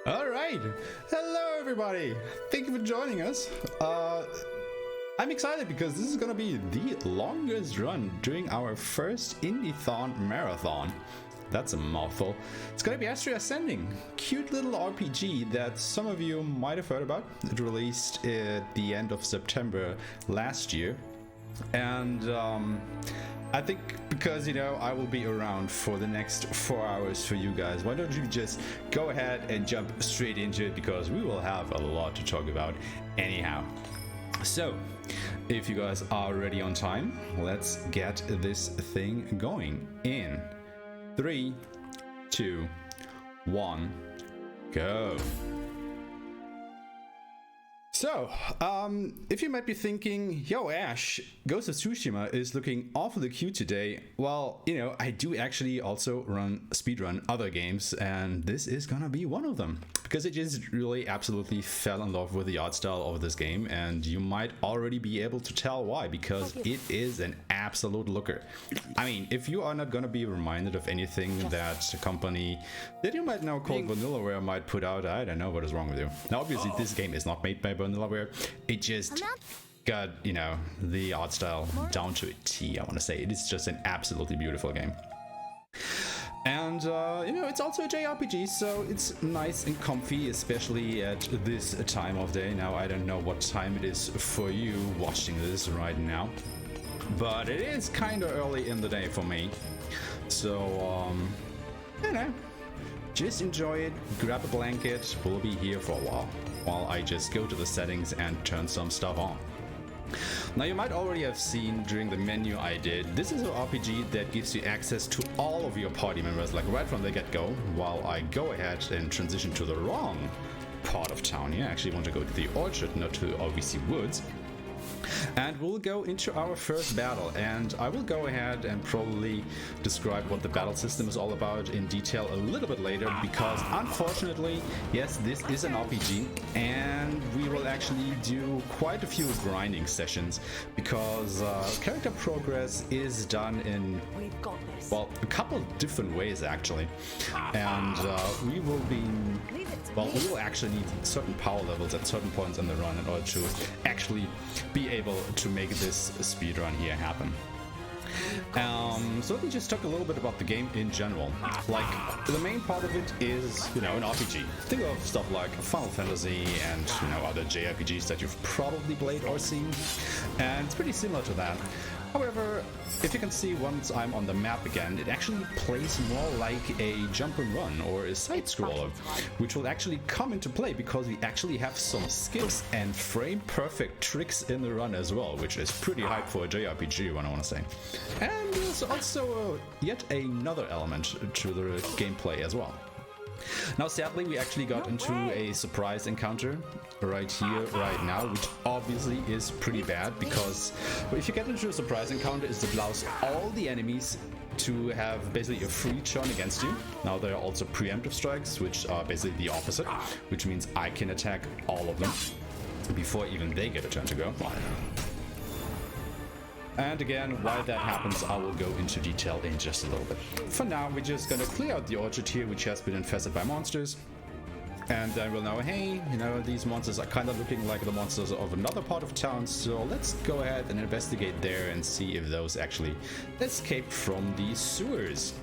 Alright, hello everybody! Thank you for joining us. I'm excited because this is gonna be the longest run during our first Indiethon marathon. That's a mouthful. It's gonna be Astria Ascending, cute little RPG that some of you might have heard about. It released at the end of September last year. And I think because, you know, I will be around for the next 4 hours for you guys, why don't you just go ahead and jump straight into it, because we will have a lot to talk about anyhow. So, if you guys are ready on time, let's get this thing going in 3, 2, 1, go. So, if you might be thinking, yo Ash, Ghost of Tsushima is looking awfully cute today. Well, you know, I do actually also speedrun other games, and this is gonna be one of them. Because I just really absolutely fell in love with the art style of this game, and you might already be able to tell why, because it is an absolute looker. I mean, if you are not gonna be reminded of anything that a company that you might know called Vanillaware might put out, I don't know what is wrong with you. Now, obviously, this game is not made by Vanillaware. It just got, you know, the art style down to a T, I want to say. It is just an absolutely beautiful game. And, you know, it's also a JRPG, so it's nice and comfy, especially at this time of day. Now, I don't know what time it is for you watching this right now, but it is kind of early in the day for me. So, you know, just enjoy it, grab a blanket, we'll be here for a while I just go to the settings and turn some stuff on. Now, you might already have seen during the menu I did, this is an RPG that gives you access to all of your party members, like right from the get-go, while I go ahead and transition to the wrong part of town here. I actually want to go to the orchard, not to OVC Woods. And we'll go into our first battle, and I will go ahead and probably describe what the battle system is all about in detail a little bit later, because unfortunately, yes, this is an RPG, and we will actually do quite a few grinding sessions, because character progress is done in, well, a couple of different ways actually, and we will actually need certain power levels at certain points in the run in order to actually be able to make this speedrun here happen. So let me just talk a little bit about the game in general. Like, the main part of it is, you know, an RPG. Think of stuff like Final Fantasy and, you know, other JRPGs that you've probably played or seen, and it's pretty similar to that. However, if you can see, once I'm on the map again, it actually plays more like a jump and run or a side scroller, which will actually come into play because we actually have some skips and frame perfect tricks in the run as well, which is pretty hype for a JRPG, what I want to say. And there's also yet another element to the gameplay as well. Now, sadly, we actually got into a surprise encounter right here, right now, which obviously is pretty bad, because if you get into a surprise encounter, it allows all the enemies to have basically a free turn against you. Now, there are also preemptive strikes, which are basically the opposite, which means I can attack all of them before even they get a turn to go. And again, why that happens, I will go into detail in just a little bit. For now, we're just gonna clear out the orchard here, which has been infested by monsters. And then we'll know, hey, you know, these monsters are kind of looking like the monsters of another part of town, so let's go ahead and investigate there and see if those actually escaped from the sewers.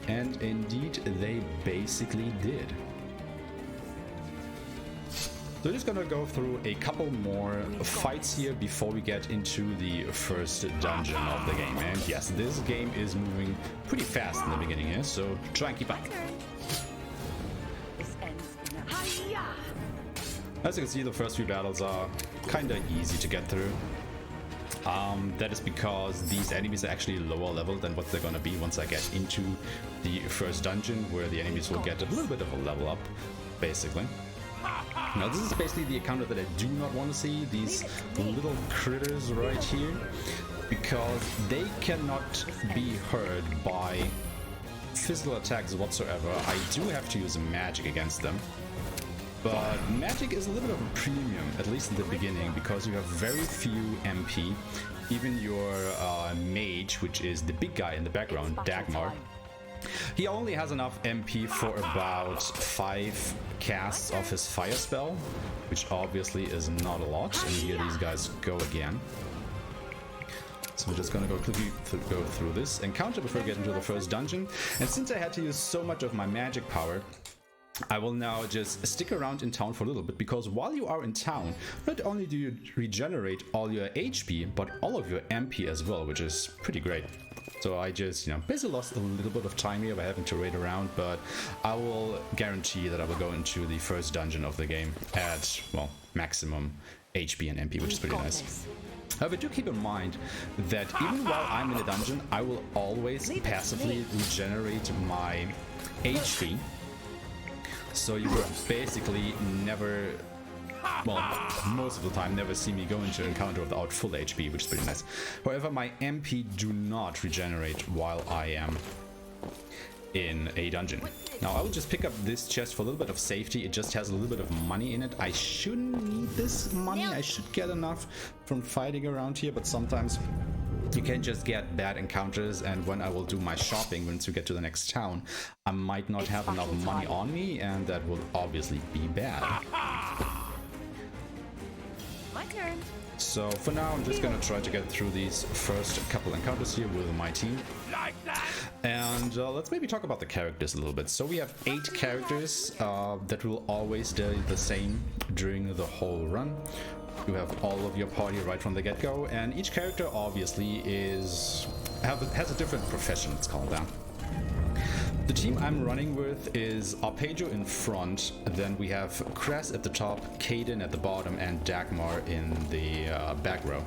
And indeed, they basically did. So we're just gonna go through a couple more fights here before we get into the first dungeon of the game. And yes, this game is moving pretty fast in the beginning here, so try and keep up. As you can see, the first few battles are kinda easy to get through. That is because these enemies are actually lower level than what they're gonna be once I get into the first dungeon, where the enemies will get a little bit of a level up, basically. Now, this is basically the encounter that I do not want to see, these little critters right here, because they cannot be hurt by physical attacks whatsoever. I do have to use magic against them, but magic is a little bit of a premium, at least in the beginning, because you have very few MP. Even your mage, which is the big guy in the background, Dagmar, He only has enough MP for about 5 casts of his fire spell, which obviously is not a lot. And here these guys go again. So we're just gonna go quickly go through this encounter before we get into the first dungeon. And since I had to use so much of my magic power, I will now just stick around in town for a little bit, because while you are in town, not only do you regenerate all your HP, but all of your MP as well, which is pretty great. So I just, basically lost a little bit of time here by having to raid around, but I will guarantee that I will go into the first dungeon of the game at, well, maximum HP and MP, which is pretty nice. However, do keep in mind that even while I'm in a dungeon, I will always passively regenerate my HP. So you will basically never, well, most of the time, never see me go into an encounter without full HP, which is pretty nice. However, my MP do not regenerate while I am in a dungeon. Now, I will just pick up this chest for a little bit of safety. It just has a little bit of money in it. I shouldn't need this money. I should get enough from fighting around here, but sometimes you can just get bad encounters, and when I will do my shopping once we get to the next town, I might not have enough money on me, and that will obviously be bad. My turn. So for now, I'm just gonna try to get through these first couple encounters here with my team. And let's maybe talk about the characters a little bit. So we have 8 characters that will always stay the same during the whole run. You have all of your party right from the get-go, and each character obviously has a different profession, let's call it that. The team I'm running with is Arpeggio in front, then we have Cress at the top, Kaden at the bottom, and Dagmar in the back row.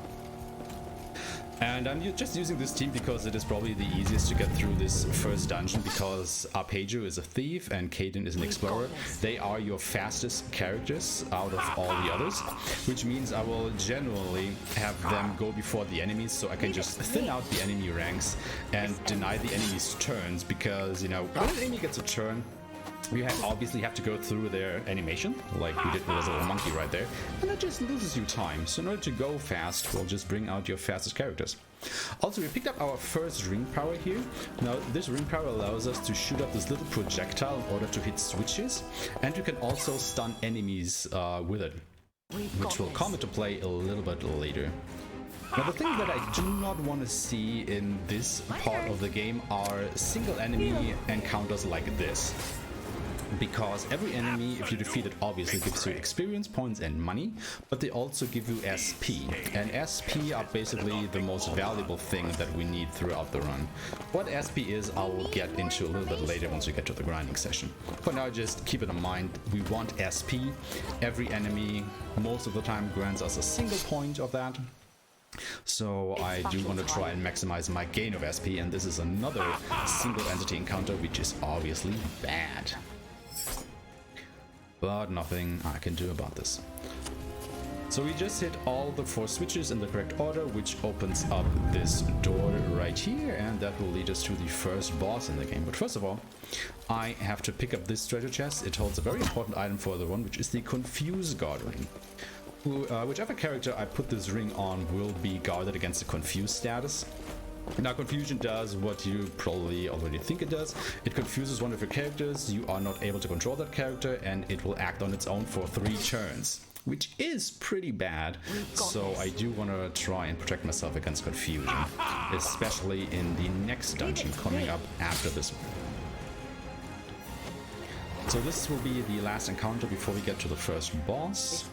And I'm just using this team because it is probably the easiest to get through this first dungeon, because Arpeggio is a thief and Kaden is an explorer. They are your fastest characters out of all the others, which means I will generally have them go before the enemies, so I can just thin out the enemy ranks and deny the enemy's turns, because, when an enemy gets a turn, you obviously have to go through their animation, like we did with this little monkey right there, and that just loses you time. So in order to go fast, we'll just bring out your fastest characters. Also, we picked up our first ring power here. Now, this ring power allows us to shoot up this little projectile in order to hit switches, and you can also stun enemies with it, which will come into play a little bit later. Now, the thing that I do not want to see in this part of the game are single enemy encounters like this. Because every enemy, if you defeat it, obviously gives you experience points and money, but they also give you SP. And SP are basically the most valuable thing that we need throughout the run. What SP is, I will get into a little bit later once we get to the grinding session. For now, just keep it in mind, we want SP. Every enemy, most of the time, grants us a single point of that. So I do want to try and maximize my gain of SP, and this is another single entity encounter, which is obviously bad. But nothing I can do about this. So we just hit all the 4 switches in the correct order, which opens up this door right here, and that will lead us to the first boss in the game. But first of all, I have to pick up this treasure chest. It holds a very important item for the run, which is the Confuse Guard ring. Whichever character I put this ring on will be guarded against the Confuse status. Now, confusion does what you probably already think it does. It confuses one of your characters, you are not able to control that character, and it will act on its own for 3 turns, which is pretty bad. So I do want to try and protect myself against confusion, especially in the next dungeon coming up after this one. So this will be the last encounter before we get to the first boss.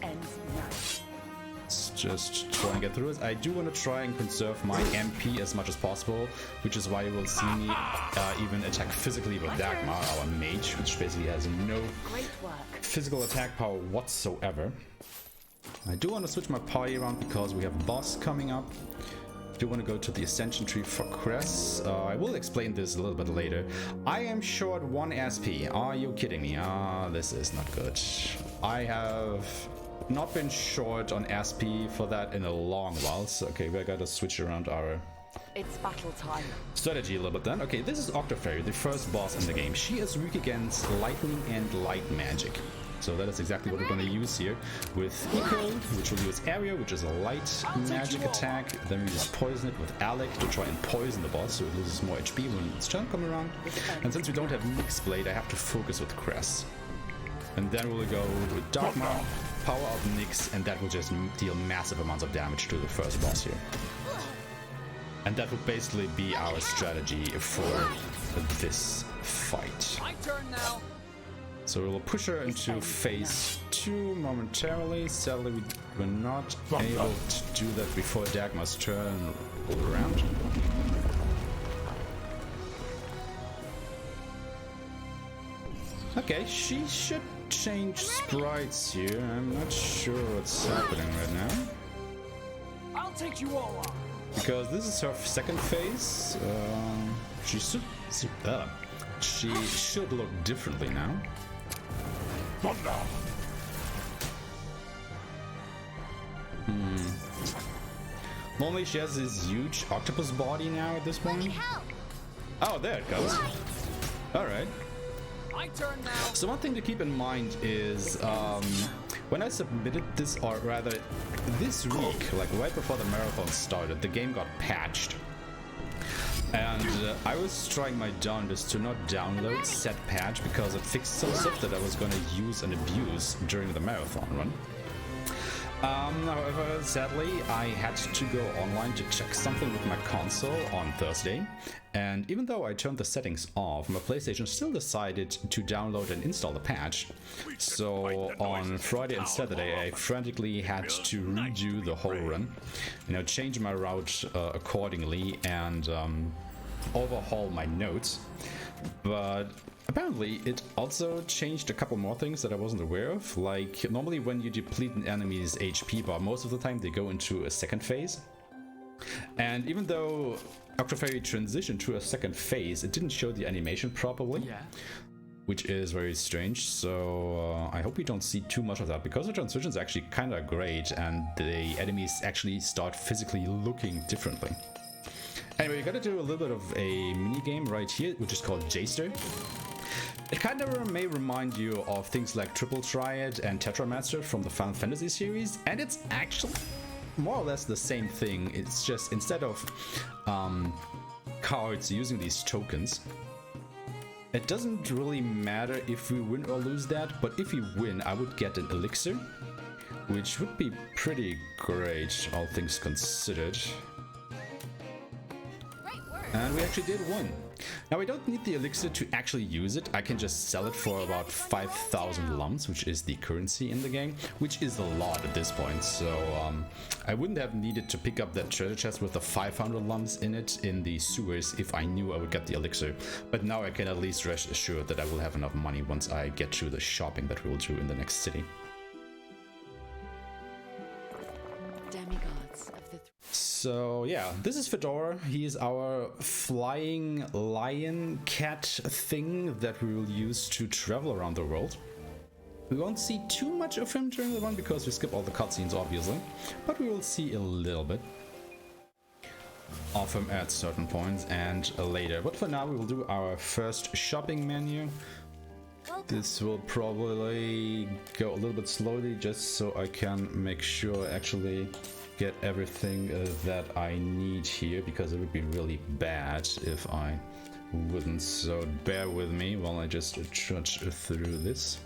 Let's just try and get through it. I do want to try and conserve my MP as much as possible, which is why you will see me even attack physically with Dagmar, our mage, which basically has no physical attack power whatsoever. I do want to switch my party around because we have a boss coming up. I do want to go to the Ascension Tree for Cress. I will explain this a little bit later. I am short 1 SP. Are you kidding me? This is not good. I have not been short on SP for that in a long while. So, okay, we gotta switch around our It's battle time. strategy a little bit then. Okay, this is Octofairy, the first boss in the game. She is weak against lightning and light magic. So that is exactly what we're going to use here with Eco, which will use Area, which is a light magic attack. Then we just poison it with Alec to try and poison the boss so it loses more HP when its turn comes around. And since we don't have Nyx Blade, I have to focus with Cress. And then we'll go with Dogma, power of Nyx, and that will just deal massive amounts of damage to the first boss here. And that will basically be our strategy for this fight. My turn now. So we'll push her into phase 2 momentarily. Sadly, we were not able to do that before Dagmar's turn around. Okay, she should change sprites here. I'm not sure what's happening right now. I'll take you all on. Because this is her second phase. She should look differently now. Normally she has this huge octopus body now at this point. Oh, there it goes. Alright. My turn now. So one thing to keep in mind is when I submitted this, or rather this week, like right before the marathon started, the game got patched. And I was trying my darndest to not download said patch because it fixed some stuff that I was going to use and abuse during the marathon run. However, sadly, I had to go online to check something with my console on Thursday, and even though I turned the settings off, my PlayStation still decided to download and install the patch. So on Friday and Saturday, I frantically had to redo the whole run, change my route accordingly, and overhaul my notes. But apparently it also changed a couple more things that I wasn't aware of. Like, normally when you deplete an enemy's HP bar, most of the time they go into a second phase. And even though Octofairy transitioned to a second phase, it didn't show the animation properly. Yeah. Which is very strange, so I hope we don't see too much of that, because the transition is actually kind of great and the enemies actually start physically looking differently. Anyway, you gotta do a little bit of a mini game right here, which is called Jaster. It kind of may remind you of things like Triple Triad and Tetramaster from the Final Fantasy series, and it's actually more or less the same thing. It's just instead of cards using these tokens, it doesn't really matter if we win or lose that, but if we win, I would get an elixir, which would be pretty great, all things considered. And we actually did win. Now, I don't need the elixir to actually use it. I can just sell it for about 5,000 lumps, which is the currency in the game, which is a lot at this point. So I wouldn't have needed to pick up that treasure chest with the 500 lumps in it in the sewers if I knew I would get the elixir. But now I can at least rest assured that I will have enough money once I get to the shopping that we will do in the next city. So yeah, this is Fedora. He is our flying lion cat thing that we will use to travel around the world. We won't see too much of him during the run because we skip all the cutscenes, obviously, but we will see a little bit of him at certain points and later. But for now, we will do our first shopping menu. This will probably go a little bit slowly just so I can make sure I actually get everything that I need here, because it would be really bad if I wouldn't. So bear with me while I just trudge through this.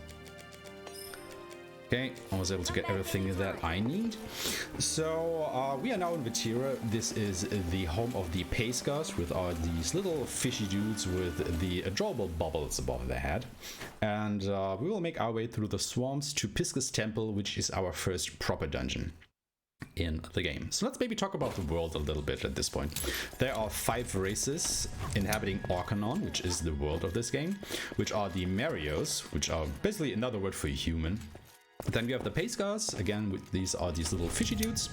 Okay, I was able to get everything that I need. So we are now in Vatira. This is the home of the Pacegas, with these little fishy dudes with the adorable bubbles above their head. And we will make our way through the swamps to Pisca's Temple, which is our first proper dungeon in the game. So let's maybe talk about the world a little bit at this point. There are 5 races inhabiting Orcanon, which is the world of this game, which are the Marios, which are basically another word for human. Then we have the Pacegas, again, these are these little fishy dudes.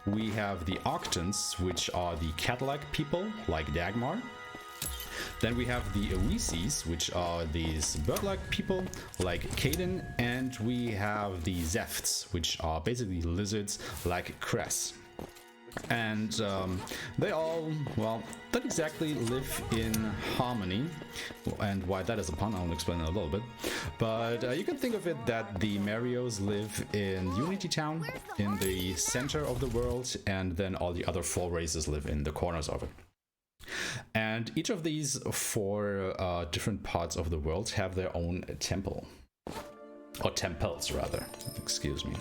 We have the Octans, which are the cat-like people, like Dagmar. Then we have the Oesis, which are these bird-like people, like Kaden. And we have the Zefts, which are basically lizards, like Cress. And they all, well, don't exactly live in harmony, and why that is a pun, I'll explain in a little bit. But you can think of it that the Marios live in Unity Town, in the center of the world, and then all the other 4 races live in the corners of it. And each of these 4 different parts of the world have their own temple. Or temples, rather. Excuse me.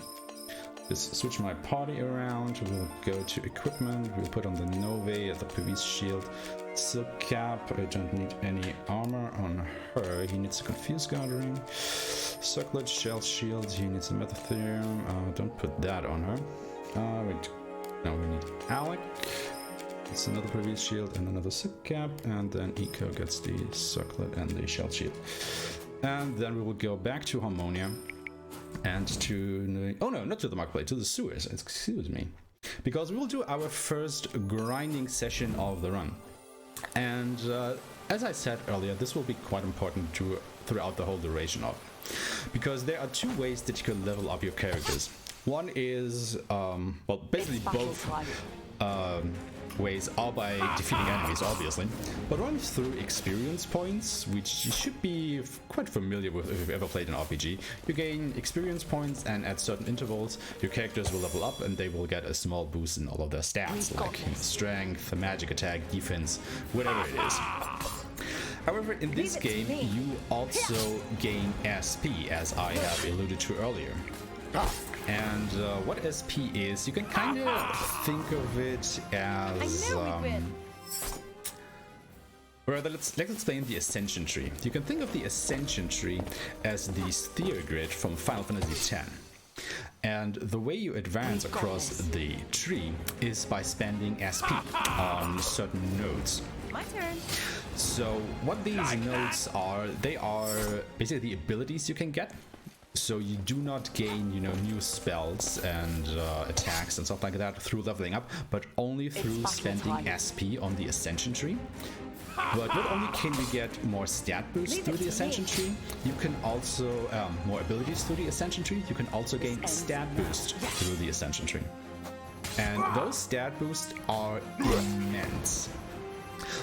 Just switch my party around. We'll go to equipment. We'll put on the Nove, the Pavis shield, silk cap. I don't need any armor on her. He needs a confused gathering. Circlet, shell shield. He needs a metatherium. Don't put that on her. Wait. No, we need Alec. It's another previous shield and another silk cap. And then Eco gets the circlet and the shell shield. And then we will go back to Harmonia. And to... Oh no, not to the marketplace, to the sewers, excuse me. Because we will do our first grinding session of the run. And as I said earlier, this will be quite important throughout the whole duration of it. Because there are 2 ways that you can level up your characters. One is, well, basically both ways are by defeating enemies, obviously, but one is through experience points, which you should be quite familiar with if you've ever played an RPG. You gain experience points, and at certain intervals your characters will level up and they will get a small boost in all of their stats, like strength, magic attack, defense, whatever it is. However, in this game you also gain SP, as I have alluded to earlier. And what SP is, you can kind of think of it as... rather, let's explain the Ascension Tree. You can think of the Ascension Tree as the sphere grid from Final Fantasy X. And the way you advance across the tree is by spending SP on certain nodes. My turn. So what these nodes are, they are basically the abilities you can get. So you do not gain, you know, new spells and attacks and stuff like that through leveling up, but only through spending SP on the Ascension Tree. But not only can we get more stat boosts through the Ascension Tree, you can also, more abilities through the Ascension Tree, you can also gain stat boost through the Ascension Tree. And those stat boosts are immense.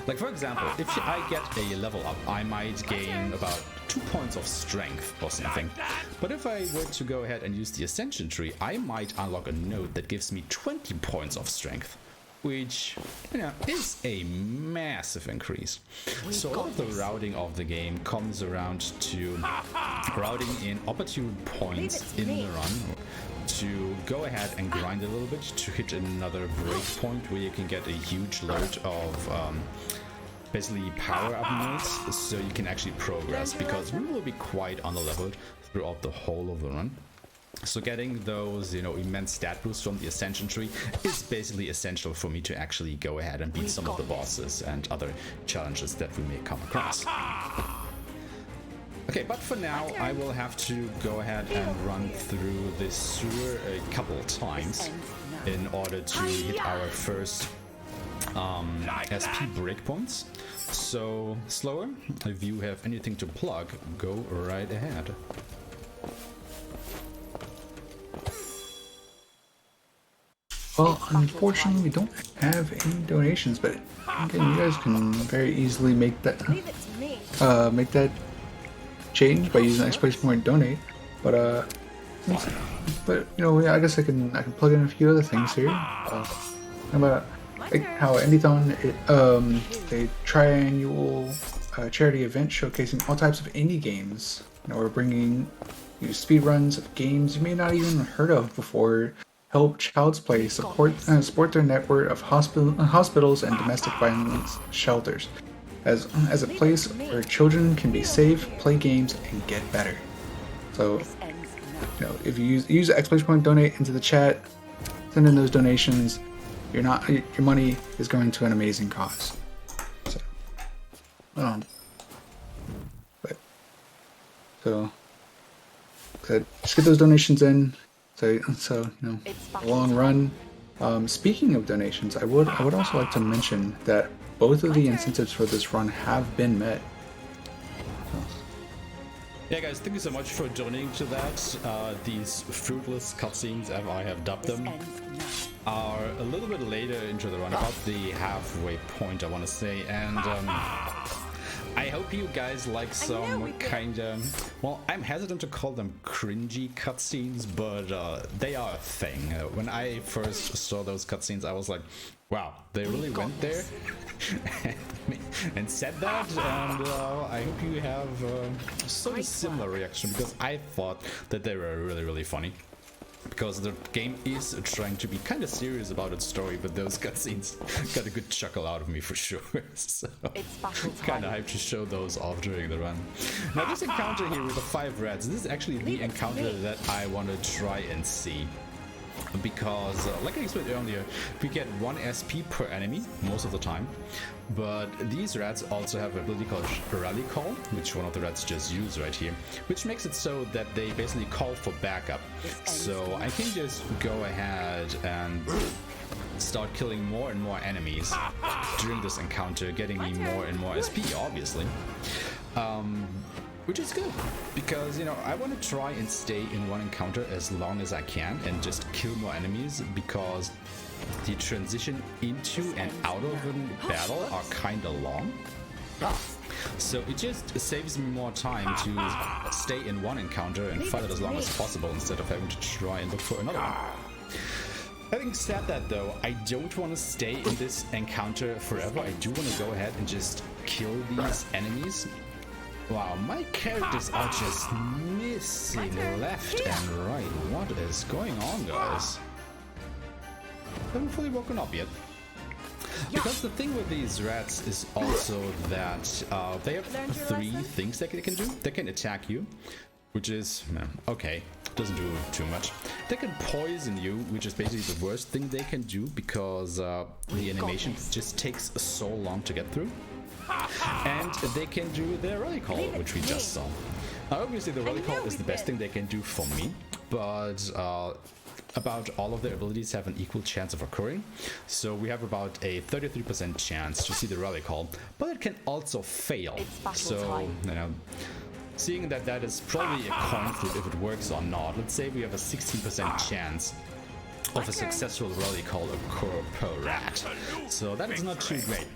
Like, for example, if I get a level up, I might gain about 2 points of strength or something. But if I were to go ahead and use the Ascension Tree, I might unlock a node that gives me 20 points of strength, which, you know, is a massive increase. So a lot of the routing of the game comes around to routing in opportune points in the run, to go ahead and grind a little bit to hit another breakpoint where you can get a huge load of basically power up nodes, so you can actually progress, because we will be quite underleveled throughout the whole of the run. So getting those, you know, immense stat boosts from the Ascension Tree is basically essential for me to actually go ahead and beat some of the bosses and other challenges that we may come across. Okay, but for now, I will have to go ahead and run through this sewer a couple times in order to hit our first SP breakpoints. So, Slower, if you have anything to plug, go right ahead. Well, unfortunately, we don't have any donations, but again, you guys can very easily make that change by using exclamation point donate. But you know, I guess I can plug in a few other things here. About like how Indiethon, a triannual charity event showcasing all types of indie games. You know, we're bringing you speedruns of games you may not even have heard of before. Help Child's Play support their network of hospitals and domestic violence shelters as a place where children can be safe, play games, and get better. So, you know, if you use the exclamation point donate into the chat, send in those donations. Your money is going to an amazing cause. So, just get those donations in. So you know, long run. Speaking of donations, I would also like to mention that both of the incentives for this run have been met. Yeah, guys, thank you so much for donating to that. These fruitless cutscenes, as I have dubbed them. are a little bit later into the run, about the halfway point, I want to say, and I hope you guys like some kind of, well, I'm hesitant to call them cringy cutscenes, but they are a thing. When I first saw those cutscenes, I was like, wow, they really went there and said that, and I hope you have sort of similar reaction, because I thought that they were really, really funny. Because the game is trying to be kind of serious about its story, but those cutscenes got a good chuckle out of me for sure. So kind of hyped to show those off during the run. Now this encounter here with the 5 rats, this is actually the encounter that I want to try and see. Because, like I explained earlier, we get 1 SP per enemy most of the time, but these rats also have an ability called Rally Call, which one of the rats just used right here, which makes it so that they basically call for backup. So I can just go ahead and start killing more and more enemies during this encounter, getting me more and more SP, obviously. Which is good, because, you know, I want to try and stay in one encounter as long as I can and just kill more enemies, because the transition into and out of a battle are kind of long. So it just saves me more time to stay in one encounter and fight it as long as possible, instead of having to try and look for another one. Having said that though, I don't want to stay in this encounter forever. I do want to go ahead and just kill these enemies. Wow, my characters are just missing left and right. What is going on, guys? Haven't fully woken up yet. Because the thing with these rats is also that they have 3 things that they can do. They can attack you, which is, okay, doesn't do too much. They can poison you, which is basically the worst thing they can do, because the animation just takes so long to get through. And they can do their rally call, which we just saw. Now, obviously the rally call is the best thing they can do for me, but about all of their abilities have an equal chance of occurring. So we have about a 33% chance to see the rally call, but it can also fail. So, you know, seeing that that is probably a coin flip if it works or not, let's say we have a 16% chance of a successful rally call occur per rat. So that is not too great.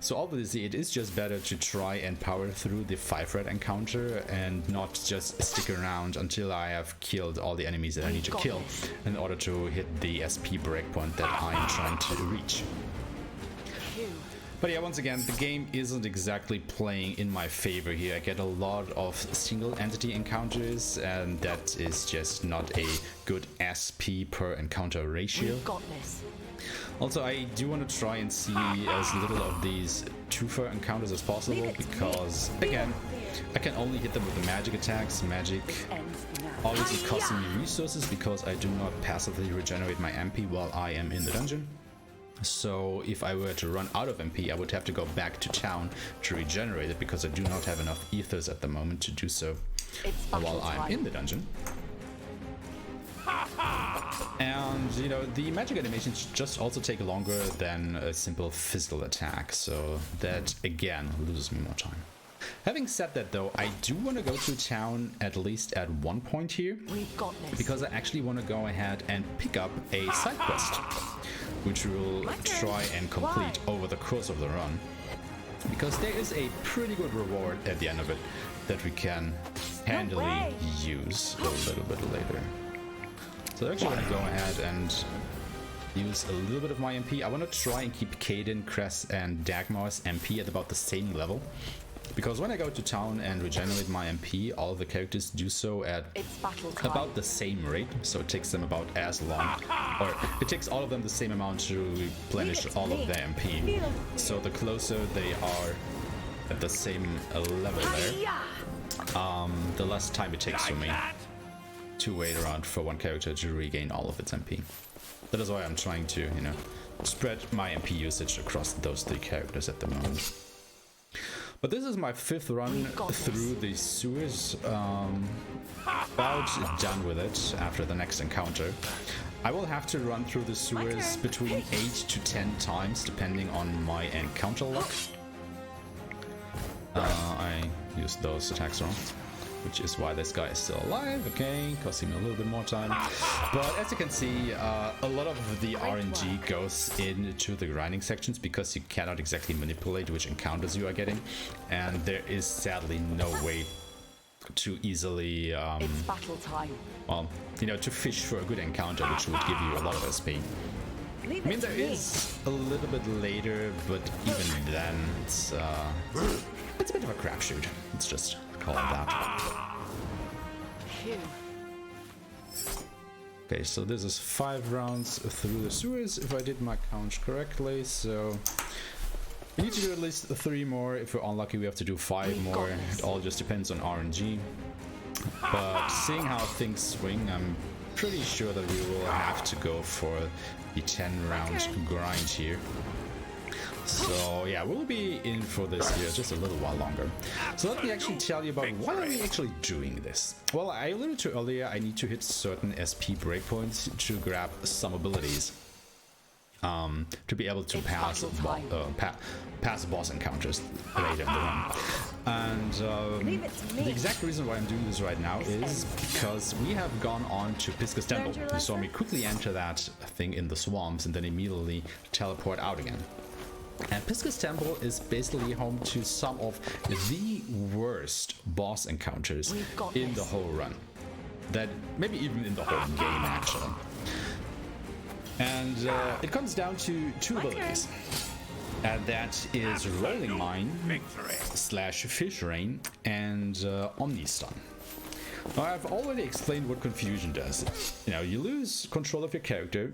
So obviously it is just better to try and power through the 5 rat encounter and not just stick around until I have killed all the enemies that I need to kill in order to hit the SP breakpoint that I am trying to reach. But yeah, once again, the game isn't exactly playing in my favor here. I get a lot of single entity encounters, and that is just not a good SP per encounter ratio. Also, I do want to try and see as little of these twofer encounters as possible, because, again, I can only hit them with the magic attacks. Magic obviously costing me resources, because I do not passively regenerate my MP while I am in the dungeon. So if I were to run out of MP, I would have to go back to town to regenerate it, because I do not have enough ethers at the moment to do so while I'm in the dungeon. And, you know, the magic animations just also take longer than a simple physical attack, so that, again, loses me more time. Having said that though, I do want to go to town at least at one point here, because I actually want to go ahead and pick up a side quest, which we'll try and complete over the course of the run, because there is a pretty good reward at the end of it that we can handily use a little bit later. So I actually want to go ahead and use a little bit of my MP. I want to try and keep Kaden, Cress, and Dagmar's MP at about the same level, because when I go to town and regenerate my MP, all of the characters do so at about the same rate, so it takes them about as long, or it takes all of them the same amount to replenish all of their MP. So the closer they are at the same level there, the less time it takes for me to wait around for one character to regain all of its MP. That is why I'm trying to, you know, spread my MP usage across those 3 characters at the moment. But this is my 5th run through the sewers, about done with it after the next encounter. I will have to run through the sewers between 8 to 10 times depending on my encounter luck. I used those attacks wrong. which is why this guy is still alive. Okay, costing me a little bit more time. But as you can see, a lot of the RNG goes into the grinding sections because you cannot exactly manipulate which encounters you are getting, and there is sadly no way to easily, It's battle time. well, you know, to fish for a good encounter, which would give you a lot of SP. Leave I mean, it to there me. is a little bit later, but even then, it's a bit of a crapshoot. Let's just call it that. Phew. Okay, so this is 5 rounds through the sewers, if I did my count correctly. So we need to do at least 3 more. If we're unlucky, we have to do 5 more. It all just depends on RNG. But seeing how things swing, I'm pretty sure that we will have to go for the 10-round grind here. So yeah, we'll be in for this here just a little while longer. So let me actually tell you about why are we actually doing this. Well, I alluded to earlier, I need to hit certain SP breakpoints to grab some abilities. To be able to pass boss encounters later in the run. And the exact reason why I'm doing this right now is because we have gone on to Pisca's Temple. You saw me quickly enter that thing in the swamps and then immediately teleport out again. And Pisca's Temple is basically home to some of the worst boss encounters in the whole run. That maybe even in the whole game, actually. And it comes down to 2 abilities. And that is Rolling Mine / Fish Rain and Omni Stun. Now, I've already explained what Confusion does. You know, you lose control of your character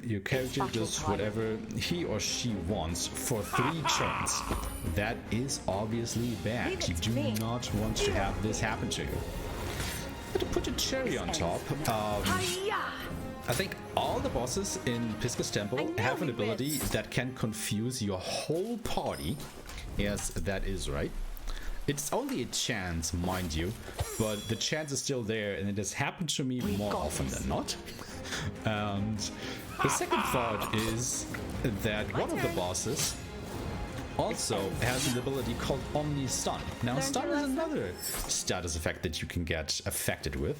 does whatever he or she wants for 3 turns. That is obviously bad. You do not want to have this happen to you. But to put a cherry on top, I think all the bosses in Pisca's Temple have an ability that can confuse your whole party. Yes, that is right. It's only a chance, mind you, but the chance is still there, and it has happened to me more often than not. And the second thought is that one of the bosses also has an ability called Omni Stun. Now, Stun is another status effect that you can get affected with.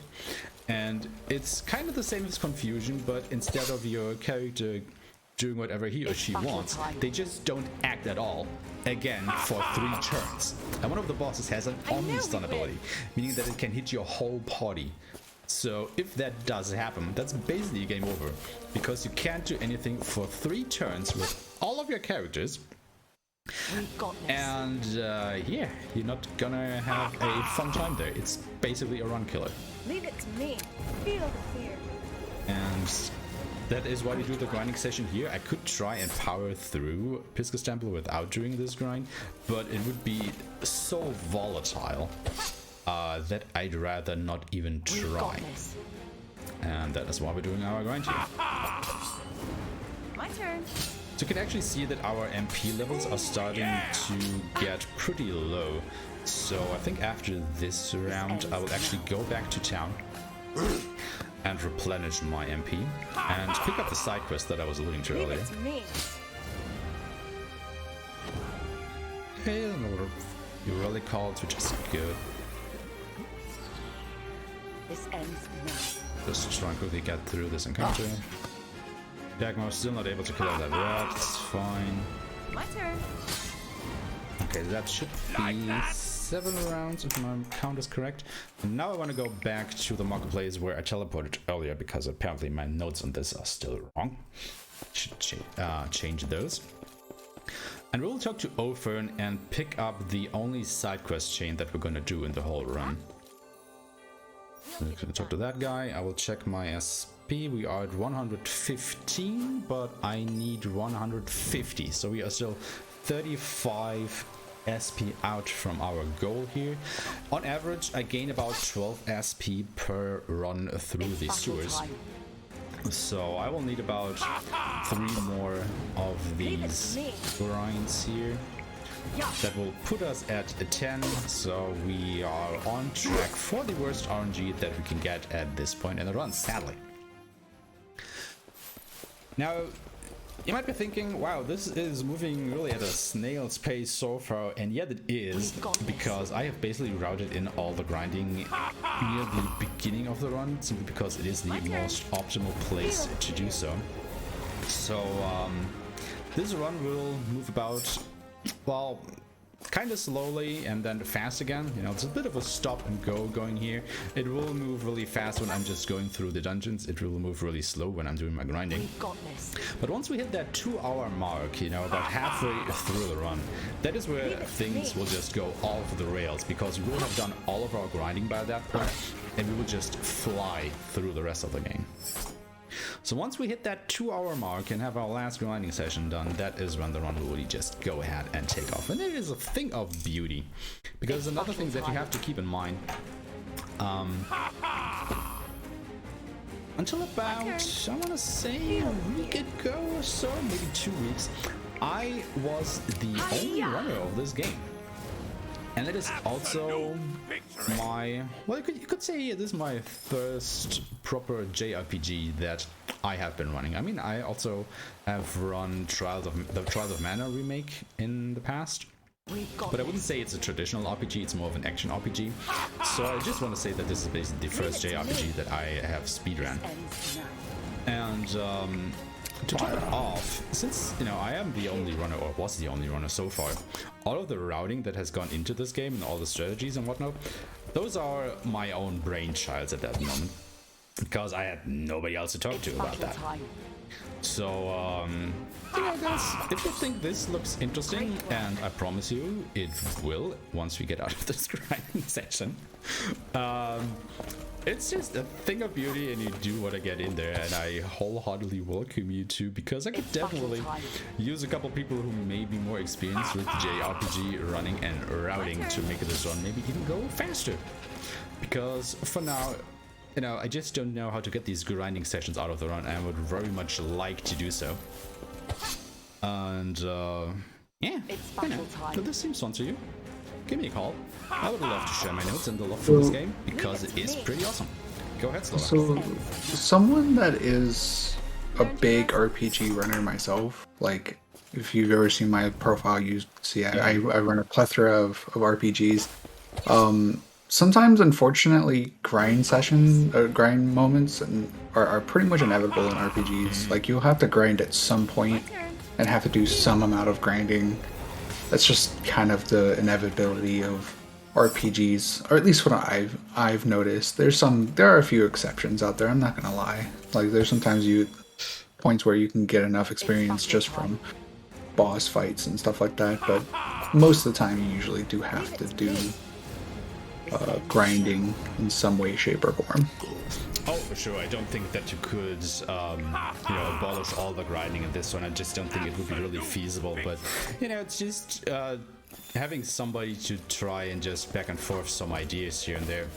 And it's kind of the same as Confusion, but instead of your character doing whatever he or she wants, they just don't act at all, again, for 3 turns. And one of the bosses has an Omni Stun ability, meaning that it can hit your whole party. So if that does happen, that's basically game over, because you can't do anything for 3 turns with all of your characters. And yeah, you're not gonna have a fun time there. It's basically a run killer. Leave it to me. Feel the fear. And that is why we do the grinding session here. I could try and power through Pisca's Temple without doing this grind, but it would be so volatile that I'd rather not even try. And that is why we're doing our grind here. My turn. So you can actually see that our MP levels are starting to get pretty low. So I think after this round, I will actually go back to town and replenish my MP and pick up the side quest that I was alluding to earlier. Okay, another really called, which is good. This ends now. Just try and quickly get through this encounter. Dagmar still not able to kill that rat, it's fine. My turn. Okay, that should be 7 rounds if my count is correct. And now I want to go back to the marketplace where I teleported earlier because apparently my notes on this are still wrong. Should change those. And we'll talk to Ofern and pick up the only side quest chain that we're going to do in the whole run. I'm going to talk to that guy. I will check my SP. We are at 115, but I need 150. So we are still 35 SP out from our goal here. On average, I gain about 12 SP per run through the sewers. So I will need about 3 more of these grinds here. That will put us at a 10, so we are on track for the worst RNG that we can get at this point in the run, sadly. Now, You might be thinking, wow, this is moving really at a snail's pace so far, and yet it is, because I have basically routed in all the grinding near the beginning of the run, simply because it is the most optimal place to do so. So, this run will move about, well, kind of slowly and then fast again. You know, it's a bit of a stop and go going here. It will move really fast when I'm just going through the dungeons. It will move really slow when I'm doing my grinding. But once we hit that 2-hour mark, you know, about halfway through the run, that is where things will just go off the rails, because we will have done all of our grinding by that point, and we will just fly through the rest of the game. So once we hit that 2-hour mark and have our last grinding session done, that is when the run will really just go ahead and take off. And it is a thing of beauty, because another thing that you have to keep in mind, until about, I want to say a week ago or so, maybe 2 weeks, I was the only runner of this game. And it is also my, well, you could say this is my first proper JRPG that I have been running. I mean, I also have run the Trials of Mana remake in the past, but I wouldn't say it's a traditional RPG, it's more of an action RPG. So I just want to say that this is basically the first JRPG that I have speedrun. And to top it off, since, you know, I am the only runner, or was the only runner so far, all of the routing that has gone into this game and all the strategies and whatnot, those are my own brainchilds at that moment, because I had nobody else to talk to about that. So, yeah, guys, if you think this looks interesting, and I promise you it will once we get out of this grinding session, it's just a thing of beauty, and you do want to get in there, and I wholeheartedly welcome you to, because I could definitely use a couple people who may be more experienced with JRPG running and routing to make this run maybe even go faster. Because for now, you know, I just don't know how to get these grinding sessions out of the run, and I would very much like to do so. And yeah, you know, if this seems fun to you, give me a call. I would love to share my notes and the love for this game, because it is pretty awesome. Go ahead, Sloa. So, someone that is a big RPG runner myself, like, if you've ever seen my profile, you see I run a plethora of RPGs. Sometimes, unfortunately, grind moments are pretty much inevitable in RPGs. Like, you'll have to grind at some point and have to do some amount of grinding. That's just kind of the inevitability of RPGs, or at least what I've noticed. There are a few exceptions out there, I'm not gonna lie. Like, there's sometimes points where you can get enough experience just from boss fights and stuff like that, but most of the time you usually do have to do grinding in some way, shape, or form. Oh, for sure. I don't think that you could, you know, abolish all the grinding in this one. I just don't think it would be really feasible. But, you know, it's just having somebody to try and just back and forth some ideas here and there.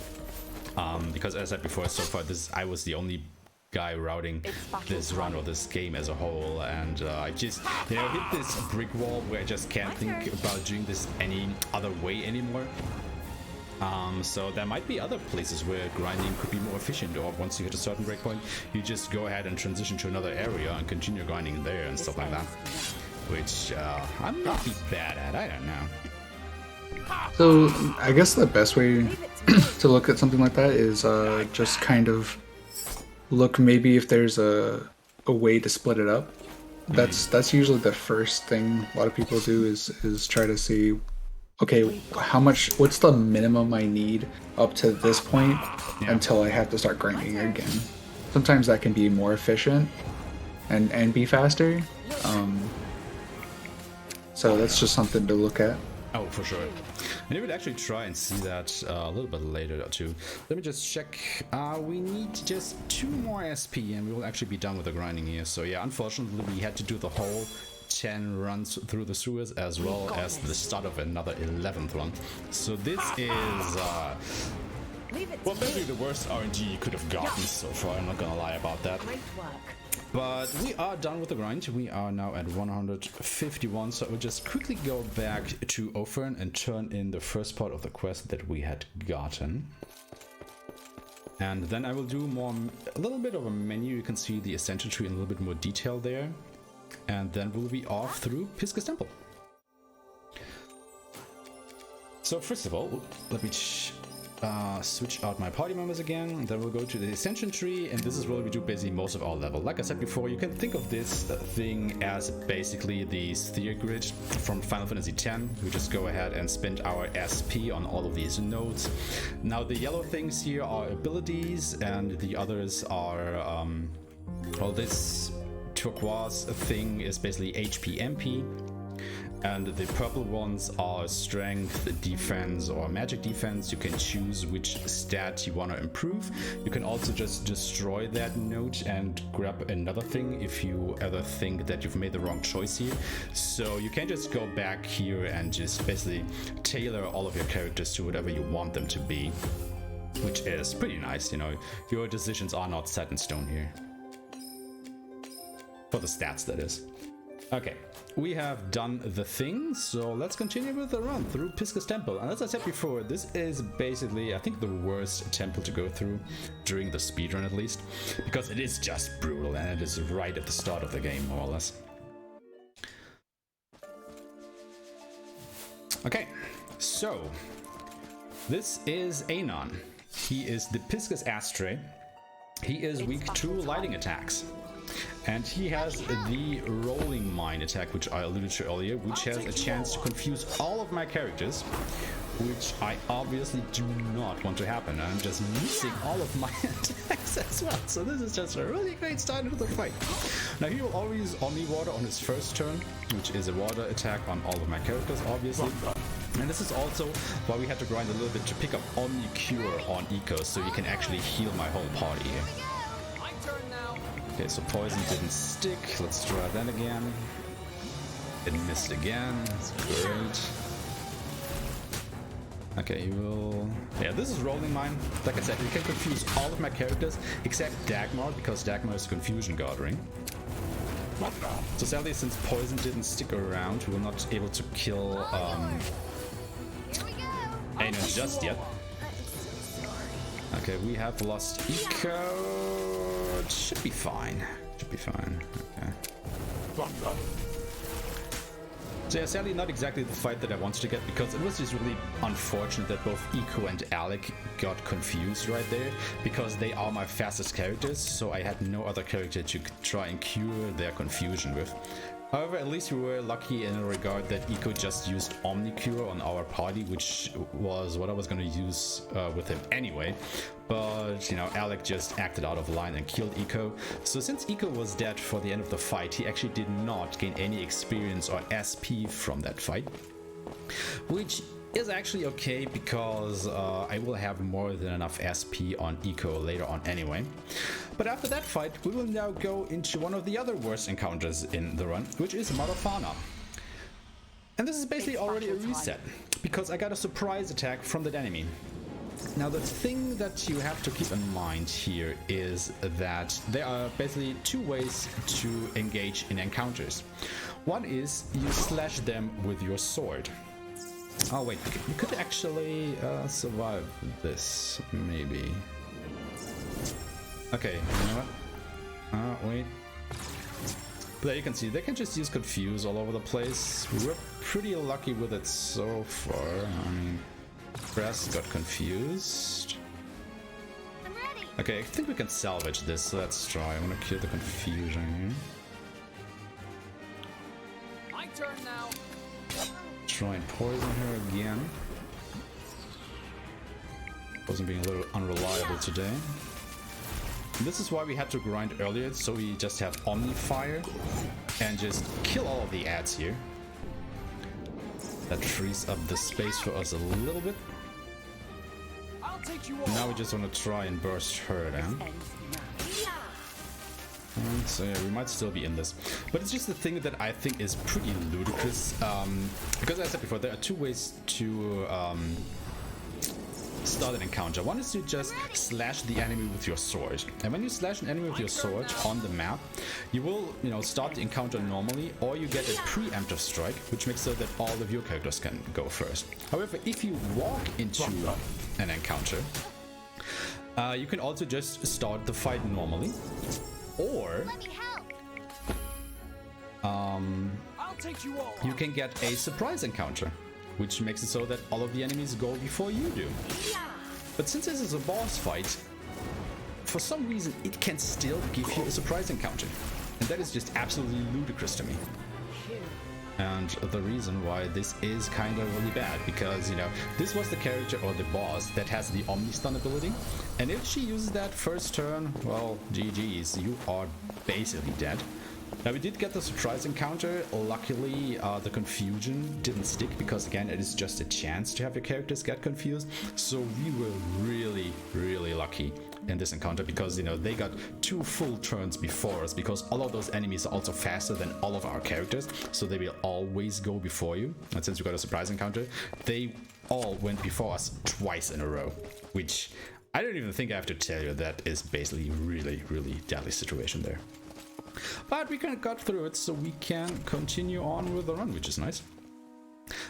Because as I said before, so far I was the only guy routing this run or this game as a whole, and I just, you know, hit this brick wall where I just can't think about doing this any other way anymore. So there might be other places where grinding could be more efficient, or once you hit a certain breakpoint, you just go ahead and transition to another area and continue grinding there and stuff like that, which I might be bad at, I don't know. So I guess the best way to look at something like that is just kind of look maybe if there's a way to split it up. That's usually the first thing a lot of people do is try to see, okay, what's the minimum I need up to this point until I have to start grinding again. Sometimes that can be more efficient and be faster. So that's just something to look at. Oh, for sure. And you would actually try and see that a little bit later too. Let me just check. We need just 2 more SP and we will actually be done with the grinding here. So yeah, unfortunately we had to do the whole 10 runs through the sewers as well as the start of another 11th run. So this is well, basically the worst RNG you could have gotten so far, I'm not gonna lie about that. But we are done with the grind. We are now at 151, so we'll just quickly go back to Ophern and turn in the first part of the quest that we had gotten. And then I will do a little bit of a menu. You can see the essential tree in a little bit more detail there. and then we'll be off through Pisca's Temple. So first of all, let me switch out my party members again. Then we'll go to the Ascension tree, and this is where we do basically most of our level. Like I said before, you can think of this thing as basically the sphere grid from Final Fantasy X. We just go ahead and spend our SP on all of these nodes. Now the yellow things here are abilities, and the others are well, this turquoise thing is basically HP MP. And the purple ones are strength, defense, or magic defense. You can choose which stat you want to improve. You can also just destroy that node and grab another thing if you ever think that you've made the wrong choice here. So you can just go back here and just basically tailor all of your characters to whatever you want them to be, which is pretty nice, you know. Your decisions are not set in stone here. For the stats, that is. Okay, we have done the thing, so let's continue with the run through Pisca's Temple. And as I said before, this is basically, I think, the worst temple to go through during the speedrun at least, because it is just brutal and it is right at the start of the game, more or less. Okay, so this is Anon. He is the Pisca's Astray. He is weak to lighting attacks. And he has the rolling mine attack, which I alluded to earlier, which has a chance to confuse all of my characters, which I obviously do not want to happen. I'm just missing all of my attacks as well. So this is just a really great start into the fight. Now he will always Omni Water on his first turn, which is a water attack on all of my characters, obviously. And this is also why we had to grind a little bit to pick up Omni Cure on Eco, so you can actually heal my whole party here. Okay, so poison didn't stick. Let's try that again. It missed again. Great. Okay, you will... Yeah, this is rolling mine. Like I said, you can confuse all of my characters except Dagmar, because Dagmar is a confusion guard ring. So sadly, since poison didn't stick around, we were not able to kill Anon just yet. Okay, we have lost Eco. It should be fine. Should be fine. Okay. So yeah, sadly not exactly the fight that I wanted to get, because it was just really unfortunate that both Eco and Alec got confused right there, because they are my fastest characters, so I had no other character to try and cure their confusion with. However, at least we were lucky in a regard that Eco just used Omnicure on our party, which was what I was going to use with him anyway. But, you know, Alec just acted out of line and killed Eco. So since Eco was dead for the end of the fight, he actually did not gain any experience or SP from that fight. Which is actually okay, because I will have more than enough SP on Eco later on anyway. But after that fight, we will now go into one of the other worst encounters in the run, which is Marafana. And this is basically already a reset, because I got a surprise attack from that enemy. Now the thing that you have to keep in mind here is that there are basically two ways to engage in encounters. One is you slash them with your sword. Oh wait, you could actually survive this, maybe. Okay, you know what? Wait. But you can see, they can just use Confuse all over the place. We're pretty lucky with it so far. I mean, Press got confused. I'm ready. Okay, I think we can salvage this, so let's try. I'm gonna cure the confusion here. My turn now. Try and poison her again. Poison being a little unreliable today. This is why we had to grind earlier, so we just have Omni Fire and just kill all of the ads here. That frees up the space for us a little bit. I'll take you all. Now we just want to try and burst her down. So yeah, we might still be in this. But it's just the thing that I think is pretty ludicrous. Because as I said before, there are two ways to start an encounter. One is to just slash the enemy with your sword. And when you slash an enemy with your sword on the map, you will, you know, start the encounter normally, or you get a preemptive strike, which makes so that all of your characters can go first. However, if you walk into an encounter, you can also just start the fight normally, or I'll take you all you on. can get a surprise encounter, which makes it so that all of the enemies go before you do. But since this is a boss fight, for some reason it can still give you a surprise encounter. And that is just absolutely ludicrous to me. And the reason why this is kind of really bad, because, you know, this was the character or the boss that has the Omni-Stun ability. And if she uses that first turn, well, GG's, you are basically dead. Now, we did get the surprise encounter. Luckily, the confusion didn't stick because, again, it is just a chance to have your characters get confused. So we were really, really lucky in this encounter because, you know, they got 2 full turns before us because all of those enemies are also faster than all of our characters. So they will always go before you. And since we got a surprise encounter, they all went before us twice in a row, which I don't even think I have to tell you that is basically really, really deadly situation there. But we kind of got through it, so we can continue on with the run, which is nice.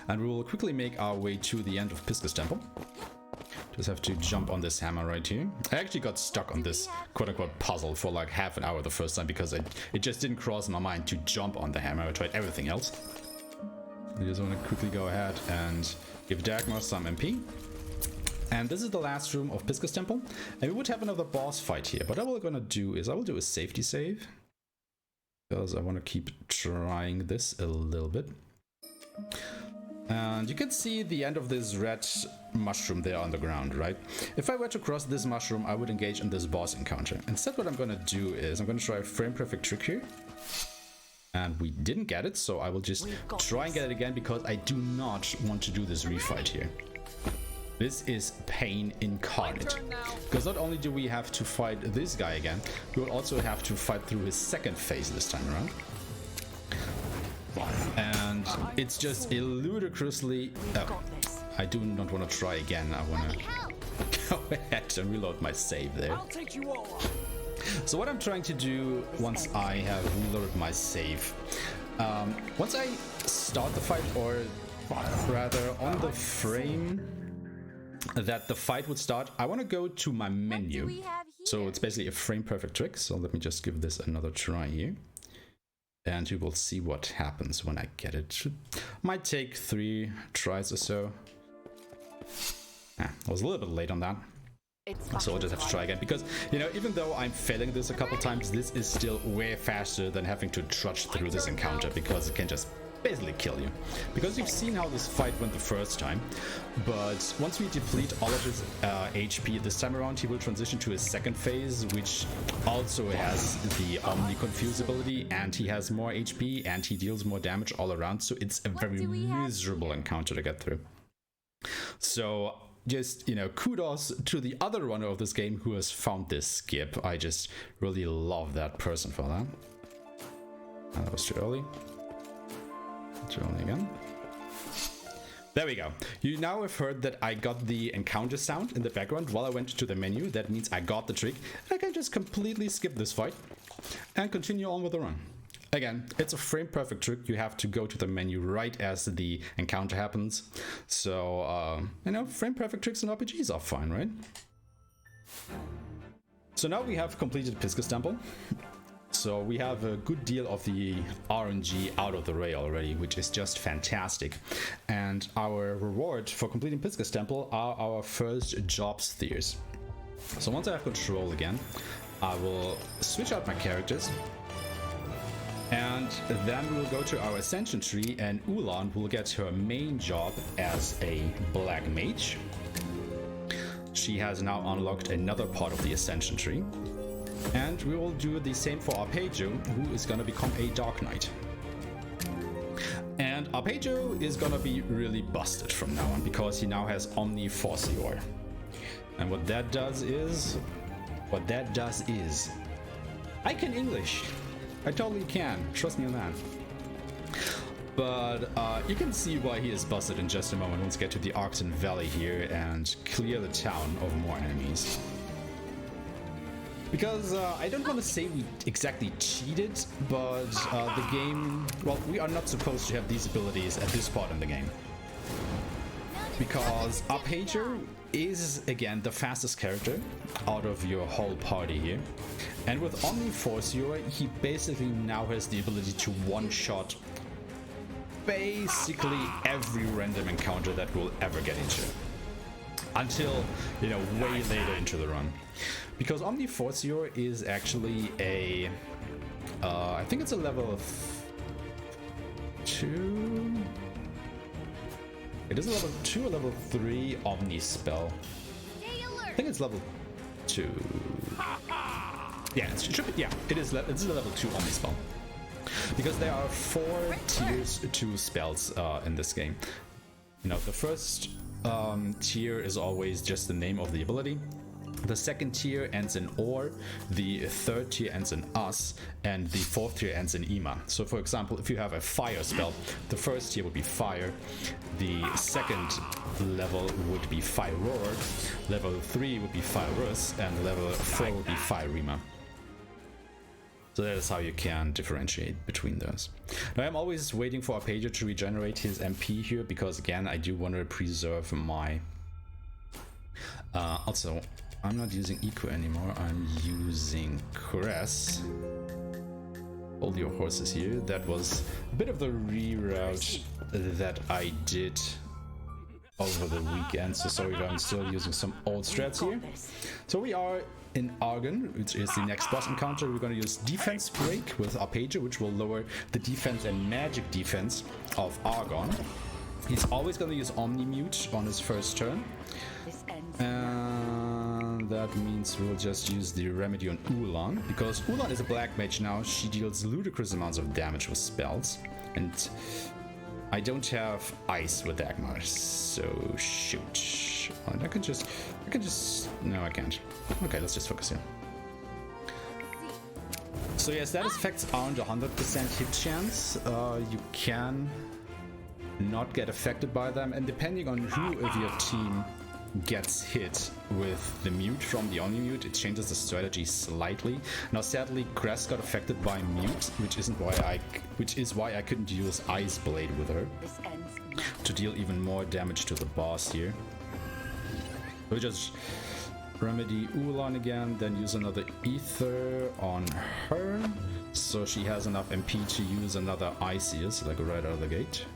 And we will quickly make our way to the end of Pisca's Temple. Just have to jump on this hammer right here. I actually got stuck on this quote-unquote puzzle for like half an hour the first time because it just didn't cross my mind to jump on the hammer. I tried everything else. I just want to quickly go ahead and give Dagmar some MP. And this is the last room of Pisca's Temple. And we would have another boss fight here, but what I'm going to do is I will do a safety save, because I want to keep trying this a little bit. And you can see the end of this red mushroom there on the ground, right? If I were to cross this mushroom, I would engage in this boss encounter. Instead, what I'm going to do is I'm going to try a frame perfect trick here. And we didn't get it, so I will just try and get it again because I do not want to do this refight here. This is pain incarnate. Because not only do we have to fight this guy again, we will also have to fight through his second phase this time around. And it's just ludicrously... Oh, I do not want to try again. I want to go ahead and reload my save there. I'll take you all on. So what I'm trying to do once I have reloaded my save, once I start the fight, or rather on the frame that the fight would start, I want to go to my menu. So it's basically a frame perfect trick. So let me just give this another try here. And you will see what happens when I get it. Might take 3 tries or so. I was a little bit late on that. So I'll just have to try again. Because, you know, even though I'm failing this a couple times, this is still way faster than having to trudge through this encounter, because it can just basically kill you. Because you've seen how this fight went the first time, but once we deplete all of his HP this time around, he will transition to his second phase, which also has the Omni Confuse ability, and he has more HP and he deals more damage all around, so it's a very miserable encounter to get through. So just, you know, kudos to the other runner of this game who has found this skip. I just really love that person for that. Oh, that was too early. Again. There we go. You now have heard that I got the encounter sound in the background while I went to the menu. That means I got the trick. I can just completely skip this fight and continue on with the run. Again, it's a frame perfect trick. You have to go to the menu right as the encounter happens. So, you know, frame perfect tricks in RPGs are fine, right? So now we have completed Pisca's Temple. So we have a good deal of the RNG out of the way already, which is just fantastic. And our reward for completing Pisca's Temple are our first job spheres. So once I have control again, I will switch out my characters. And then we will go to our Ascension tree, and Ulan will get her main job as a Black Mage. She has now unlocked another part of the Ascension tree. And we will do the same for Arpeggio, who is going to become a Dark Knight. And Arpeggio is going to be really busted from now on, because he now has Omni Forcior. And what that does is... I can English. I totally can. Trust me on that. But you can see why he is busted in just a moment once we get to the Arcton Valley here and clear the town of more enemies. Because I don't want to say we exactly cheated, but the game... Well, we are not supposed to have these abilities at this part in the game. because Arpeggio is again the fastest character out of your whole party here, and with Omniforcior he basically now has the ability to one-shot basically every random encounter that we'll ever get into, until, you know, way later into the run, because Omniforcior is actually a I think it's a level 2. It is a level 2 or level 3 Omni spell. I think it's level 2. Yeah, it should be, yeah, it's a level 2 Omni spell. Because there are 4 tiers to spells in this game. You know, the first tier is always just the name of the ability. The second tier ends in or, the third tier ends in us, and the fourth tier ends in Aeshmah. So for example, if you have a fire spell, the first tier would be fire, the second level would be fire roar, level 3 would be fire rus, and level 4 would be fire rima. So that is how you can differentiate between those. Now I'm always waiting for Arpeggio to regenerate his MP here, because again I do want to preserve my also I'm not using Eco anymore, I'm using Cress. Hold your horses here. That was a bit of the reroute that I did over the weekend, so sorry if I'm still using some old strats here. So we are in Argon, which is the next boss encounter. We're going to use Defense Break with Arpeggio, which will lower the defense and magic defense of Argon. He's always going to use Omni-Mute on his first turn. And that means we'll just use the remedy on Ulan, because Ulan is a black mage now. She deals ludicrous amounts of damage with spells, and I don't have ice with Dagmar, so shoot. I can just, no I can't. Okay, let's just focus here. So yes, status effects aren't 100% hit chance. You can not get affected by them, and depending on who of your team gets hit with the mute from the Omni-Mute, it changes the strategy slightly. Now sadly Cress got affected by mute, which is why I couldn't use Ice Blade with her to deal even more damage to the boss here. We'll just remedy Ulan again, then use another Ether on her, so she has enough MP to use another Iceus, like right out of the gate.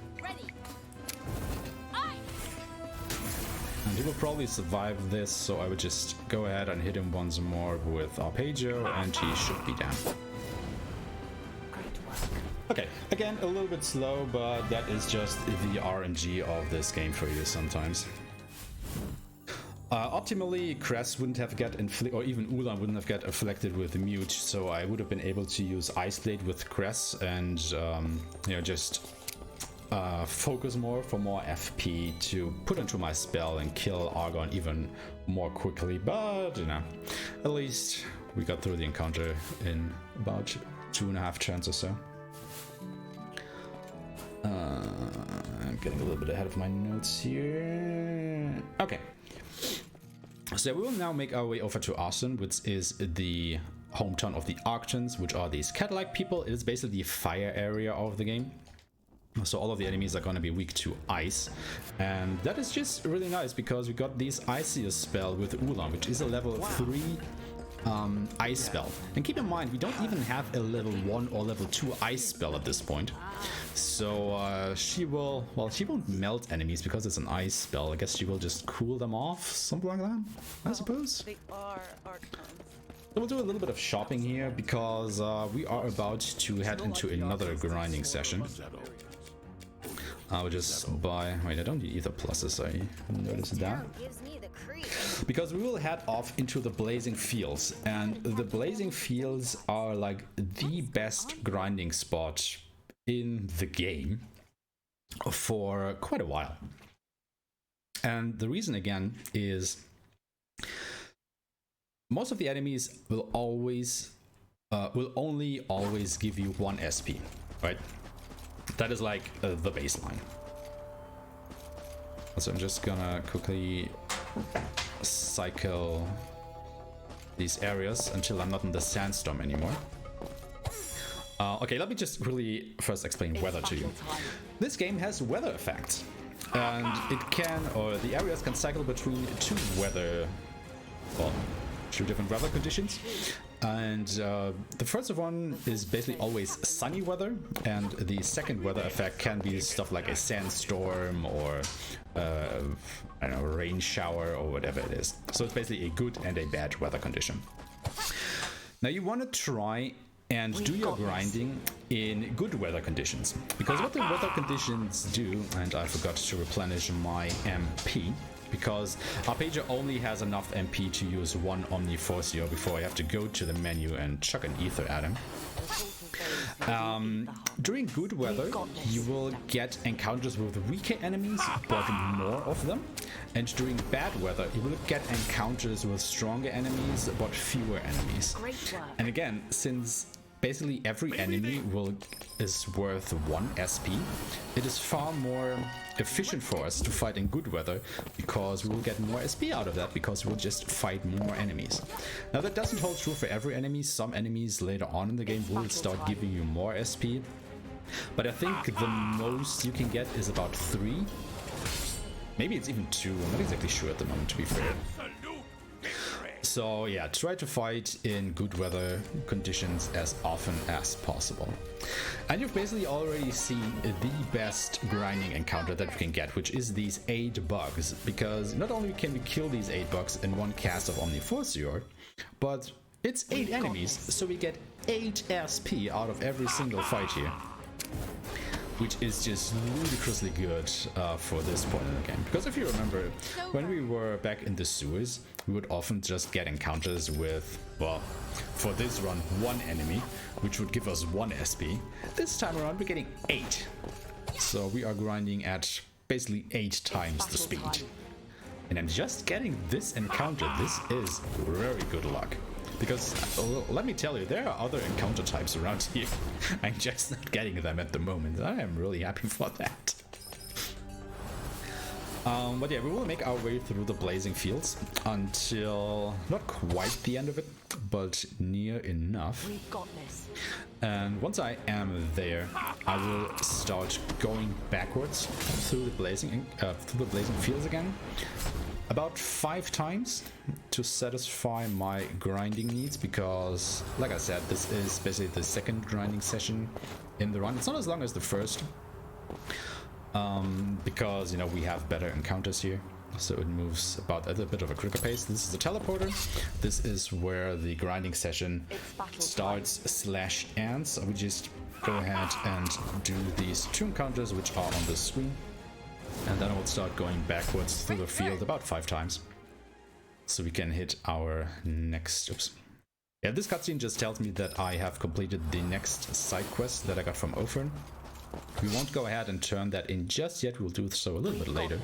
And he will probably survive this, so I would just go ahead and hit him once more with Arpeggio, and he should be down. Okay, again, a little bit slow, but that is just the RNG of this game for you sometimes. Optimally, Cress wouldn't have got inflicted, or even Ulan wouldn't have got afflicted with the mute, so I would have been able to use Ice Blade with Cress and, you know, just focus more for more FP to put into my spell and kill Argon even more quickly, but you know, at least we got through the encounter in about 2.5 turns or so. I'm getting a little bit ahead of my notes here. Okay, so we will now make our way over to Arson, which is the hometown of the Arctons, which are these cat-like people. It is basically the fire area of the game. So all of the enemies are going to be weak to ice, and that is just really nice because we got this Iceus spell with Ulan, which is a level 3 ice spell. And keep in mind, we don't even have a level 1 or level 2 ice spell at this point. So she will, well, she won't melt enemies because it's an ice spell. I guess she will just cool them off, something like that, I suppose. So we'll do a little bit of shopping here because we are about to head into another grinding session. I'll just buy... Wait, I don't need either pluses, I noticed that. Because we will head off into the Blazing Fields, and the Blazing Fields are like the best grinding spot in the game for quite a while. And the reason again is most of the enemies will always only always give you 1 SP, right? That is like the baseline. So I'm just gonna quickly cycle these areas until I'm not in the sandstorm anymore. Okay, let me just really first explain weather to you. This game has weather effects. and it can, or the areas can cycle between two different weather conditions. And the first one is basically always sunny weather, and the second weather effect can be stuff like a sandstorm or I don't know, a rain shower or whatever it is. So it's basically a good and a bad weather condition. Now you want to try and do your grinding in good weather conditions, because what the weather conditions do, and I forgot to replenish my MP, because Arpeggio only has enough MP to use one Omniforcio before I have to go to the menu and chuck an ether at him. During good weather, you will get encounters with weaker enemies, but more of them. And during bad weather, you will get encounters with stronger enemies, but fewer enemies. And again, since basically every enemy is worth 1 SP, it is far more efficient for us to fight in good weather, because we will get more SP out of that, because we'll just fight more enemies. Now that doesn't hold true for every enemy. Some enemies later on in the game will start giving you more SP, but I think the most you can get is about 3. Maybe it's even 2, I'm not exactly sure at the moment, to be fair. So yeah, try to fight in good weather conditions as often as possible. And you've basically already seen the best grinding encounter that we can get, which is these 8 bugs. Because not only can we kill these 8 bugs in one cast of Omniforcior, but it's 8 enemies, so we get 8 SP out of every single fight here. Which is just ludicrously good for this point in the game. Because if you remember, when we were back in the sewers, we would often just get encounters with, well, for this run, 1 enemy, which would give us 1 SP. This time around, we're getting 8. So we are grinding at basically 8 times the speed. And I'm just getting this encounter. This is very good luck. Because, let me tell you, there are other encounter types around here. I'm just not getting them at the moment. I am really happy for that. But yeah, we will make our way through the blazing fields until not quite the end of it, but near enough. We've got this. And once I am there, I will start going backwards through the blazing fields again. About 5 times to satisfy my grinding needs, because, like I said, this is basically the second grinding session in the run. It's not as long as the first, because, you know, we have better encounters here, so it moves about at a bit of a quicker pace. This is the teleporter. This is where the grinding session starts / ends. So we just go ahead and do these 2 encounters, which are on the screen. And then I will start going backwards through the field about 5 times. So we can hit our next... Oops. Yeah, this cutscene just tells me that I have completed the next side quest that I got from Ophern. We won't go ahead and turn that in just yet. We'll do so a little bit later.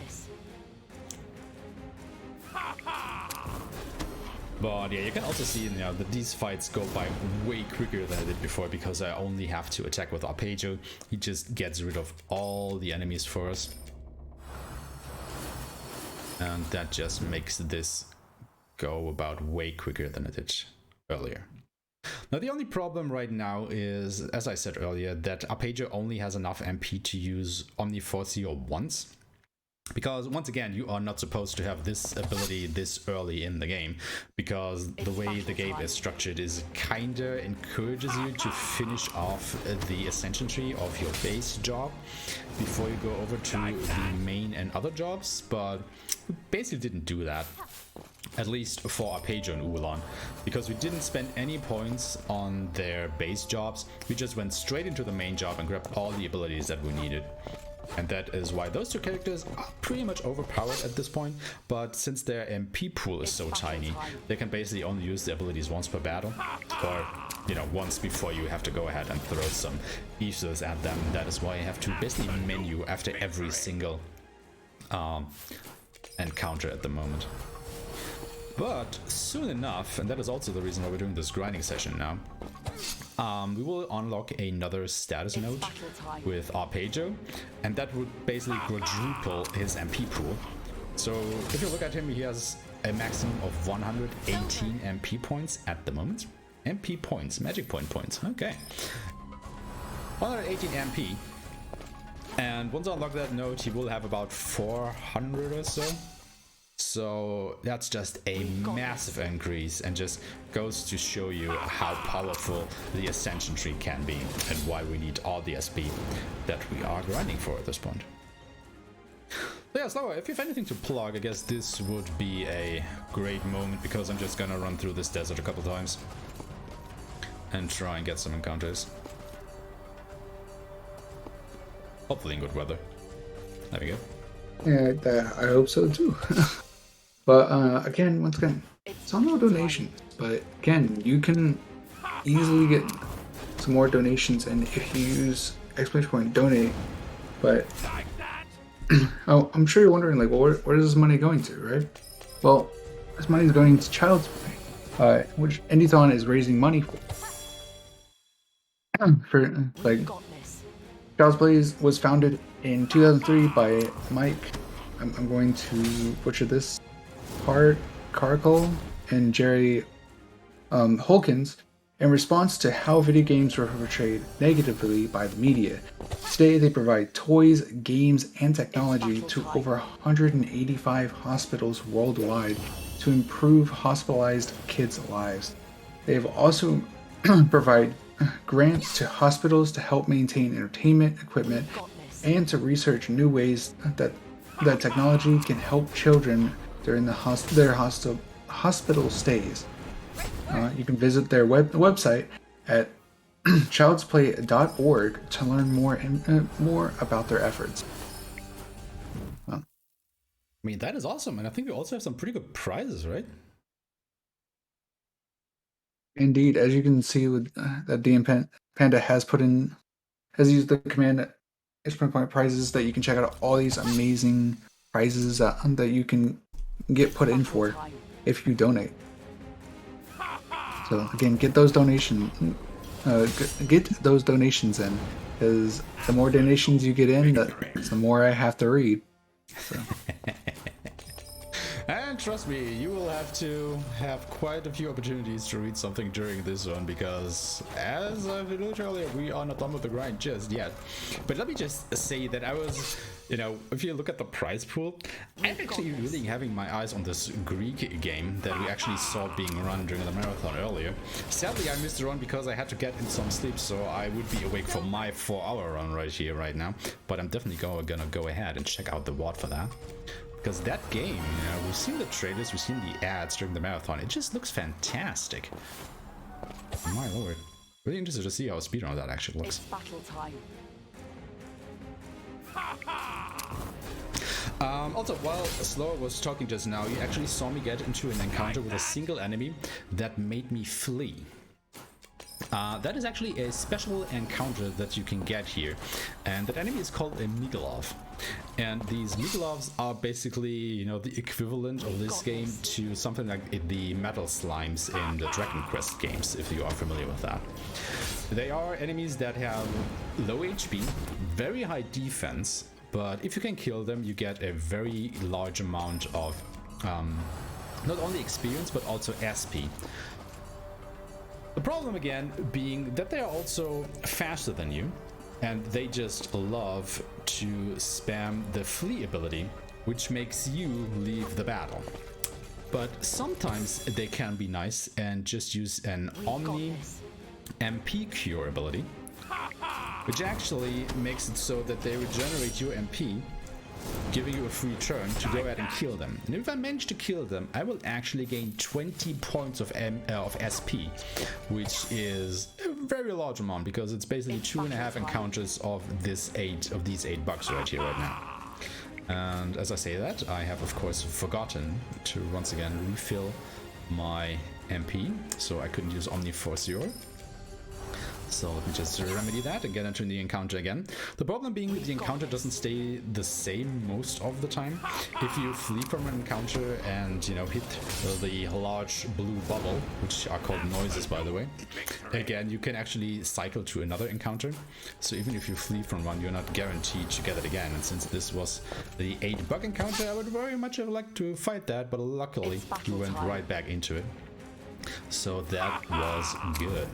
But yeah, you can also see, you know, that these fights go by way quicker than I did before, because I only have to attack with Arpeggio. He just gets rid of all the enemies for us. And that just makes this go about way quicker than it did earlier. Now the only problem right now is, as I said earlier, that Arpeggio only has enough MP to use Omniforcio once. Because once again, you are not supposed to have this ability this early in the game, because the way the game is structured is kinda encourages you to finish off the ascension tree of your base job before you go over to the main and other jobs, but we basically didn't do that. At least for Arpeggio and Ulan, because we didn't spend any points on their base jobs. We just went straight into the main job and grabbed all the abilities that we needed. And that is why those 2 characters are pretty much overpowered at this point, but since their MP pool is so tiny, they can basically only use the abilities once per battle, or, you know, once before you have to go ahead and throw some ethers at them. That is why you have to basically menu after every single encounter at the moment. But soon enough, and that is also the reason why we're doing this grinding session now, we will unlock another status node with Arpeggio, and that would basically quadruple his MP pool. So if you look at him, he has a maximum of 118 MP points at the moment. MP points, magic point points, okay. 118 MP. And once I unlock that node, he will have about 400 or so. So that's just a massive increase, and just goes to show you how powerful the Ascension tree can be and why we need all the SP that we are grinding for at this point. So yeah, Slower, if you have anything to plug, I guess this would be a great moment, because I'm just gonna run through this desert a couple times and try and get some encounters. Hopefully in good weather. There we go. Yeah, I hope so too. But again, once again, it's all no donation. But again, you can easily get some more donations, and if you use exclamation point donate. But oh, I'm sure you're wondering, like, well, where is this money going to, right? Well, this money is going to Child's Play, which Indiethon is raising money for. Like, Child's Play was founded in 2003 by Mike. I'm going to butcher this. Carkle and Jerry Holkins, in response to how video games were portrayed negatively by the media. Today they provide toys, games, and technology to over 185 hospitals worldwide to improve hospitalized kids' lives. They have also provide grants to hospitals to help maintain entertainment equipment and to research new ways that technology can help children during their hospital stays. You can visit their website at childsplay.org to learn more about their efforts. I mean, that is awesome, and I think we also have some pretty good prizes, right? Indeed, as you can see with that DM Panda has used the command Aeshmah point prizes, that you can check out all these amazing prizes that you can get put in for if you donate. So again, get those donations in, because the more donations you get in, the more I have to read. So. And trust me, you will have to have quite a few opportunities to read something during this one, because as I've alluded earlier, we are not done with the grind just yet. But let me just say that I was, if you look at the prize pool, I'm actually really having my eyes on this Greek game that we actually saw being run during the marathon earlier. Sadly, I missed the run because I had to get in some sleep, so I would be awake for my 4-hour run right now. But I'm definitely gonna go ahead and check out the WOD for that. Because that game, we've seen the trailers, we've seen the ads during the marathon. It just looks fantastic. My lord. Really interested to see how a speedrun of that actually looks. It's battle time. Also, while Slower was talking just now, you actually saw me get into an encounter with a single enemy that made me flee. That is actually a special encounter that you can get here, and that enemy is called a Migalov. And these Migalovs are basically, the equivalent of this game to something like the metal slimes in the Dragon Quest games, if you are familiar with that. They are enemies that have low HP, very high defense, but if you can kill them, you get a very large amount of not only experience, but also SP. The problem again being that they are also faster than you, and they just love to spam the flee ability, which makes you leave the battle. But sometimes they can be nice and just use an Omni MP cure ability, which actually makes it so that they regenerate your MP, giving you a free turn to go ahead and kill them. And if I manage to kill them, I will actually gain 20 points of SP, which is a very large amount, because it's basically 2.5 encounters of these 8 bucks right here, right now. And as I say that, I have of course forgotten to once again refill my MP, so I couldn't use Omni Force 0. So let me just remedy that and get into the encounter again. The problem being the encounter doesn't stay the same most of the time. If you flee from an encounter and, hit the large blue bubble, which are called noises by the way, again, you can actually cycle to another encounter. So even if you flee from one, you're not guaranteed to get it again. And since this was the 8-bug encounter, I would very much have liked to fight that, but luckily we went right back into it. So that was good.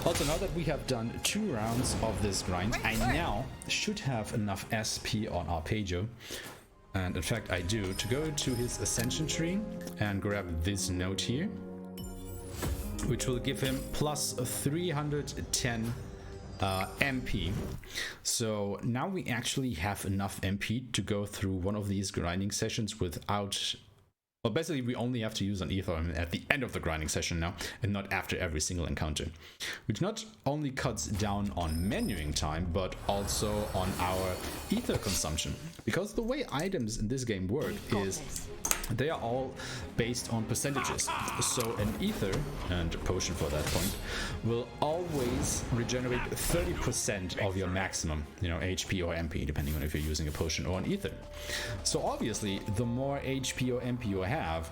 Also, now that we have done 2 rounds of this grind, I now should have enough SP on Arpeggio. And in fact, I do, to go to his Ascension tree and grab this note here, which will give him plus 310 MP. So now we actually have enough MP to go through one of these grinding sessions without... Well, basically, we only have to use an Indiethon at the end of the grinding session now, and not after every single encounter. Which not only cuts down on menuing time, but also on our ether consumption. Because the way items in this game work is they are all based on percentages. So an ether, and a potion for that point, will always regenerate 30% of your maximum, HP or MP, depending on if you're using a potion or an ether. So obviously, the more HP or MP you have,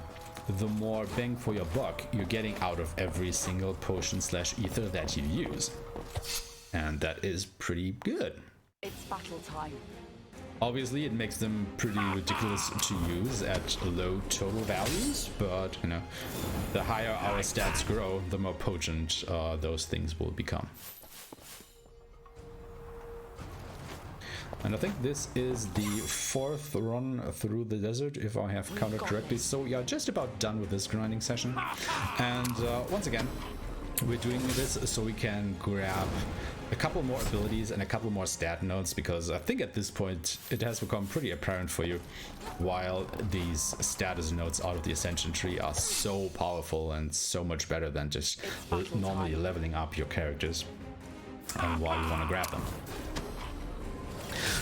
the more bang for your buck you're getting out of every single potion/ether that you use. And that is pretty good. It's battle time. Obviously, it makes them pretty ridiculous to use at low total values, but, the higher our stats grow, the more potent those things will become. And I think this is the 4th run through the desert, if I have counted correctly. So we are just about done with this grinding session. And once again, we're doing this so we can grab a couple more abilities and a couple more stat nodes, because I think at this point it has become pretty apparent for you while these status nodes out of the Ascension tree are so powerful and so much better than just normally leveling up your characters, and why you want to grab them.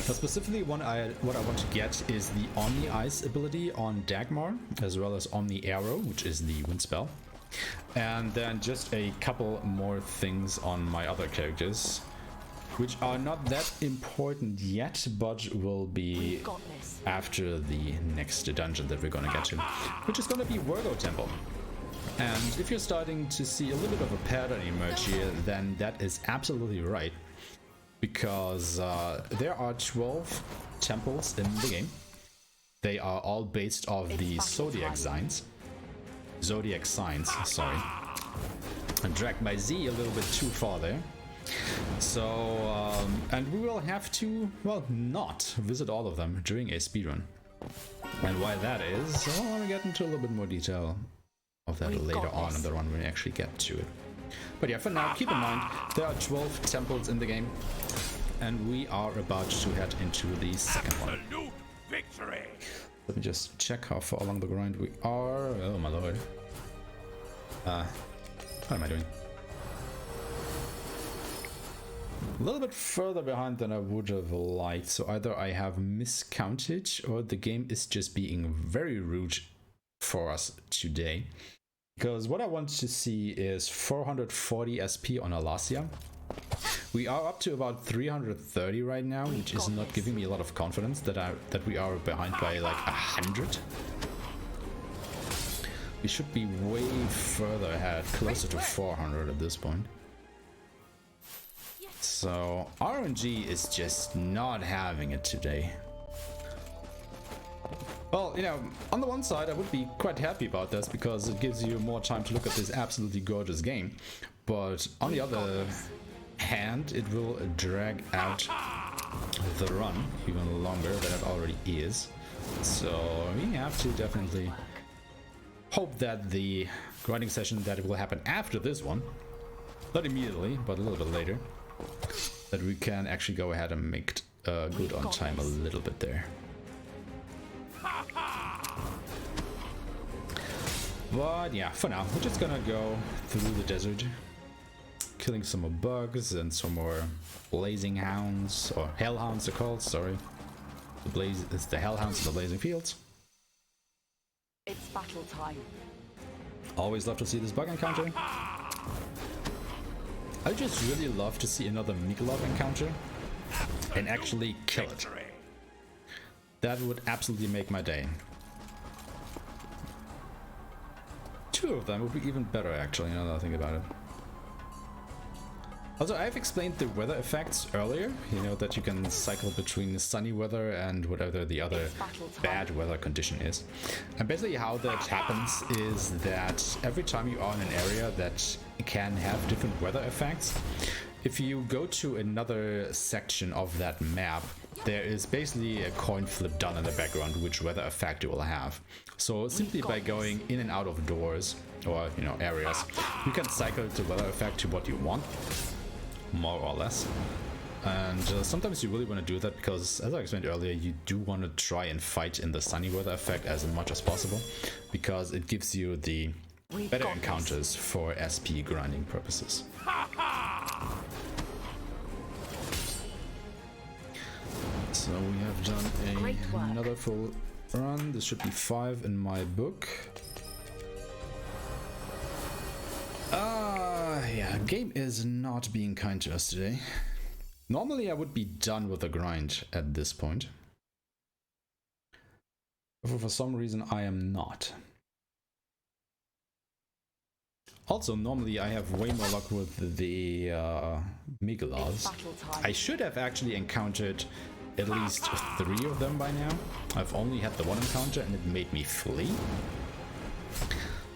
Now specifically what I want to get is the Omni Ice ability on Dagmar, as well as Omni Arrow, which is the wind spell. And then just a couple more things on my other characters, which are not that important yet, but will be after the next dungeon that we're gonna get to, which is gonna be Virgo Temple. And if you're starting to see a little bit of a pattern emerge here, then that is absolutely right, because there are 12 temples in the game. They are all based off the Zodiac signs. Sorry. And dragged my Z a little bit too far there. So, and we will have to, well, not visit all of them during a speedrun. And why that is, well, I'll get into a little bit more detail of that later on in the run when we actually get to it. But yeah, for now, keep in mind, there are 12 temples in the game, and we are about to head into the second one. Victory! Let me just check how far along the grind we are. Oh my lord. What am I doing? A little bit further behind than I would have liked, so either I have miscounted or the game is just being very rude for us today. Because what I want to see is 440 SP on Alasia. We are up to about 330 right now, which is not giving me a lot of confidence that we are behind by like 100. We should be way further ahead, closer to 400 at this point. So RNG is just not having it today. Well, on the one side I would be quite happy about this because it gives you more time to look at this absolutely gorgeous game. But on the other hand, it will drag out the run even longer than it already is. So we have to definitely hope that the grinding session that will happen after this one, not immediately, but a little bit later, that we can actually go ahead and make good on time a little bit there. But yeah, for now, we're just gonna go through the desert, killing some more bugs and some more blazing hounds, or hellhounds they're called, sorry. It's the hellhounds in the blazing fields. It's battle time. Always love to see this bug encounter. I just really love to see another Mikolov encounter and actually kill it. That would absolutely make my day. 2 of them would be even better, actually, now that I think about it. Also, I've explained the weather effects earlier, you know, that you can cycle between the sunny weather and whatever the other bad weather condition is. And basically how that happens is that every time you are in an area that can have different weather effects, if you go to another section of that map, there is basically a coin flip done in the background which weather effect you will have. So simply by going in and out of doors or, you know, areas, you can cycle the weather effect to what you want, more or less. And sometimes you really want to do that because, as I explained earlier, you do want to try and fight in the sunny weather effect as much as possible, because it gives you the better encounters for SP grinding purposes. So we have done another full run. This should be 5 in my book. Yeah, game is not being kind to us today. Normally I would be done with the grind at this point. But for some reason I am not. Also, normally I have way more luck with the Migelovs. I should have actually encountered at least 3 of them by now. I've only had the one encounter and it made me flee.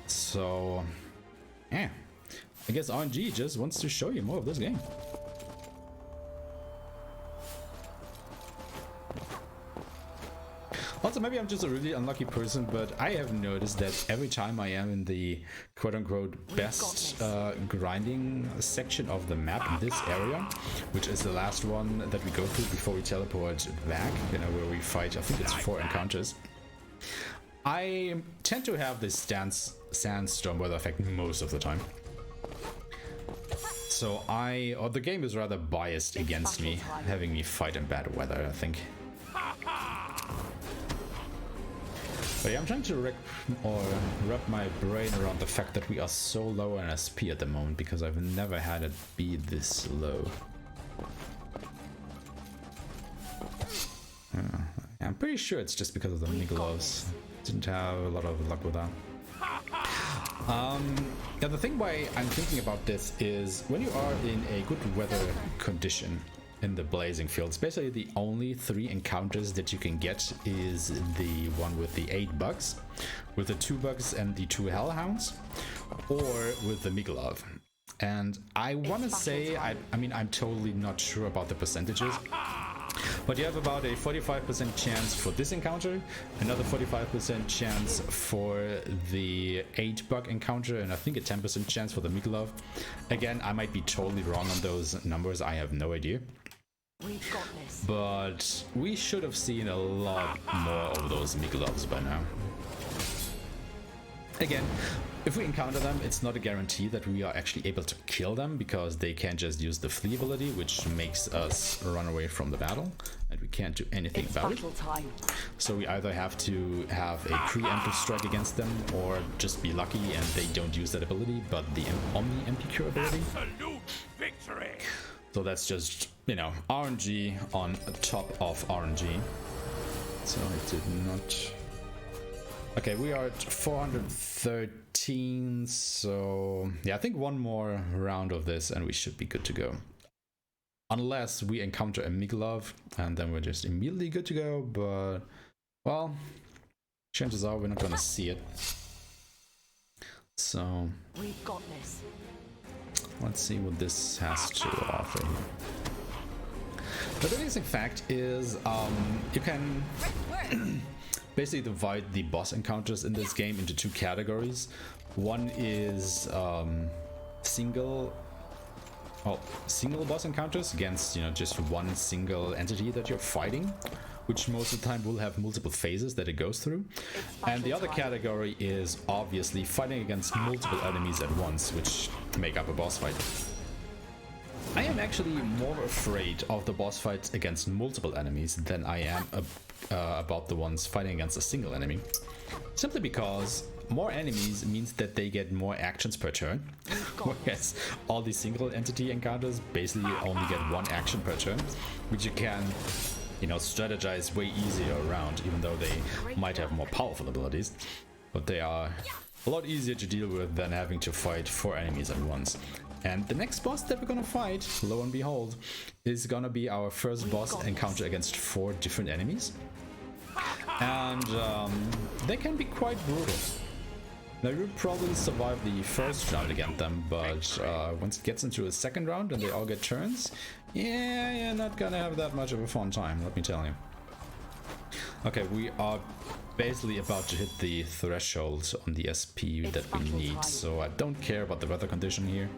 So, yeah. I guess RNG just wants to show you more of this game. Also, maybe I'm just a really unlucky person, but I have noticed that every time I am in the quote-unquote best grinding section of the map in this area, which is the last one that we go through before we teleport back, you know, where we fight, I think it's 4 encounters, I tend to have this sandstorm weather effect most of the time. So the game is rather biased against me, having me fight in bad weather, I think. But yeah, I'm trying to wrap my brain around the fact that we are so low in SP at the moment, because I've never had it be this low. I'm pretty sure it's just because of the Migelovs. Didn't have a lot of luck with that. Yeah, the thing why I'm thinking about this is when you are in a good weather condition in the blazing fields, basically the only 3 encounters that you can get is the one with the 8 bugs, with the 2 bugs and the 2 hellhounds, or with the Migelov. And I want to say, I mean, I'm totally not sure about the percentages, but you have about a 45% chance for this encounter, another 45% chance for the 8 bug encounter, and I think a 10% chance for the Migelov. Again, I might be totally wrong on those numbers, I have no idea. But we should have seen a lot more of those Migelovs by now. Again, if we encounter them, it's not a guarantee that we are actually able to kill them, because they can't just use the flee ability, which makes us run away from the battle, and we can't do anything about it. So we either have to have a preemptive strike against them, or just be lucky and they don't use that ability, but the Omni MP cure ability. Absolute victory. So that's just, you know, RNG on top of RNG. So I did not... Okay, we are at 413, so... Yeah, I think one more round of this and we should be good to go. Unless we encounter a Migelov, and then we're just immediately good to go, but... Well, chances are we're not gonna see it. So... We've got this. Let's see what this has to offer here. But the amazing fact is, you can basically divide the boss encounters in this game into 2 categories. One is single boss encounters against, you know, just one single entity that you're fighting, which most of the time will have multiple phases that it goes through. And the other category is obviously fighting against multiple enemies at once, which make up a boss fight. I am actually more afraid of the boss fights against multiple enemies than I am about the ones fighting against a single enemy. Simply because more enemies means that they get more actions per turn, whereas all these single entity encounters basically only get 1 action per turn, which you can, you know, strategize way easier around, even though they might have more powerful abilities. But they are a lot easier to deal with than having to fight 4 enemies at once. And the next boss that we're gonna fight, lo and behold, is gonna be our first boss encounter against 4 different enemies. And they can be quite brutal. Now you'll probably survive the first round against them, but once it gets into a second round and they all get turns, yeah, you're not gonna have that much of a fun time, let me tell you. Okay, we are basically about to hit the threshold on the SP that we need, so I don't care about the weather condition here.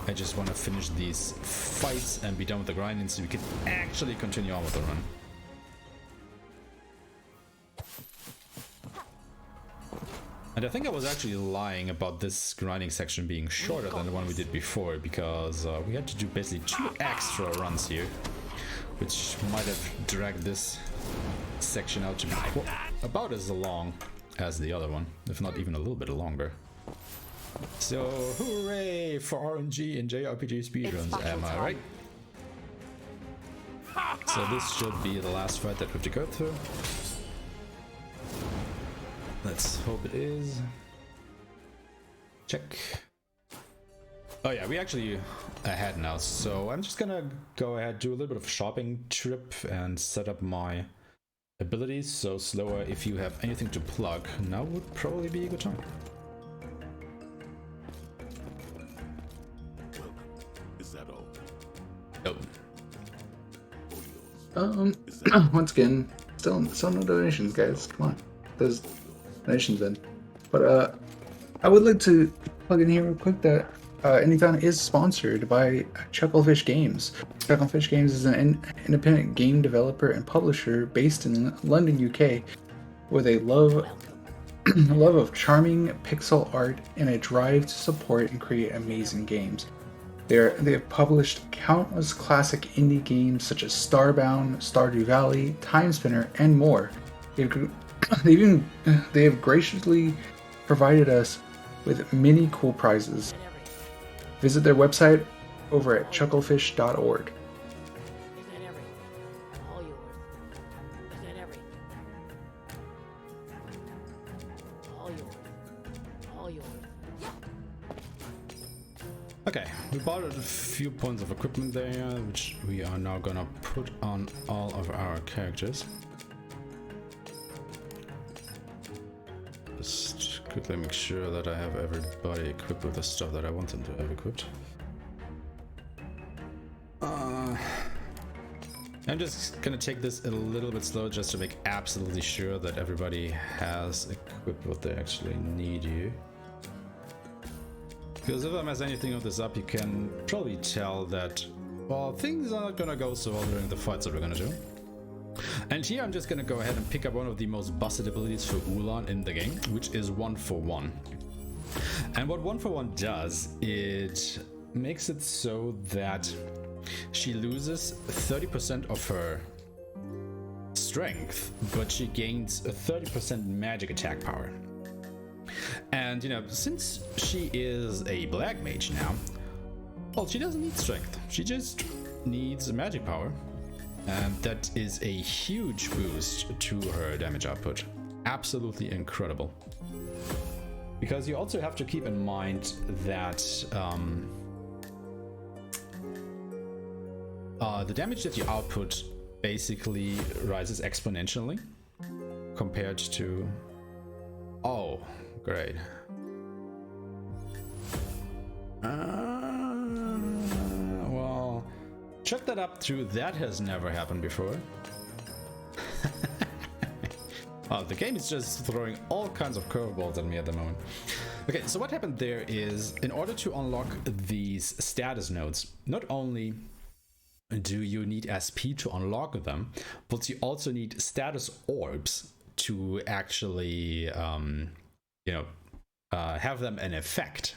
I just want to finish these fights and be done with the grinding so we can actually continue on with the run. And I think I was actually lying about this grinding section being shorter than the one we did before, because we had to do basically 2 extra runs here, which might have dragged this section out to be about as long as the other one, if not even a little bit longer. So hooray for RNG and JRPG speedruns, am I right? So this should be the last fight that we have to go through. Let's hope it is. Check. Oh yeah, we actually ahead now, so I'm just gonna go ahead, do a little bit of shopping trip and set up my abilities. So Slower, if you have anything to plug, now would probably be a good time. Is that all? Oh. Once again, still no donations, guys. Come on, there's donations in. But I would like to plug in here real quick that Indiethon is sponsored by Chucklefish Games. Chucklefish Games is an independent game developer and publisher based in London, UK, with a love of charming pixel art and a drive to support and create amazing games. They have published countless classic indie games such as Starbound, Stardew Valley, Time Spinner, and more. They have graciously provided us with many cool prizes. Visit their website over at chucklefish.org. Okay, we bought a few points of equipment there, which we are now gonna put on all of our characters. Just quickly make sure that I have everybody equipped with the stuff that I want them to have equipped. I'm just gonna take this a little bit slow just to make absolutely sure that everybody has equipped what they actually need here. Because if I mess anything of this up, you can probably tell that, well, things are not gonna go so well during the fights that we're gonna do. And here I'm just gonna go ahead and pick up one of the most busted abilities for Ulan in the game, which is 1-for-1. And what 1-for-1 does, it makes it so that she loses 30% of her strength, but she gains a 30% magic attack power. And, you know, since she is a black mage now, well, she doesn't need strength. She just needs magic power. And that is a huge boost to her damage output. Absolutely incredible. Because you also have to keep in mind that the damage that you output basically rises exponentially compared to... Oh, great. Well, check that up too. That has never happened before. Oh, the game is just throwing all kinds of curveballs at me at the moment. Okay, so what happened there is, in order to unlock these status nodes, not only do you need SP to unlock them, but you also need status orbs to actually, have them an effect.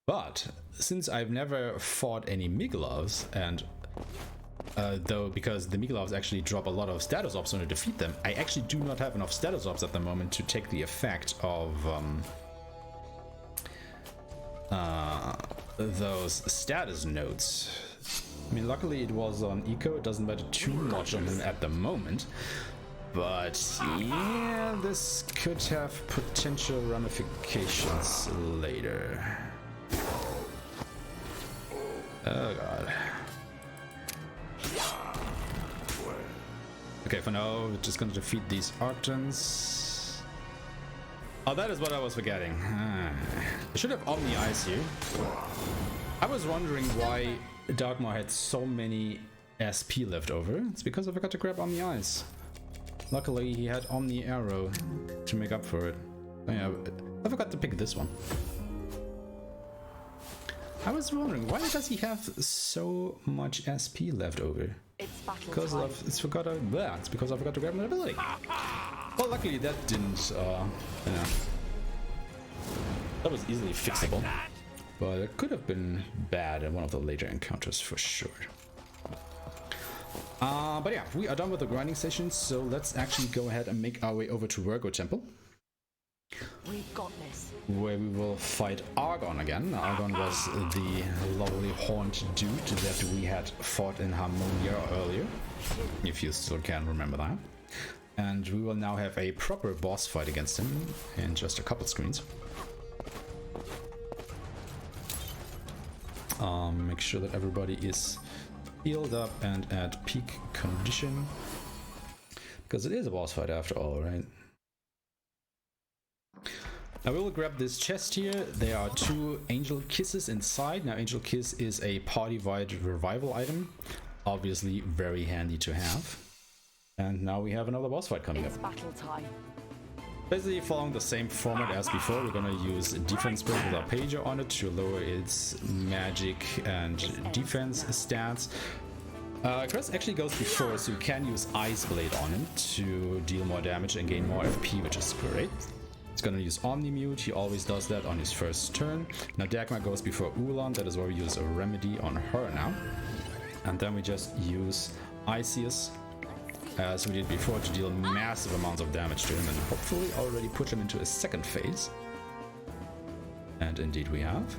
But since I've never fought any Miglovs, and though because the Miglovs actually drop a lot of status orbs when you defeat them, I actually do not have enough status orbs at the moment to take the effect of those status nodes. I mean, luckily it was on Eco, it doesn't matter too much on him at the moment. But yeah, this could have potential ramifications later. Oh god. Okay, for now, we're just gonna defeat these Arctons. Oh, that is what I was forgetting. I should have Omni Eyes here. I was wondering why Darkmar had so many SP left over. It's because I forgot to grab Omni Eyes. Luckily, he had Omni Arrow to make up for it. Oh, yeah, I forgot to pick this one. I was wondering, why does he have so much SP left over? It's battle Because time. it's because I forgot to grab an ability. Well, luckily that didn't, yeah. That was easily fixable. But it could have been bad in one of the later encounters for sure. But yeah, we are done with the grinding session, so let's actually go ahead and make our way over to Virgo Temple, We've got this. where we will fight Argon again. Argon was the lovely horned dude that we had fought in Harmonia earlier, if you still can remember that. And we will now have a proper boss fight against him in just a couple screens. Make sure that everybody is healed up and at peak condition, because it is a boss fight after all, right? Now we will grab this chest here. There are 2 Angel Kisses inside. Now Angel Kiss is a party-wide revival item, obviously very handy to have. And now we have another boss fight coming It's up. battle time. Basically following the same format as before, we're gonna use Defense Blade with our pager on it to lower its magic and defense stats. Crest actually goes before, so you can use Ice Blade on him to deal more damage and gain more FP, which is great. It's gonna use Omnimute, he always does that on his first turn. Now Dagmar goes before Ulan, that is where we use a remedy on her now. And then we just use Iceus, as we did before, to deal massive amounts of damage to him and hopefully already put him into a second phase. And indeed we have.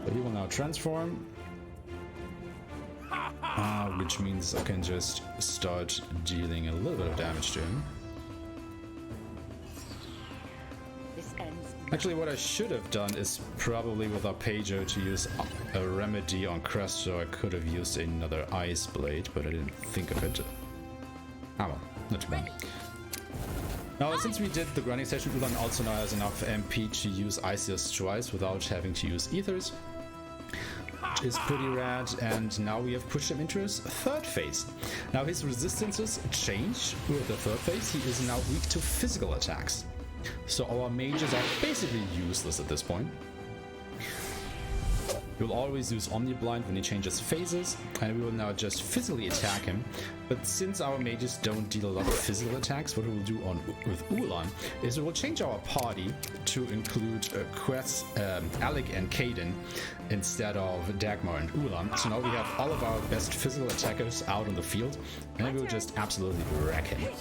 So he will now transform, which means I can just start dealing a little bit of damage to him. This ends. Actually, what I should have done is probably with our pager to use a remedy on Crest, so I could have used another Ice Blade, but I didn't think of it. Ah well, not too bad. Now, since we did the grinding session, Ulan also now has enough MP to use Iceus twice without having to use Ethers, which is pretty rad, and now we have pushed him into his third phase. Now his resistances change with the third phase. He is now weak to physical attacks. So our mages are basically useless at this point. We'll always use Omniblind when he changes phases, and we will now just physically attack him. But since our mages don't deal a lot of physical attacks, what we will do with Ulan is we will change our party to include Quest, Alec and Kaden instead of Dagmar and Ulan. So now we have all of our best physical attackers out on the field, and we will just absolutely wreck him.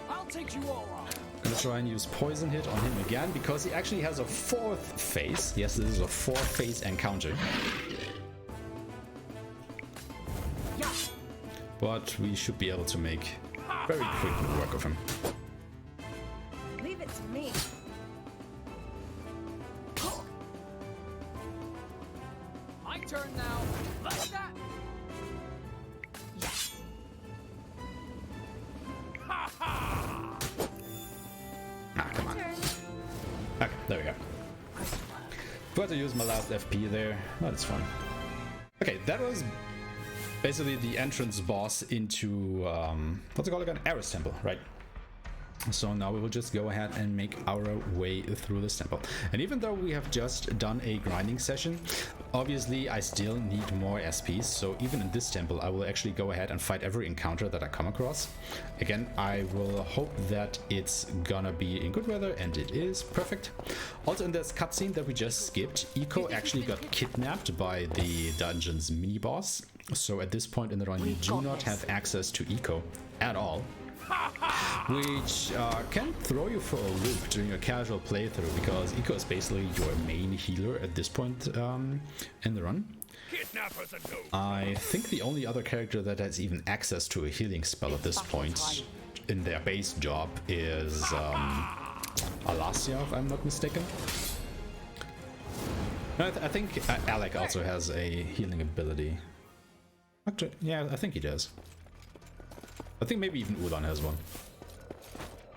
I'll take you all on. Gonna try and use Poison Hit on him again, because he actually has a fourth phase. Yes, this is a 4-phase encounter. But we should be able to make very quick work of him. Leave it to me. My turn now. Like that. Ah, come on. Okay, there we go. Forgot to use my last FP there. Oh, that's fine. Okay, that was basically the entrance boss into, what's it called again? Ares Temple, right? So now we will just go ahead and make our way through this temple. And even though we have just done a grinding session, obviously I still need more SPs. So even in this temple, I will actually go ahead and fight every encounter that I come across. Again, I will hope that it's gonna be in good weather, and it is perfect. Also in this cutscene that we just skipped, Eco actually got kidnapped by the dungeon's mini-boss. So at this point in the run, you do not have access to Eco at all, which can throw you for a loop during a casual playthrough, because Eco is basically your main healer at this point in the run. Kidnappers and no. I think the only other character that has even access to a healing spell at this point in their base job is Alasia, if I'm not mistaken. No, I think Alec also has a healing ability. Actually, yeah, I think he does. I think maybe even Ulan has one.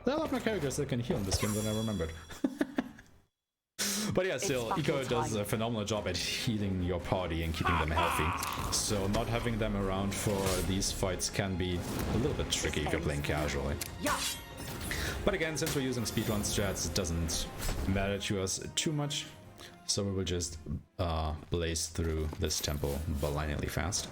There are a lot more characters that can heal in this game than I remembered. But yeah, still, Eco does a phenomenal job at healing your party and keeping them healthy. So not having them around for these fights can be a little bit tricky if you're playing casually. But again, since we're using speedrun strats, it doesn't matter to us too much. So we will just blaze through this temple blindingly fast.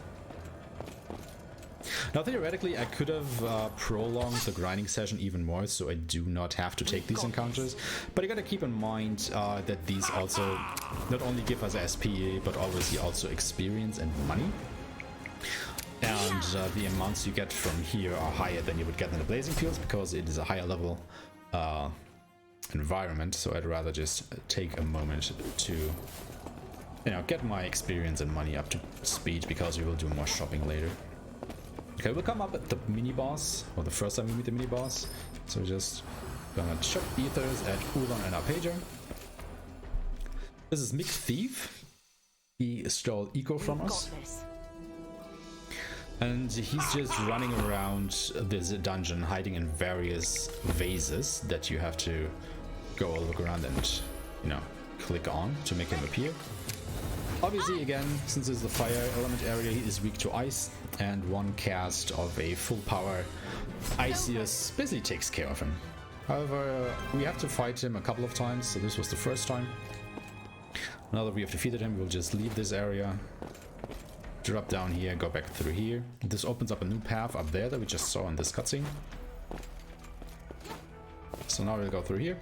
Now theoretically I could have prolonged the grinding session even more, so I do not have to take these encounters, but you gotta keep in mind that these also not only give us SP, but obviously also experience and money. And the amounts you get from here are higher than you would get in the Blazing Fields, because it is a higher level environment, so I'd rather just take a moment to, you know, get my experience and money up to speed, because we will do more shopping later. Okay, we'll come up at the mini-boss, or the first time we meet the mini-boss. So we're just gonna chuck ethers at Ulan and Arpeggio. This is Mick Thief. He stole Eco from us. And he's just running around this dungeon, hiding in various vases that you have to go look around and, you know, click on to make him appear. Obviously, again, since it's the fire element area, he is weak to ice, and one cast of a full power Iceus basically takes care of him. However, we have to fight him a couple of times, so this was the first time. Now that we have defeated him, we'll just leave this area, drop down here, go back through here. This opens up a new path up there that we just saw in this cutscene. So now we'll go through here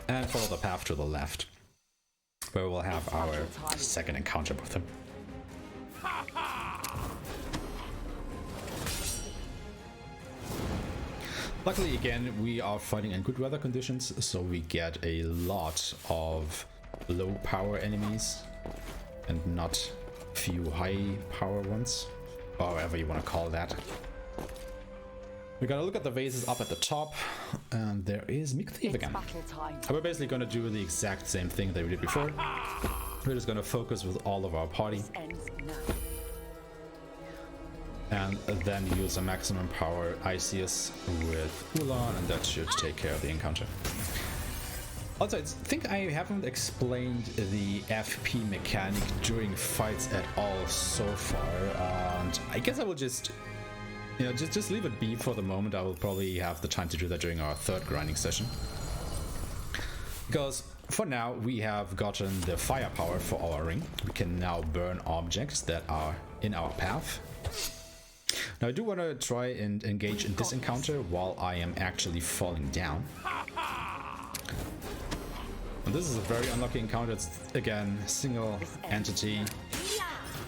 and follow the path to the left, where we'll have our second encounter with him. Luckily, again, we are fighting in good weather conditions, so we get a lot of low power enemies and not few high power ones, or however you want to call that. We're gonna look at the vases up at the top, and there is Mick Thief again. And we're basically gonna do the exact same thing that we did before. We're just gonna focus with all of our party, and then use a maximum power Iceus with Ulan, and that should take care of the encounter. Also, I think I haven't explained the FP mechanic during fights at all so far, and I guess I will just, you know, just leave it be for the moment. I will probably have the time to do that during our third grinding session, because for now we have gotten the firepower for our ring. We can now burn objects that are in our path. Now I do want to try and engage in this encounter while I am actually falling down. And this is a very unlucky encounter. It's again single entity.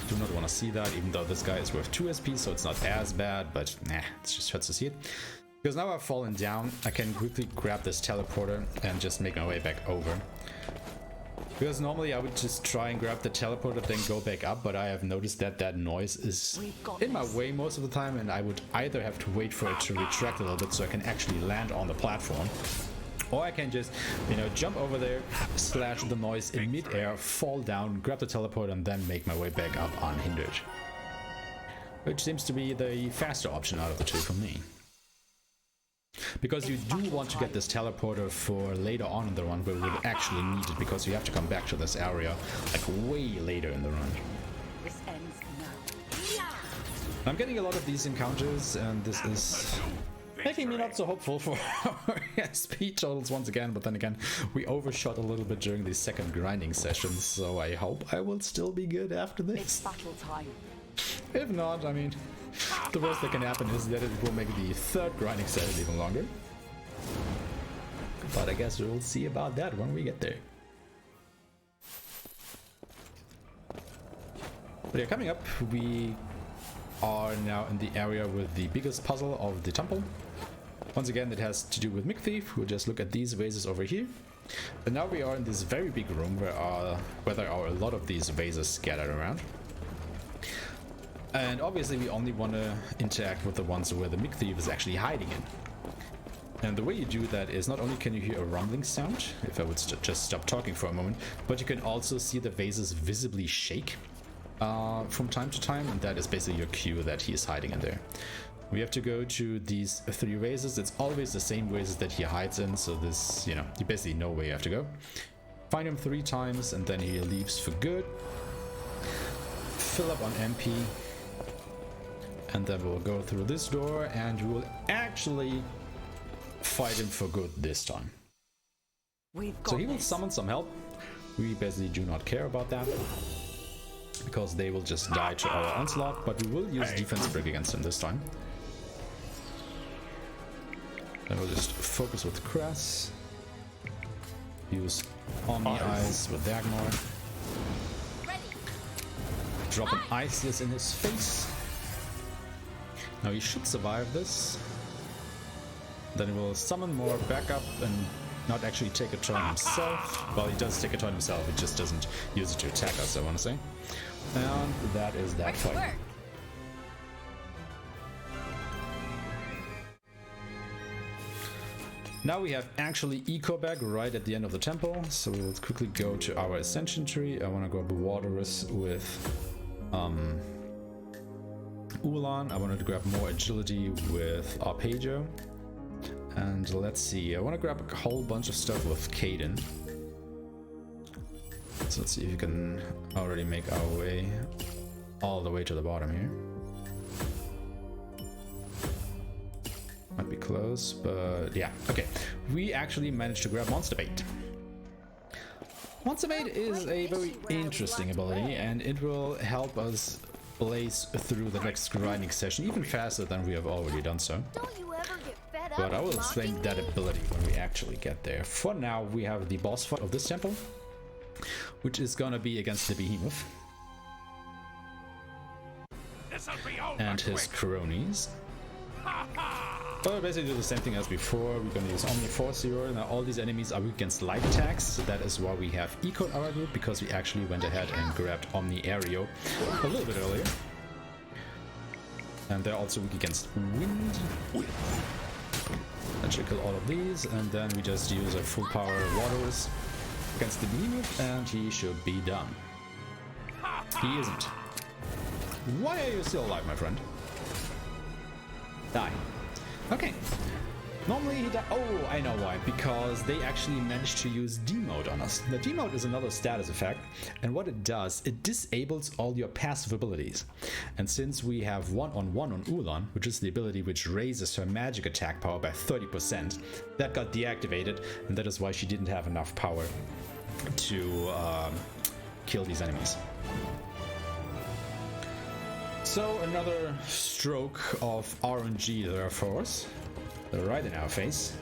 Do not want to see that, even though this guy is worth 2 SP, so it's not as bad, but nah, it just hurts to see it. Because now I've fallen down, I can quickly grab this teleporter and just make my way back over. Because normally I would just try and grab the teleporter, then go back up, but I have noticed that that noise is in my way most of the time, and I would either have to wait for it to retract a little bit so I can actually land on the platform, or I can just, you know, jump over there, slash the noise in mid-air, fall down, grab the teleporter, and then make my way back up unhindered. Which seems to be the faster option out of the two for me. Because you do want to get this teleporter for later on in the run, where we'll actually need it, because you have to come back to this area like way later in the run. This ends now. I'm getting a lot of these encounters, and this is making me not so hopeful for our speed totals once again, but then again, we overshot a little bit during the second grinding session, so I hope I will still be good after this. It's battle time. If not, I mean, the worst that can happen is that it will make the third grinding session even longer. But I guess we'll see about that when we get there. But yeah, coming up, we are now in the area with the biggest puzzle of the temple. Once again, it has to do with Mick Thief. We'll just look at these vases over here. And now we are in this very big room where there are a lot of these vases scattered around. And obviously we only want to interact with the ones where the Mick Thief is actually hiding in. And the way you do that is not only can you hear a rumbling sound, if I would just stop talking for a moment, but you can also see the vases visibly shake from time to time, and that is basically your cue that he is hiding in there. We have to go to these 3 vases. It's always the same vases that he hides in, so this, you basically know where you have to go. Find him 3 times, and then he leaves for good. Fill up on MP. And then we'll go through this door, and we will actually fight him for good this time. So he will summon some help. We basically do not care about that, because they will just die to our onslaught, but we will use defense break against them this time. Then we'll just focus with Cress. Use Omni Eyes with Dagmar. Drop an Iceless in his face. Now he should survive this. Then he will summon more backup and not actually take a turn himself. Well, he does take a turn himself, he just doesn't use it to attack us, I want to say. And that is that fight. Now we have actually eco back right at the end of the temple, so we'll quickly go to our ascension tree. I want to grab Waterous with Ulan. I wanted to grab more agility with Arpeggio. And let's see, I want to grab a whole bunch of stuff with Caden. So let's see if we can already make our way all the way to the bottom here. Might be close, but yeah, okay. We actually managed to grab Monster Bait. Monster Bait is a very interesting ability, and it will help us blaze through the next grinding session even faster than we have already done so. But I will explain that ability when we actually get there. For now, we have the boss fight of this temple, which is gonna be against the Behemoth and his cronies. So basically do the same thing as before. We're gonna use Omni Force here. Now all these enemies are weak against light attacks, so that is why we have Eco in our group, because we actually went ahead and grabbed Omni Aereo a little bit earlier. And they're also weak against wind. That should kill all of these, and then we just use a full power Waterous against the Behemoth, and he should be done. He isn't. Why are you still alive, my friend? Die. Okay. Normally he died. Oh, I know why. Because they actually managed to use Demode on us. The Demode is another status effect, and what it does, it disables all your passive abilities. And since we have 1-on-1 on Ulan, which is the ability which raises her magic attack power by 30%, that got deactivated, and that is why she didn't have enough power to kill these enemies. So another stroke of RNG there for us, right in our face.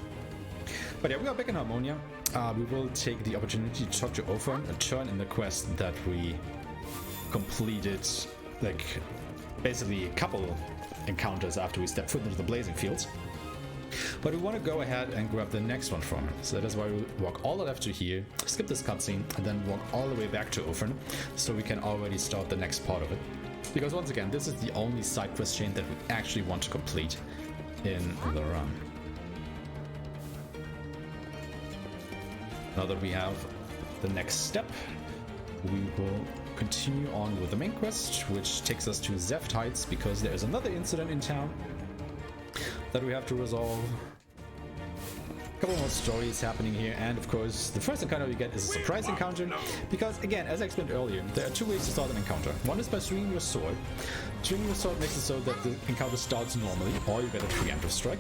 But yeah, we are back in Harmonia. We will take the opportunity to talk to Ophern, a turn in the quest that we completed, like basically a couple encounters after we stepped foot into the Blazing Fields. But we want to go ahead and grab the next one from him. So that is why we walk all the way up to here, skip this cutscene, and then walk all the way back to Ophern, so we can already start the next part of it. Because once again, this is the only side quest chain that we actually want to complete in the run. Now that we have the next step, we will continue on with the main quest, which takes us to Zeft Heights, because there is another incident in town that we have to resolve. A couple more stories happening here, and of course the first encounter we get is a surprise encounter, because again, as I explained earlier, there are 2 ways to start an encounter. One is by swinging your sword. Swinging your sword makes it so that the encounter starts normally, or you get a preemptive strike,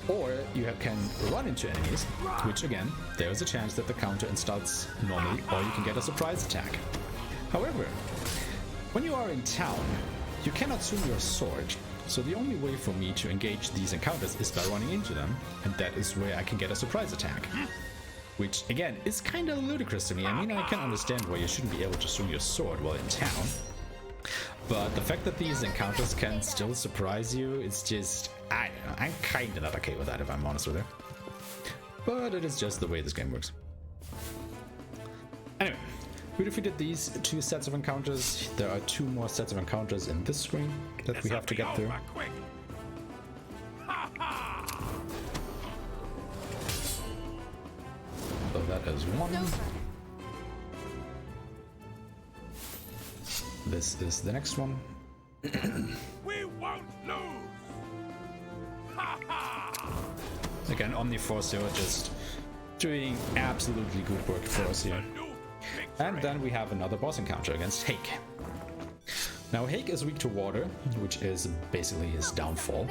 or you can run into enemies, which again, there is a chance that the counter starts normally, or you can get a surprise attack. However, when you are in town, you cannot swing your sword. So the only way for me to engage these encounters is by running into them, and that is where I can get a surprise attack. Which, again, is kind of ludicrous to me. I mean, I can understand why you shouldn't be able to swing your sword while in town. But the fact that these encounters can still surprise you, it's just... I don't know, I'm kinda not okay with that, if I'm honest with you. But it is just the way this game works. Anyway, we defeated these 2 sets of encounters. There are 2 more sets of encounters in this screen that we have to get through. as one. This is the next one. We won't lose. Again, Omniforce here just doing absolutely good work for us here. And then we have another boss encounter against Hake. Now Hake is weak to water, which is basically his downfall.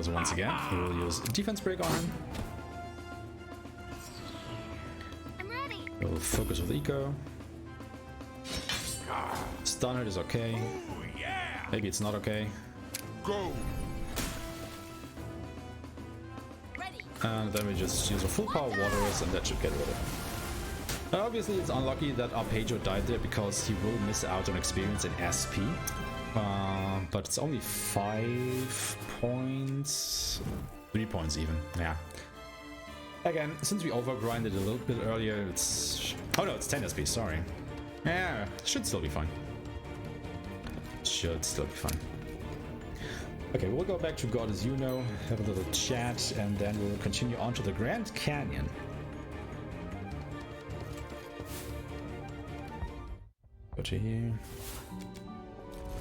So once again, we will use defense break on him. I'm ready. We'll focus with eco. Stun hurt is okay. Maybe it's not okay. Go. Ready. And then we just use a full power Waterers and that should get rid of it. Now obviously it's unlucky that Arpeggio died there because he will miss out on experience in SP. But it's only 5 points. 3 points even, yeah. Again, since we overgrinded a little bit earlier, it's... Oh no, it's 10 SP, sorry. Yeah, should still be fine. Should still be fine. Okay, we'll go back to God As You Know, have a little chat, and then we'll continue on to the Grand Canyon. Go to here.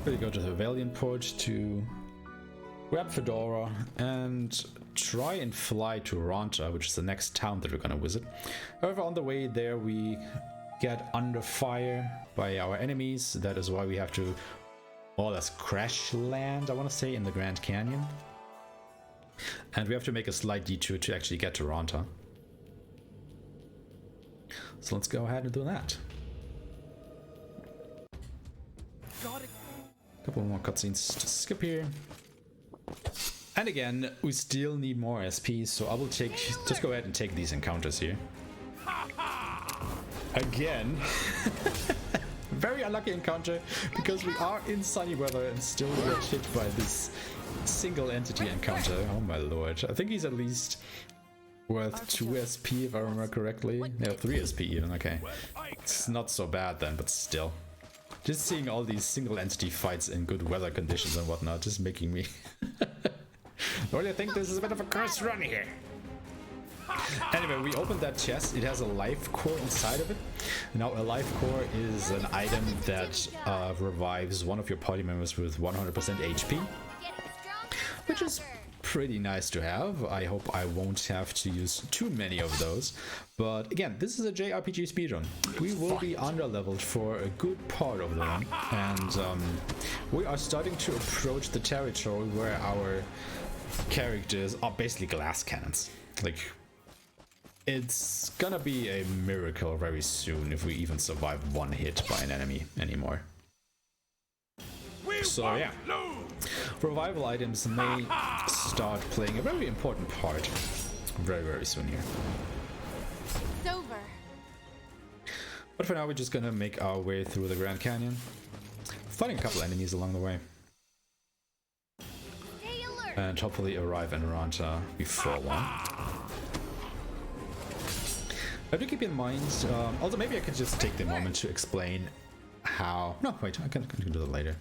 Really go to the Valiant Port to grab Fedora and try and fly to Ranta, which is the next town that we're gonna visit. However, on the way there we get under fire by our enemies. That is why we have to more or less crash land, I want to say, in the Grand Canyon. And we have to make a slight detour to actually get to Ranta. So let's go ahead and do that. Couple more cutscenes to skip here. And again, we still need more SPs, so I will just go ahead and take these encounters here. Again. Very unlucky encounter, because we are in sunny weather and still get hit by this single entity encounter. Oh my lord. I think he's at least worth 2 SP if I remember correctly. Yeah, 3 SP even, okay. It's not so bad then, but still. Just seeing all these single entity fights in good weather conditions and whatnot, just making me... Well, I think this is a bit of a cursed run here. Anyway, we opened that chest. It has a life core inside of it. Now, a life core is an item that revives one of your party members with 100% HP, which is pretty nice to have. I hope I won't have to use too many of those. But again, this is a JRPG speedrun. We will be under-leveled for a good part of the run, and we are starting to approach the territory where our characters are basically glass cannons. Like, it's gonna be a miracle very soon if we even survive one hit by an enemy anymore. So yeah, revival items may start playing a very important part very, very soon here. It's over. But for now, we're just gonna make our way through the Grand Canyon, fighting a couple enemies along the way, Stay alert. and hopefully arrive in Ranta before long. I have to keep in mind, also maybe I could just take the moment to explain how... No, wait, I can do that later.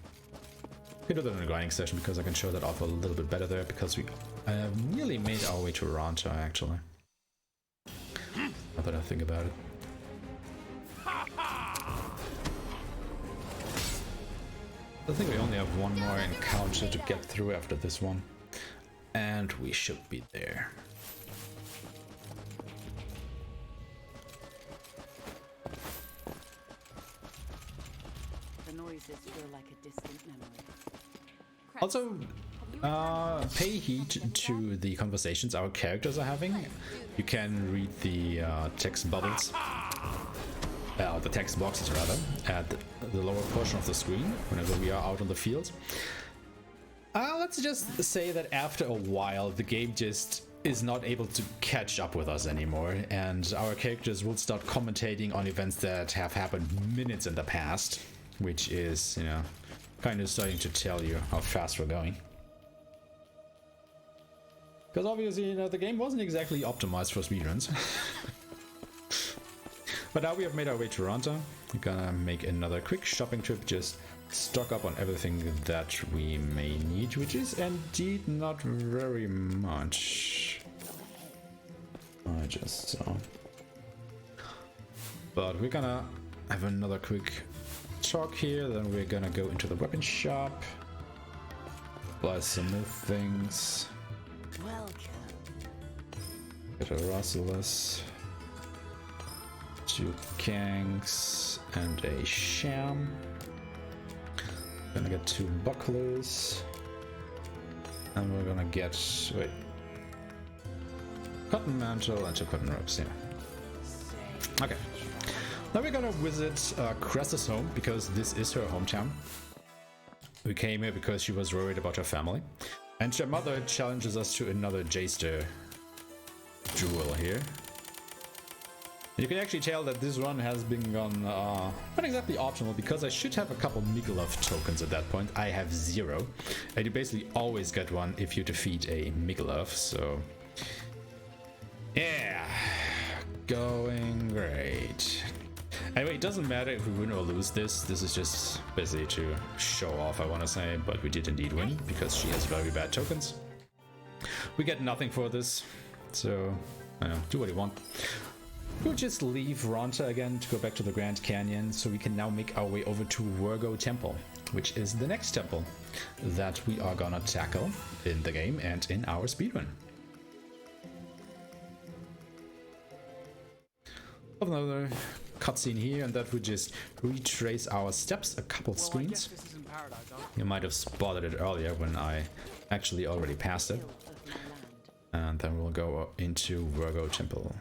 I can do that in a grinding session because I can show that off a little bit better there, because we nearly made our way to Ranta, actually. Now that I think about it. I think we only have one more encounter to get through after this one, and we should be there. The noises feel like a distant memory. Also, pay heed to the conversations our characters are having. You can read the text bubbles, the text boxes rather, at the lower portion of the screen whenever we are out on the field. Let's just say that after a while, the game just is not able to catch up with us anymore, and our characters will start commentating on events that have happened minutes in the past, which is, you know, kind of starting to tell you how fast we're going. Because obviously, you know, the game wasn't exactly optimized for speedruns. But now we have made our way to Ranta. We're gonna make another quick shopping trip, just stock up on everything that we may need, which is indeed not very much. I just saw. But we're gonna have another quick talk here, then we're gonna go into the weapon shop, buy some more things. Welcome. Get a Rassilus, 2 Kangs, and a Sham. Gonna get 2 bucklers. And we're gonna get, wait, cotton mantle and 2 cotton ropes, yeah. Okay. Now we're gonna visit Cress's home, because this is her hometown. We came here because she was worried about her family. And her mother challenges us to another J-Star duel here. You can actually tell that this run has been gone not exactly optimal, because I should have a couple Migalov tokens at that point. I have 0. And you basically always get one if you defeat a Migalov, so... yeah, going great. Anyway, it doesn't matter if we win or lose this. This is just basically to show off, I want to say, but we did indeed win, because she has very bad tokens. We get nothing for this, so, I don't know, do what you want. We'll just leave Ronta again to go back to the Grand Canyon, so we can now make our way over to Virgo Temple, which is the next temple that we are gonna tackle in the game and in our speedrun. Another cutscene here, and that we just retrace our steps a couple screens. You might have spotted it earlier when I actually already passed it. And then we'll go into Virgo Temple.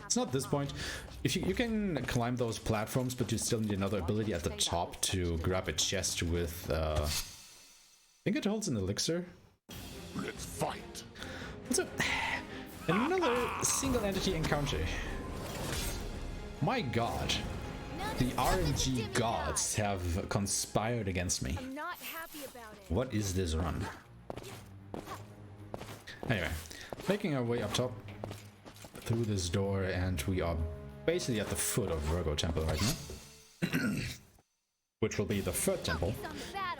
It's not this point. If you can climb those platforms, but you still need another ability at the top to grab a chest with I think it holds an elixir. Let's fight. So, another single entity encounter. My god. The RNG gods have conspired against me. I'm not happy about it. What is this run? Anyway, making our way up top through this door, and we are basically at the foot of Virgo Temple right now. Which will be the 3rd temple,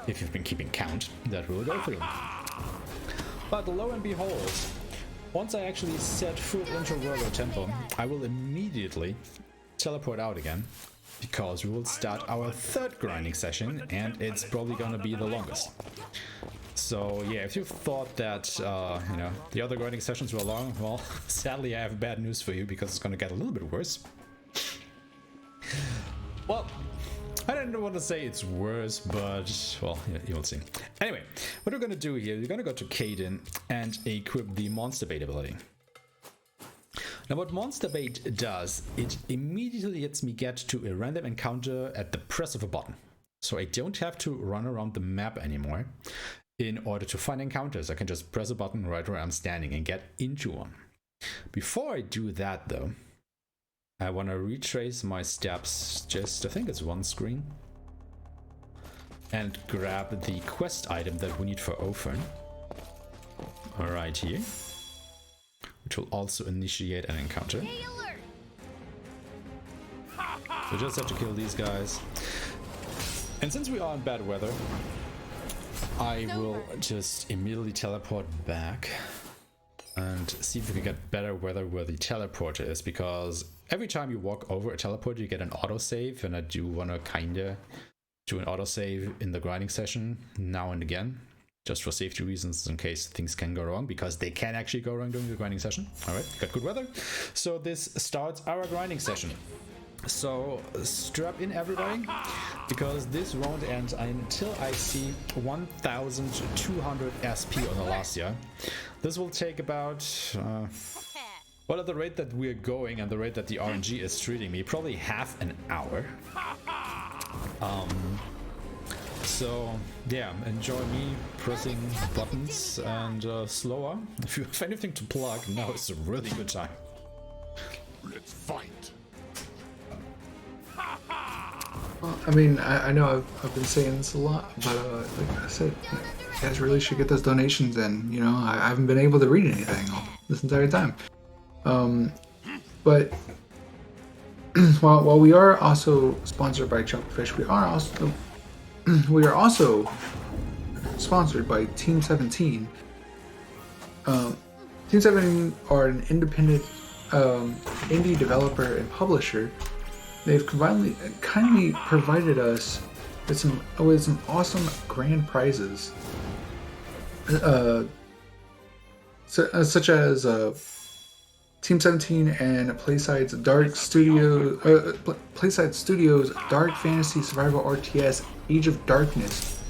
if you've been keeping count, that we'll go through. But lo and behold, once I actually set foot into Virgo Temple, I will immediately teleport out again, because we will start our 3rd grinding session, and it's probably gonna be the longest. So yeah, if you thought that you know, the other grinding sessions were long, well, sadly I have bad news for you, because it's gonna get a little bit worse. Well, I don't want to say it's worse, but well, you will see. Anyway, what we're gonna do here, we're gonna go to Caden and equip the Monster Bait ability. Now what Monster Bait does, it immediately lets me get to a random encounter at the press of a button. So I don't have to run around the map anymore. In order to find encounters, I can just press a button right where I'm standing and get into one. Before I do that though, I want to retrace my steps, just I think it's 1 screen, and grab the quest item that we need for Ophern. Right here. Which will also initiate an encounter. Stay alert. We just have to kill these guys. And since we are in bad weather, I will just immediately teleport back and see if we can get better weather where the teleporter is, because every time you walk over a teleporter you get an autosave, and I do want to kinda do an autosave in the grinding session now and again, just for safety reasons, in case things can go wrong, because they can actually go wrong during the grinding session. Alright, got good weather. So this starts our grinding session. So strap in everybody, because this won't end until I see 1200 SP on the last year. This will take about well, at the rate that we're going and the rate that the RNG is treating me, probably half an hour. So yeah, enjoy me pressing buttons and slower. If you have anything to plug, now is a really good time. Let's fight. Well, I mean, I know I've been saying this a lot, but like I said, you guys really should get those donations in. You know, I haven't been able to read anything this entire time. But while we are also sponsored by Chopperfish, we are also sponsored by Team 17. Team 17 are an independent indie developer and publisher, they've kindly provided us with some awesome grand prizes, such as Team 17 and Playside's Playside Studios Dark Fantasy Survival RTS Age of Darkness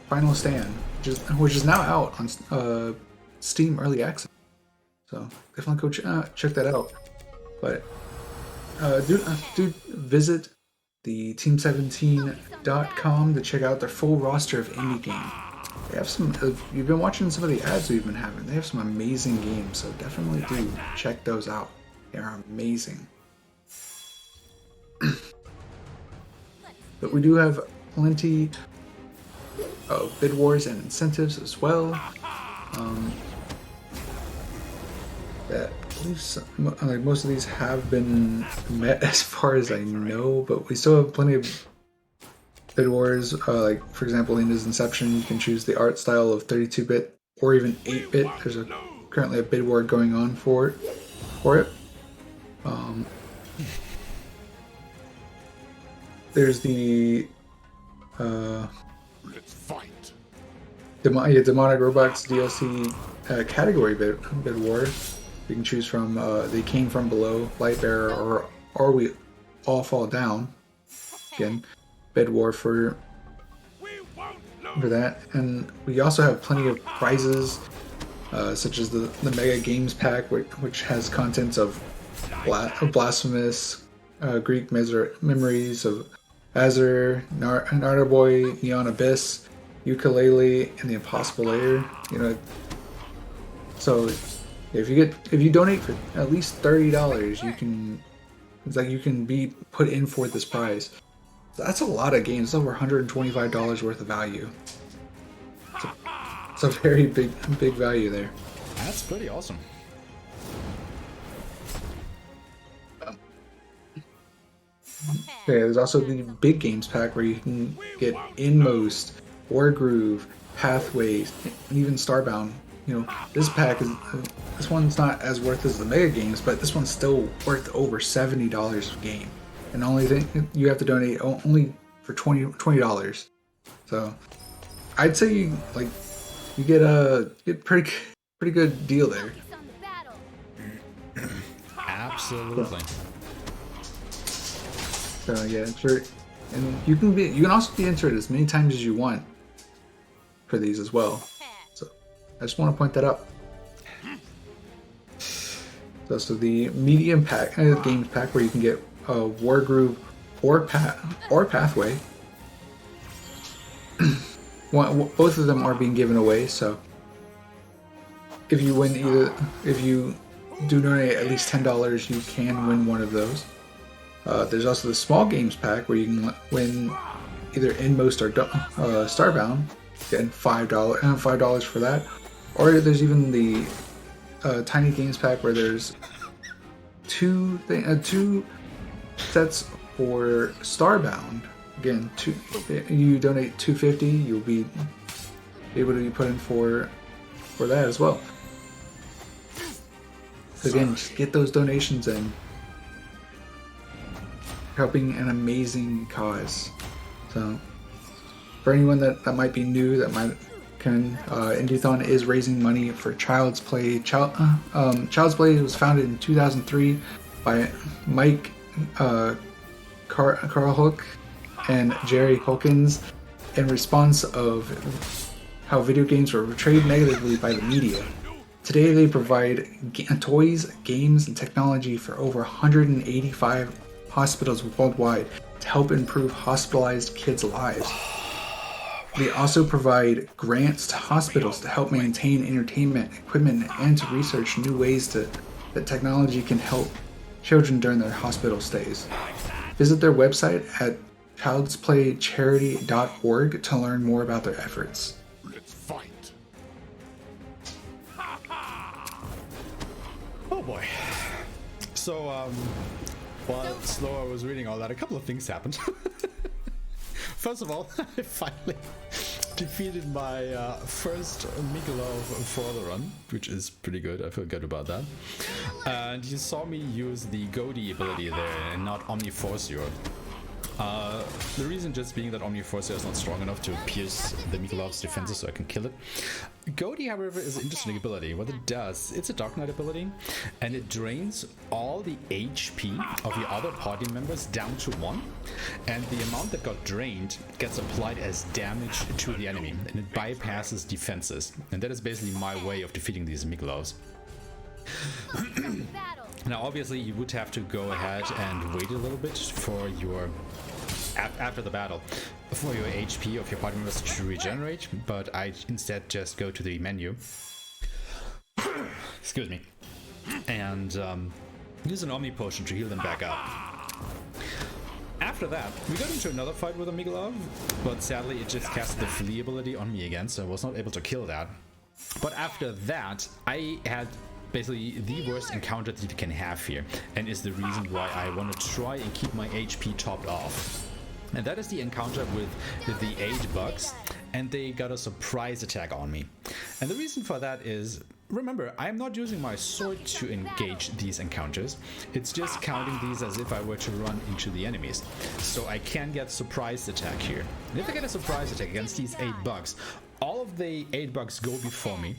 Final Stand, which is now out on Steam Early Access. So definitely go check that out. But do visit the team17.com to check out their full roster of indie games. They have some. If you've been watching some of the ads we've been having, they have some amazing games. So definitely do check those out. They are amazing. But we do have plenty of bid wars and incentives as well. That I believe like most of these have been met as far as I know, but we still have plenty of bid wars. Like for example, in his Inception, you can choose the art style of 32-bit or even 8-bit. There's currently a bid war going on for it. There's the Let's fight. Demonic Robots DLC category bid war. You can choose from They Came From Below, Lightbearer, or We All Fall Down. Again, bid war for that. And we also have plenty of prizes, such as the Mega Games Pack, which has contents of Blasphemous, Greek Memories of Azure, Nardo Boy, Neon Abyss, Ukulele, and the Impossible Layer. You know, so if you donate for at least $30, you can be put in for this prize. That's a lot of games. It's over $125 worth of value. It's a very big value there. That's pretty awesome. Okay, there's also the Big Games Pack where you can get Inmost, Wargroove, Pathways, and even Starbound. You know, this one's not as worth as the Mega Games, but this one's still worth over $70 a game. And only thing you have to donate only for $20. So I'd say you get a pretty good deal there. Absolutely. So yeah, and you can also be entered as many times as you want for these as well. So I just want to point that out. So the medium pack, games pack, where you can get Wargroove or Pathway. Both of them are being given away. So if you do donate at least $10, you can win one of those. There's also the small games pack where you can win either Inmost or Starbound, getting $5 for that. Or there's even the tiny games pack where there's two sets for Starbound. Again, you donate $250, you'll be able to be put in for that as well. So again, just get those donations in. Helping an amazing cause. So for anyone that might be new, Indiethon is raising money for Child's Play. Child's Play was founded in 2003 by Mike Carlhook and Jerry Hawkins in response of how video games were portrayed negatively by the media. Today they provide toys, games, and technology for over 185 hospitals worldwide to help improve hospitalized kids' lives. They also provide grants to hospitals to help maintain entertainment equipment and to research new ways that technology can help children during their hospital stays. Visit their website at childsplaycharity.org to learn more about their efforts. Let's fight. Oh boy. So, while Sloa was reading all that, a couple of things happened. First of all, I finally defeated my first Mikolov for the run, which is pretty good. I feel good about that. And you saw me use the Goaty ability there and not Omniforcio. The reason just being that Omniforcio is not strong enough to pierce the Mikolov's defenses so I can kill it. Goaty, however, is an interesting ability. What it does, it's a Dark Knight ability, and it drains all the HP of your other party members down to 1, and the amount that got drained gets applied as damage to the enemy, and it bypasses defenses. And that is basically my way of defeating these Mikolovs. Battle. Now, obviously, you would have to go ahead and wait a little bit for your after the battle for your HP of your party members to regenerate, but I instead just go to the menu. Excuse me, and use an Omni Potion to heal them back up. After that, we got into another fight with a Mikolov, but sadly it just cast the Flee ability on me again, so I was not able to kill that. But after that, I had basically the worst encounter that you can have here, and is the reason why I want to try and keep my HP topped off. And that is the encounter with the 8 bugs, and they got a surprise attack on me. And the reason for that is, remember, I'm not using my sword to engage these encounters. It's just counting these as if I were to run into the enemies. So I can get surprise attack here. And if I get a surprise attack against these 8 bugs, all of the 8 bugs go before me.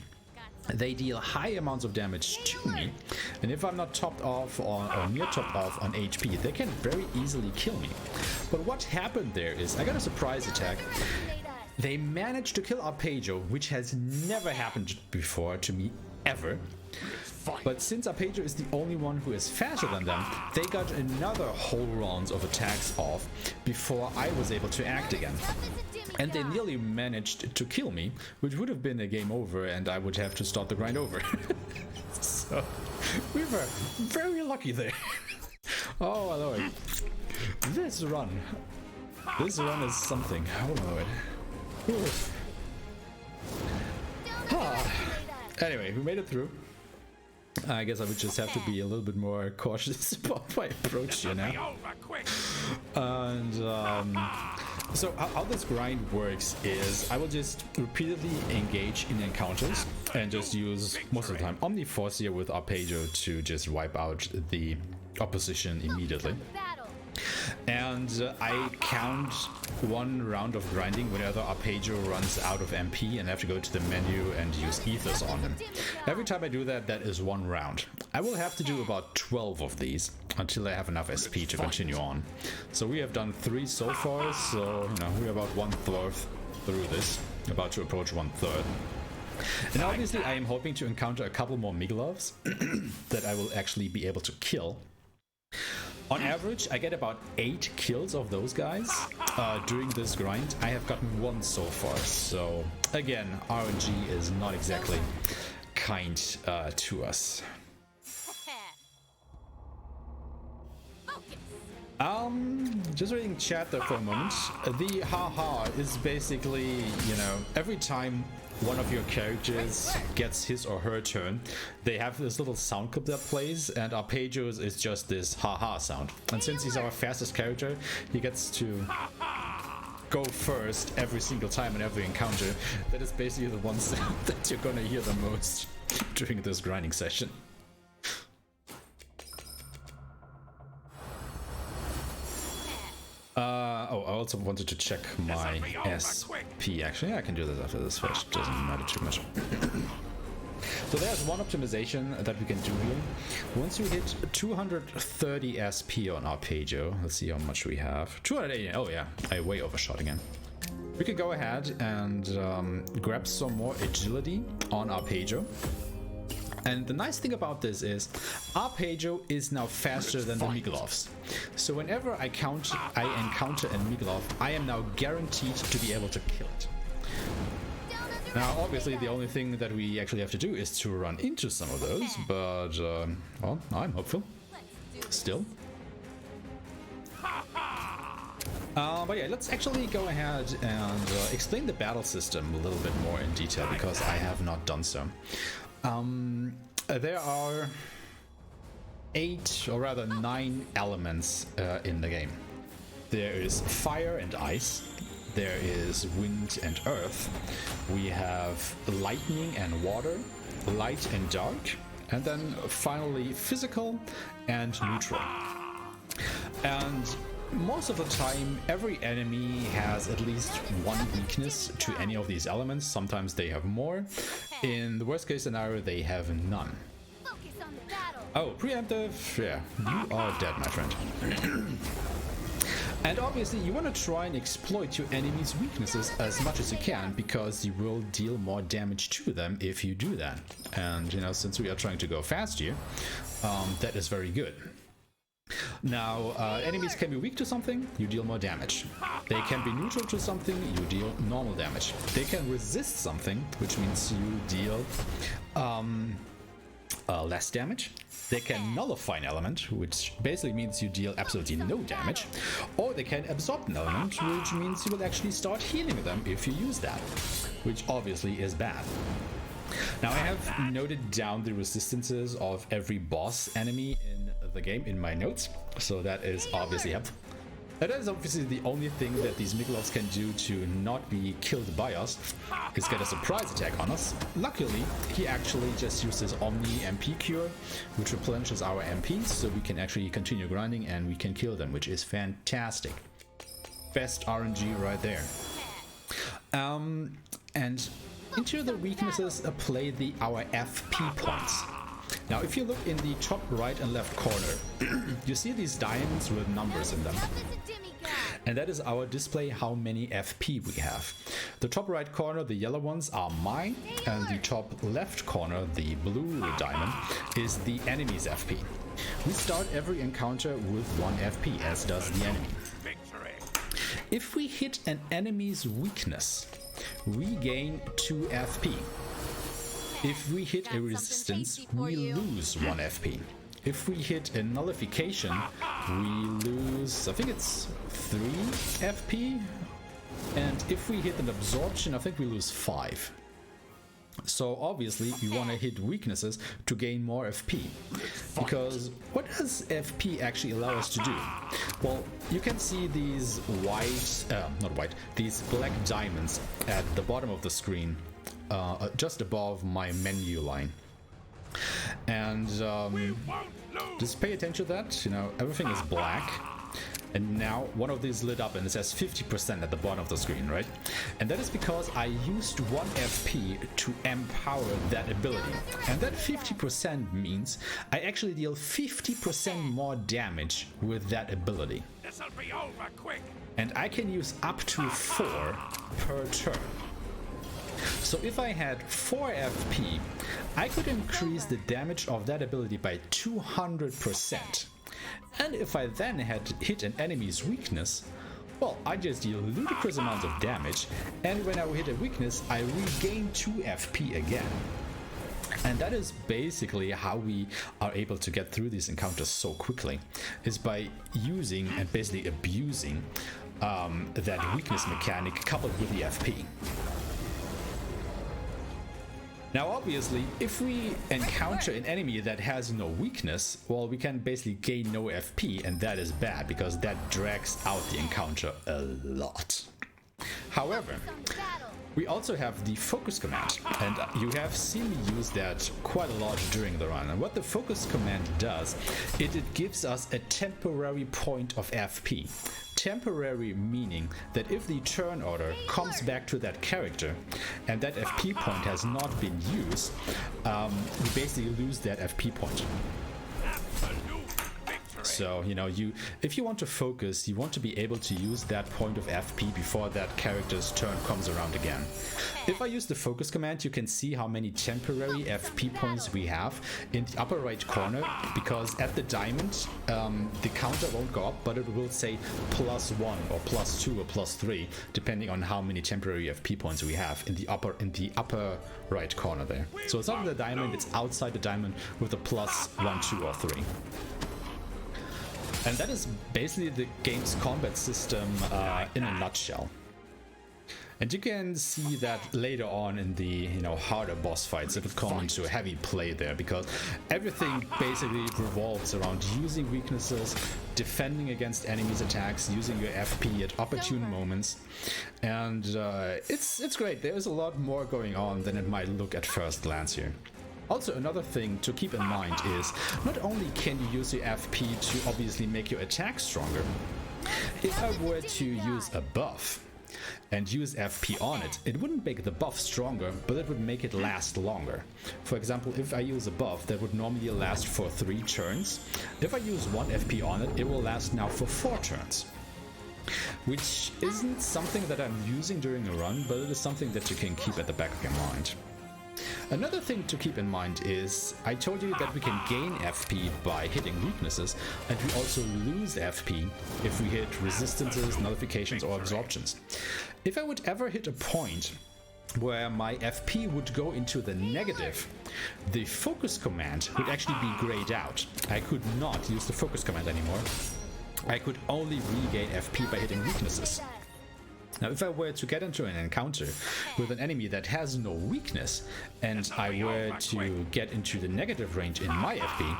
They deal high amounts of damage to me, and if I'm not topped off or near topped off on HP, they can very easily kill me. But what happened there is, I got a surprise attack. They managed to kill Arpeggio, which has never happened before to me, ever. But since Arpeggio is the only one who is faster than them, they got another whole round of attacks off before I was able to act again. And they nearly managed to kill me, which would have been a game over and I would have to start the grind over. So, we were very lucky there. Oh my lord. This run is something. Oh lord. Anyway, we made it through. I guess I would just have to be a little bit more cautious about my approach here now. And so how this grind works is I will just repeatedly engage in encounters and just use most of the time Omniforcia with Arpeggio to just wipe out the opposition immediately. And I count 1 round of grinding whenever Arpeggio runs out of MP and I have to go to the menu and use ethers on him. Every time I do that, that is 1 round. I will have to do about 12 of these until I have enough SP to continue on. So we have done 3 so far, so you know, we're about 1/3 through this, about to approach 1/3. And obviously I am hoping to encounter a couple more Migolovs that I will actually be able to kill. On average, I get about 8 kills of those guys during this grind. I have gotten 1 so far, so again, RNG is not exactly kind to us. Just reading chat there for a moment. The haha is basically, you know, every time one of your characters gets his or her turn, they have this little sound clip that plays, and Arpeggio's is just this haha sound. And since he's our fastest character, he gets to go first every single time in every encounter. That is basically the one sound that you're gonna hear the most during this grinding session. Oh, I also wanted to check my SP. Actually, yeah, I can do this after this first. Doesn't matter too much. So there's one optimization that we can do here. Once you hit 230 SP on Arpeggio, let's see how much we have. 280. Oh yeah, I way overshot again. We can go ahead and grab some more agility on Arpeggio. And the nice thing about this is Arpeggio is now faster than the Migolovs. So whenever I encounter a Migolov, I am now guaranteed to be able to kill it. Now, obviously, the only thing that we actually have to do is to run into some of those, but, well, I'm hopeful. Still. But yeah, let's actually go ahead and explain the battle system a little bit more in detail, because I have not done so. There are 8, or rather 9 elements in the game. There is fire and ice. There is wind and earth. We have lightning and water, light and dark, and then finally physical and neutral. And most of the time, every enemy has at least one weakness to any of these elements. Sometimes they have more. In the worst case scenario, they have none. Focus on the battle. Oh, preemptive. Yeah, you are dead, my friend. And obviously, you want to try and exploit your enemy's weaknesses as much as you can, because you will deal more damage to them if you do that. And, you know, since we are trying to go fast here, that is very good. Now, enemies can be weak to something, you deal more damage. They can be neutral to something, you deal normal damage. They can resist something, which means you deal less damage. They can nullify an element, which basically means you deal absolutely no damage. Or they can absorb an element, which means you will actually start healing them if you use that, which obviously is bad. Now, I have noted down the resistances of every boss enemy in the game in my notes, so that is obviously helpful. That is obviously the only thing that these Mikolovs can do to not be killed by us, is get a surprise attack on us. Luckily, he actually just uses Omni MP Cure, which replenishes our MPs, so we can actually continue grinding and we can kill them, which is fantastic. Best RNG right there. And into the weaknesses play our FP points. Now, if you look in the top right and left corner, you see these diamonds with numbers in them. And that is our display how many FP we have. The top right corner, the yellow ones, are mine, and the top left corner, the blue diamond, is the enemy's FP. We start every encounter with 1 FP, as does the enemy. If we hit an enemy's weakness, we gain 2 FP. If we hit a resistance, we lose 1 FP. If we hit a nullification, we lose, I think it's 3 FP. And if we hit an absorption, I think we lose 5. So obviously we want to hit weaknesses to gain more FP. Because what does FP actually allow us to do? Well, you can see these these black diamonds at the bottom of the screen, just above my menu line. And just pay attention to that, you know, everything is black. And now one of these lit up and it says 50% at the bottom of the screen, right? And that is because I used 1 FP to empower that ability. And that 50% means I actually deal 50% more damage with that ability. This'll be over quick. And I can use up to 4 per turn. So if I had 4 FP, I could increase the damage of that ability by 200%. And if I then had hit an enemy's weakness, well, I just deal ludicrous amounts of damage, and when I hit a weakness, I regain 2 FP again. And that is basically how we are able to get through these encounters so quickly, is by using and basically abusing that weakness mechanic coupled with the FP. Now, obviously, if we encounter an enemy that has no weakness, well, we can basically gain no FP, and that is bad, because that drags out the encounter a lot. However, we also have the focus command, and you have seen me use that quite a lot during the run. And what the focus command does, it gives us a temporary point of FP. Temporary meaning that if the turn order comes back to that character and that FP point has not been used, we basically lose that FP point. So, you know, if you want to focus, you want to be able to use that point of FP before that character's turn comes around again. If I use the focus command, you can see how many temporary FP points we have in the upper right corner, because at the diamond, the counter won't go up, but it will say +1 or +2 or +3, depending on how many temporary FP points we have in the upper right corner there. So it's not in the diamond, it's outside the diamond with a +1, 2, or 3. And that is basically the game's combat system in a nutshell. And you can see that later on in the harder boss fights. It will come into heavy play there, because everything basically revolves around using weaknesses, defending against enemies' attacks, using your FP at opportune moments, and it's great. There is a lot more going on than it might look at first glance here. Also, another thing to keep in mind is not only can you use your FP to obviously make your attack stronger, if I were to use a buff and use FP on it, it wouldn't make the buff stronger, but it would make it last longer. For example, if I use a buff that would normally last for 3 turns, if I use 1 FP on it, it will last now for 4 turns. Which isn't something that I'm using during a run, but it is something that you can keep at the back of your mind. Another thing to keep in mind is, I told you that we can gain FP by hitting weaknesses, and we also lose FP if we hit resistances, nullifications, or absorptions. If I would ever hit a point where my FP would go into the negative, the focus command would actually be grayed out. I could not use the focus command anymore. I could only regain FP by hitting weaknesses. Now, if I were to get into an encounter with an enemy that has no weakness, and I were to get into the negative range in my FP,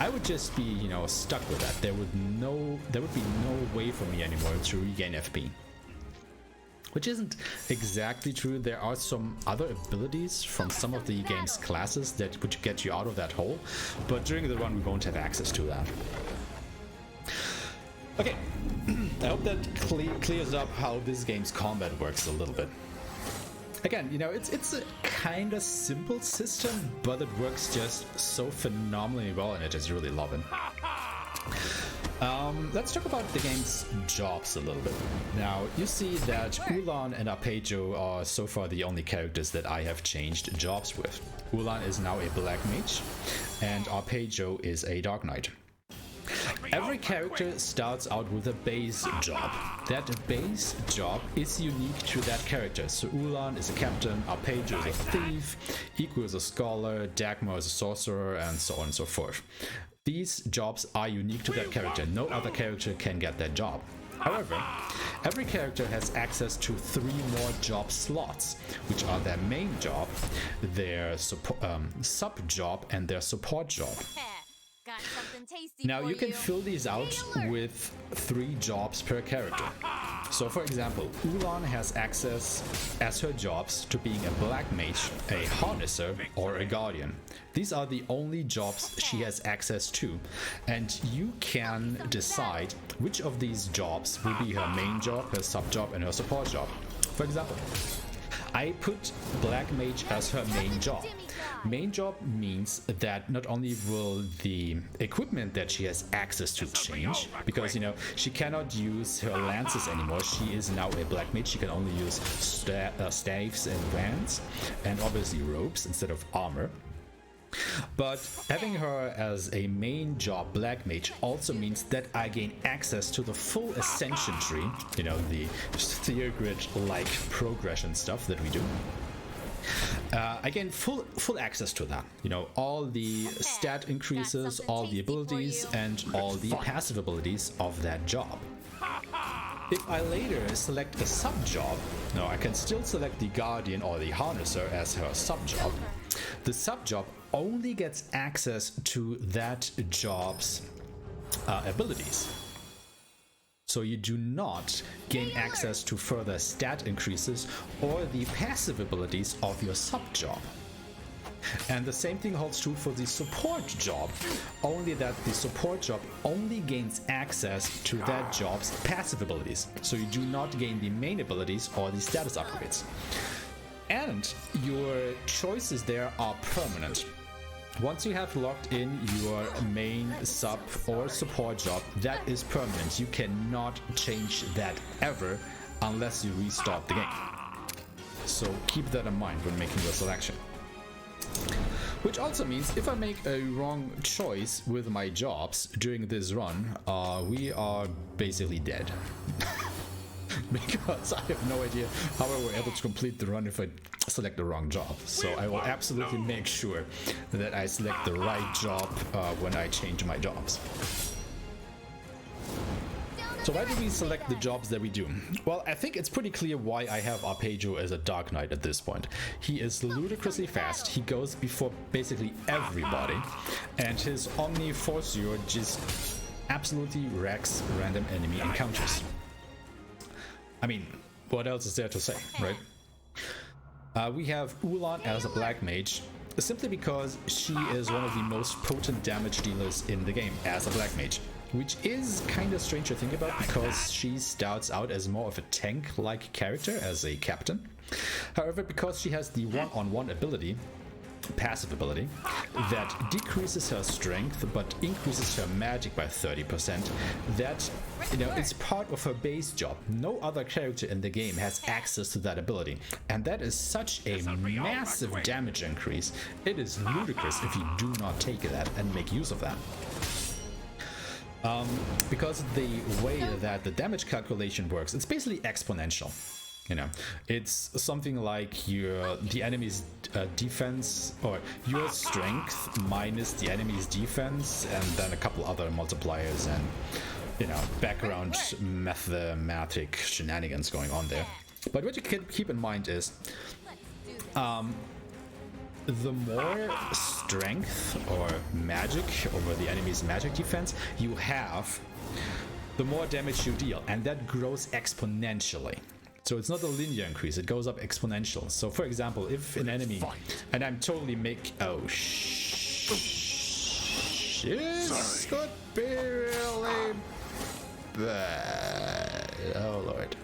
I would just be, stuck with that. There would be no way for me anymore to regain FP. Which isn't exactly true. There are some other abilities from some of the game's classes that would get you out of that hole, but during the run we won't have access to that. Okay, I hope that clears up how this game's combat works a little bit. Again, it's a kind of simple system, but it works just so phenomenally well, and I just really love it. Let's talk about the game's jobs a little bit. Now, you see that Ulan and Arpeggio are so far the only characters that I have changed jobs with. Ulan is now a Black Mage, and Arpeggio is a Dark Knight. Every character starts out with a base job. That base job is unique to that character. So Ulan is a captain, Arpeggio is a thief, Iku is a scholar, Dagmar is a sorcerer, and so on and so forth. These jobs are unique to that character. No other character can get that job. However, every character has access to 3 more job slots, which are their main job, their sub job, and their support job. Got something tasty Now, for you can fill these out with 3 jobs per character. So, for example, Ulan has access as her jobs to being a Black Mage, a Harnesser, or a Guardian. These are the only jobs she has access to, and you can decide which of these jobs will be her main job, her sub job, and her support job. For example, I put Black Mage as her main job. Main job means that not only will the equipment that she has access to change, because she cannot use her lances anymore. She is now a Black Mage. She can only use staves and wands, and obviously ropes instead of armor. But having her as a main job Black Mage also means that I gain access to the full Ascension tree, the Sphere Grid-like progression stuff that we do. I gain full access to that. All the stat increases, all the abilities, and all the passive abilities of that job. If I later select a sub-job, no, I can still select the Guardian or the Harnesser as her sub-job. The sub-job only gets access to that job's abilities. So you do not gain access to further stat increases or the passive abilities of your sub-job. And the same thing holds true for the support job, only that the support job only gains access to that job's passive abilities. So you do not gain the main abilities or the status upgrades. And your choices there are permanent. Once you have locked in your main sub or support job, that is permanent. You cannot change that ever unless you restart the game. So keep that in mind when making your selection. Which also means if I make a wrong choice with my jobs during this run, we are basically dead. Because I have no idea how I were able to complete the run if I select the wrong job. So I will absolutely make sure that I select the right job when I change my jobs. So why do we select the jobs that we do? Well, I think it's pretty clear why I have Arpeggio as a Dark Knight at this point. He is ludicrously fast, he goes before basically everybody, and his Omni Forcior just absolutely wrecks random enemy encounters. I mean, what else is there to say, right? We have Ulan as a Black Mage. simply because she is one of the most potent damage dealers in the game as a black mage. Which is kind of strange to think about because she starts out as more of a tank-like character as a captain. However, because she has the one-on-one ability, passive ability, that decreases her strength but increases her magic by 30%, that, you know, it's part of her base job. No other character in the game has access to that ability, and that is such a massive damage increase. It is ludicrous if you do not take that and make use of that. Because the way that the damage calculation works, it's basically exponential. You know, it's something like the enemy's defense, or your strength minus the enemy's defense, and then a couple other multipliers and, you know, background mathematic shenanigans going on there. But what you can keep in mind is, the more strength or magic over the enemy's magic defense you have, the more damage you deal, and that grows exponentially. So it's not a linear increase, it goes up exponential. So for example, if an enemy, and I'm totally this could be really bad. Oh lord.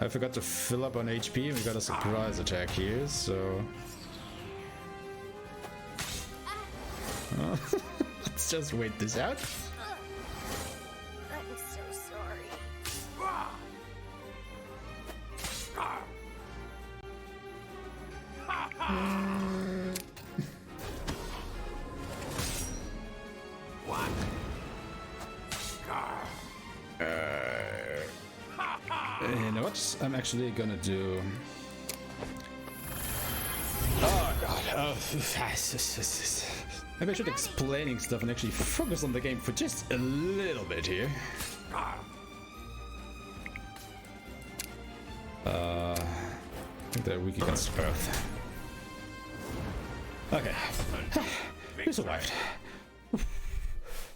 I forgot to fill up on HP, and we got a surprise attack here, so... let's just wait this out. I'm so sorry. You know what? I'm actually gonna do... Oh god. Oh, maybe I should explaining stuff and actually focus on the game for just a little bit here. I think they're weak against Earth. Okay. We survived.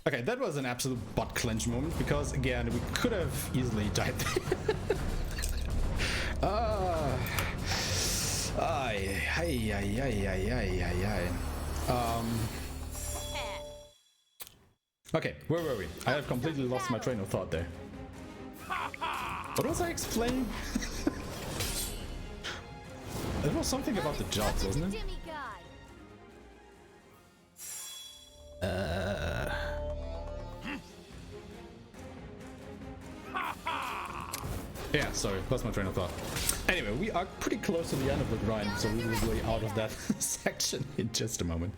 Okay, that was an absolute butt clench moment because, again, we could have easily died there. Okay, where were we? I have completely lost my train of thought there. What was I explaining? It was something about the jobs, wasn't it? Yeah, sorry, lost my train of thought. Anyway, we are pretty close to the end of the grind, so we will be out of that section in just a moment.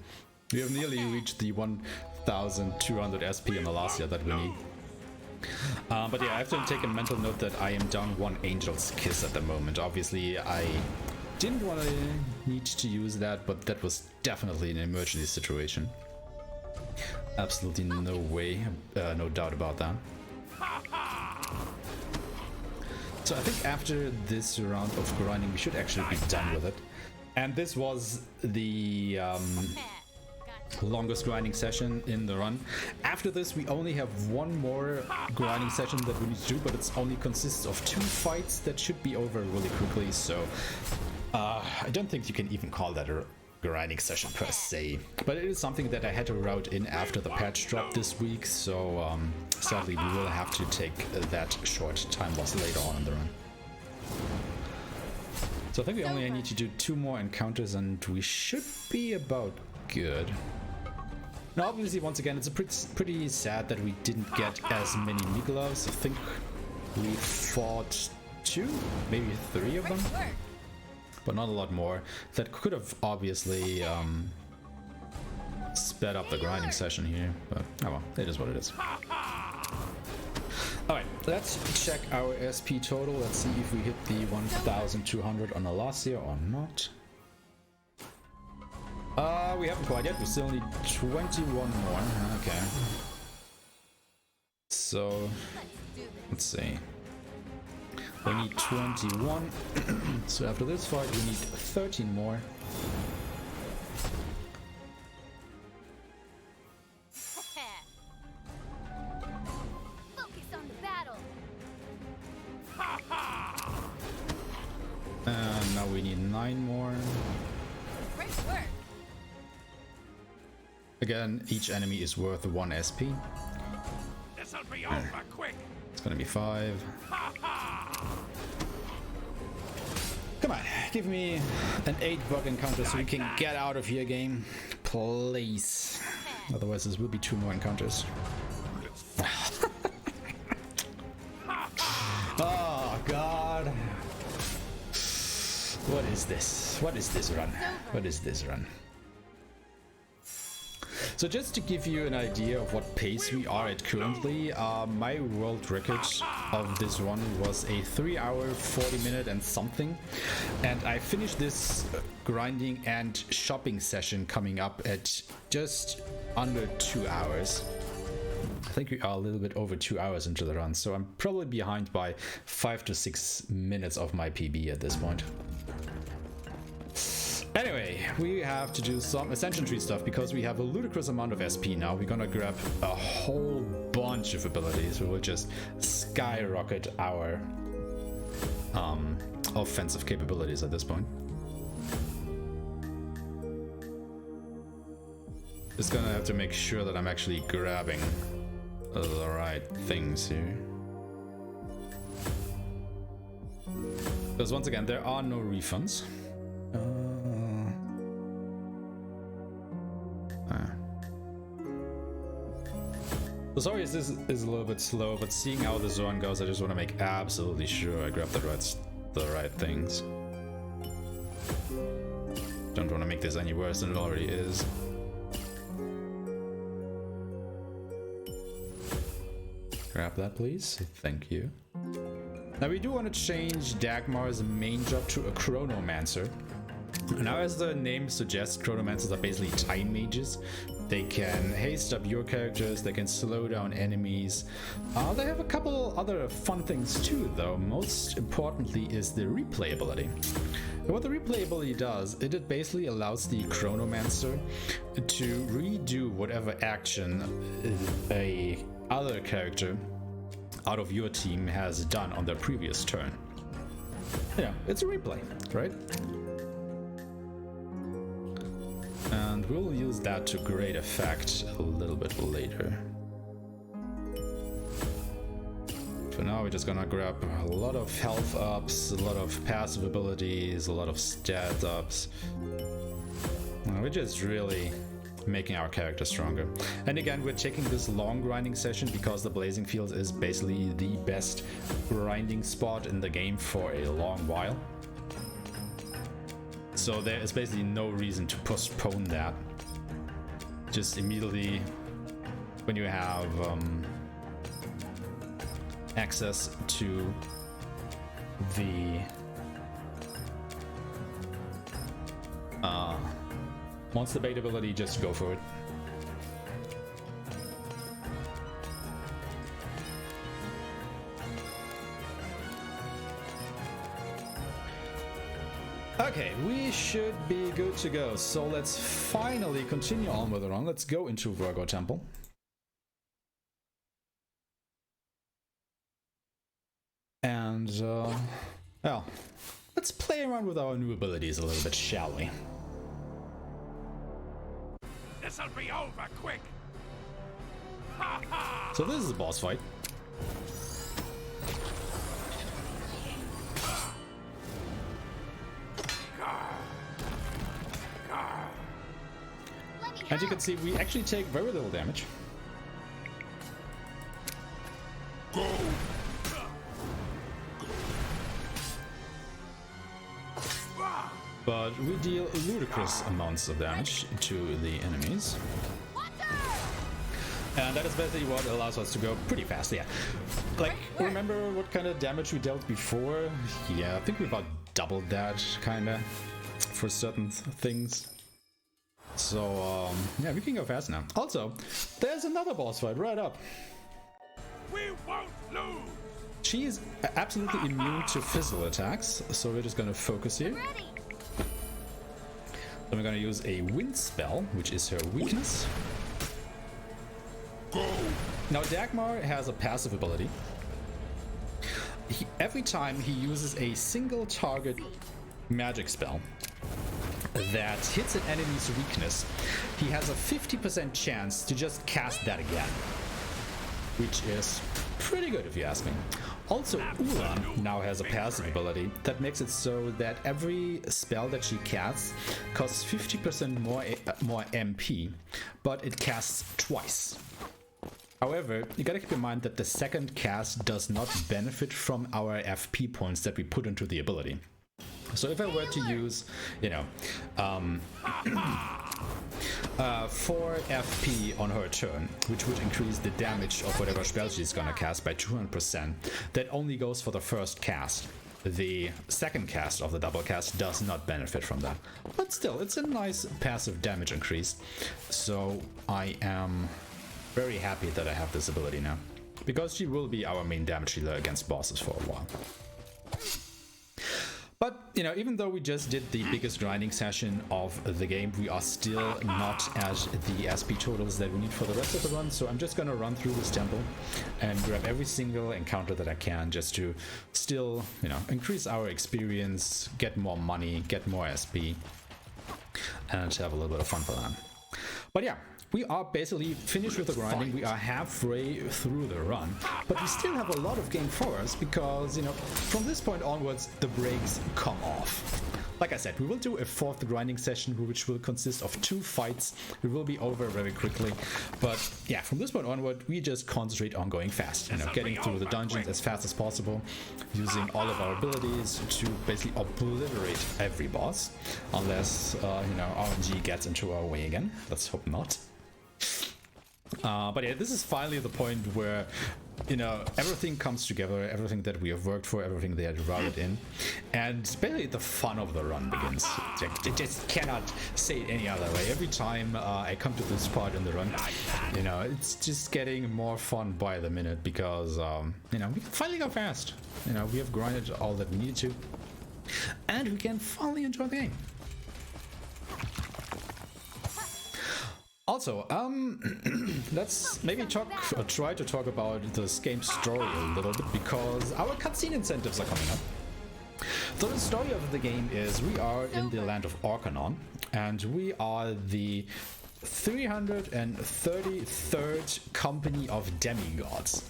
We have nearly reached the 1200 SP in the last year that we need. But yeah, I have to take a mental note that I am down one Angel's Kiss at the moment. Obviously, I didn't want to need to use that, but that was definitely an emergency situation. Absolutely no way, no doubt about that. So I think after this round of grinding, we should actually be done with it. And this was the longest grinding session in the run. After this, we only have one more grinding session that we need to do, but it only consists of 2 fights that should be over really quickly. So I don't think you can even call that a grinding session per se, but it is something that I had to route in after the patch drop this week, so sadly we will have to take that short time loss later on in the run. So I think we only need to do 2 more encounters and we should be about good. Now obviously, once again, it's a pretty sad that we didn't get as many Nicolas. I think we fought 2, maybe 3 of them, but not a lot more. That could have obviously sped up the grinding session here, but oh well, it is what it is. Alright, let's check our SP total. Let's see if we hit the 1200 on Alasia or not. We haven't quite yet. We still need 21 more. Okay. So, let's see. We need 21. So after this fight, we need 13 more. Focus on the battle. And now we need 9 more. Right Nice work. Again, each enemy is worth 1 SP. This'll be over quick. It's gonna be 5. Come on, give me an 8 bug encounter so we can get out of here, game. Please. Otherwise, this will be 2 more encounters. Oh, God. What is this? What is this run? What is this run? So just to give you an idea of what pace we are at currently, my world record of this run was a 3 hour, 40 minute and something. And I finished this grinding and shopping session coming up at just under 2 hours. I think we are a little bit over 2 hours into the run, so I'm probably behind by 5 to 6 minutes of my PB at this point. Anyway, we have to do some Ascension Tree stuff because we have a ludicrous amount of SP now. We're gonna grab a whole bunch of abilities. We will just skyrocket our offensive capabilities at this point. Just gonna have to make sure that I'm actually grabbing the right things here. Because once again, there are no refunds. So sorry if this is a little bit slow, but seeing how this run goes, I just want to make absolutely sure I grab the right things. Don't want to make this any worse than it already is. Grab that, please. Thank you. Now we do want to change Dagmar's main job to a Chronomancer. Now, as the name suggests, Chronomancers are basically time mages. They can haste up your characters, they can slow down enemies. They have a couple other fun things too, though. Most importantly is the replayability. And what the replayability does, it basically allows the Chronomancer to redo whatever action a other character out of your team has done on their previous turn. Yeah, it's a replay, right? And we'll use that to great effect a little bit later. For now, we're just gonna grab a lot of health ups, a lot of passive abilities, a lot of stat ups. We're just really making our character stronger. And again, we're taking this long grinding session because the Blazing Field is basically the best grinding spot in the game for a long while. So there is basically no reason to postpone that. Just immediately when you have access to the monster bait ability, just go for it. Okay, we should be good to go. So let's finally continue on with the run. Let's go into Virgo Temple. And, well, let's play around with our new abilities a little bit, shall we? This'll be over quick. So this is a boss fight. As you can see, we actually take very little damage. Go. But we deal ludicrous amounts of damage to the enemies. And that is basically what allows us to go pretty fast, yeah. Like, remember what kind of damage we dealt before? Yeah, I think we about doubled that, kinda, for certain things. So, yeah, we can go fast now. Also, there's another boss fight right up. We won't lose. She is absolutely immune to physical attacks, so we're just gonna focus here. Then we're gonna use a wind spell, which is her weakness. Go. Now Dagmar has a passive ability. Every time he uses a single target magic spell, that hits an enemy's weakness, he has a 50% chance to just cast that again, which is pretty good if you ask me. Also, Ulan now has a passive ability that makes it so that every spell that she casts costs 50% more MP, but it casts twice. However, you gotta keep in mind that the second cast does not benefit from our FP points that we put into the ability. So if I were to use, 4 FP on her turn, which would increase the damage of whatever spell she's gonna cast by 200%, that only goes for the first cast. The second cast of the double cast does not benefit from that. But still, it's a nice passive damage increase. So I am very happy that I have this ability now, because she will be our main damage dealer against bosses for a while. But, even though we just did the biggest grinding session of the game, we are still not at the SP totals that we need for the rest of the run, so I'm just gonna run through this temple and grab every single encounter that I can just to still, increase our experience, get more money, get more SP, and have a little bit of fun for that. But yeah, we are basically finished with the grinding. We are halfway through the run, but we still have a lot of game for us because, from this point onwards, the brakes come off. Like I said, we will do a 4th grinding session, which will consist of 2 fights. It will be over very quickly, but yeah, from this point onward, we just concentrate on going fast, getting through the dungeons as fast as possible, using all of our abilities to basically obliterate every boss, unless, RNG gets into our way again. Let's hope not. But yeah, this is finally the point where, everything comes together, everything that we have worked for, everything that we routed in, and basically the fun of the run begins. I just cannot say it any other way. Every time I come to this part in the run, it's just getting more fun by the minute because, we can finally go fast. We have grinded all that we needed to, and we can finally enjoy the game. Also, let's maybe try to talk about this game's story a little bit, because our cutscene incentives are coming up. So the story of the game is we are in the land of Orcanon, and we are the 333rd company of demigods.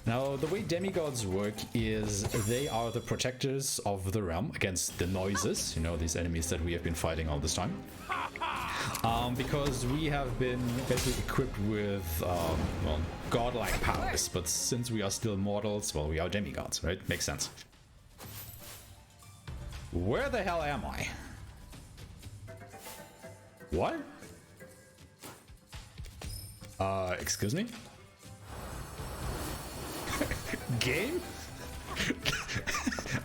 Now, the way demigods work is they are the protectors of the realm against the noises, these enemies that we have been fighting all this time. Because we have been basically equipped with, godlike powers, but since we are still mortals, we are demigods, right? Makes sense. Where the hell am I? What? Excuse me? Game?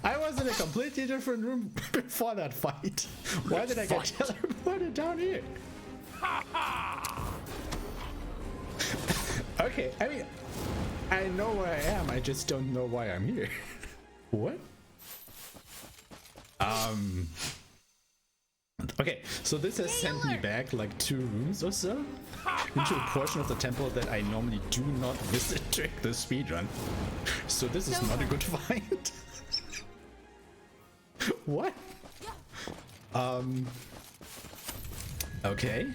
I was in a completely different room before that fight. Why did I get teleported down here? Okay, I know where I am, I just don't know why I'm here. What? Okay, so this has sent me back like 2 rooms or so into a portion of the temple that I normally do not visit during the speedrun. So this is not a good find. What? Okay.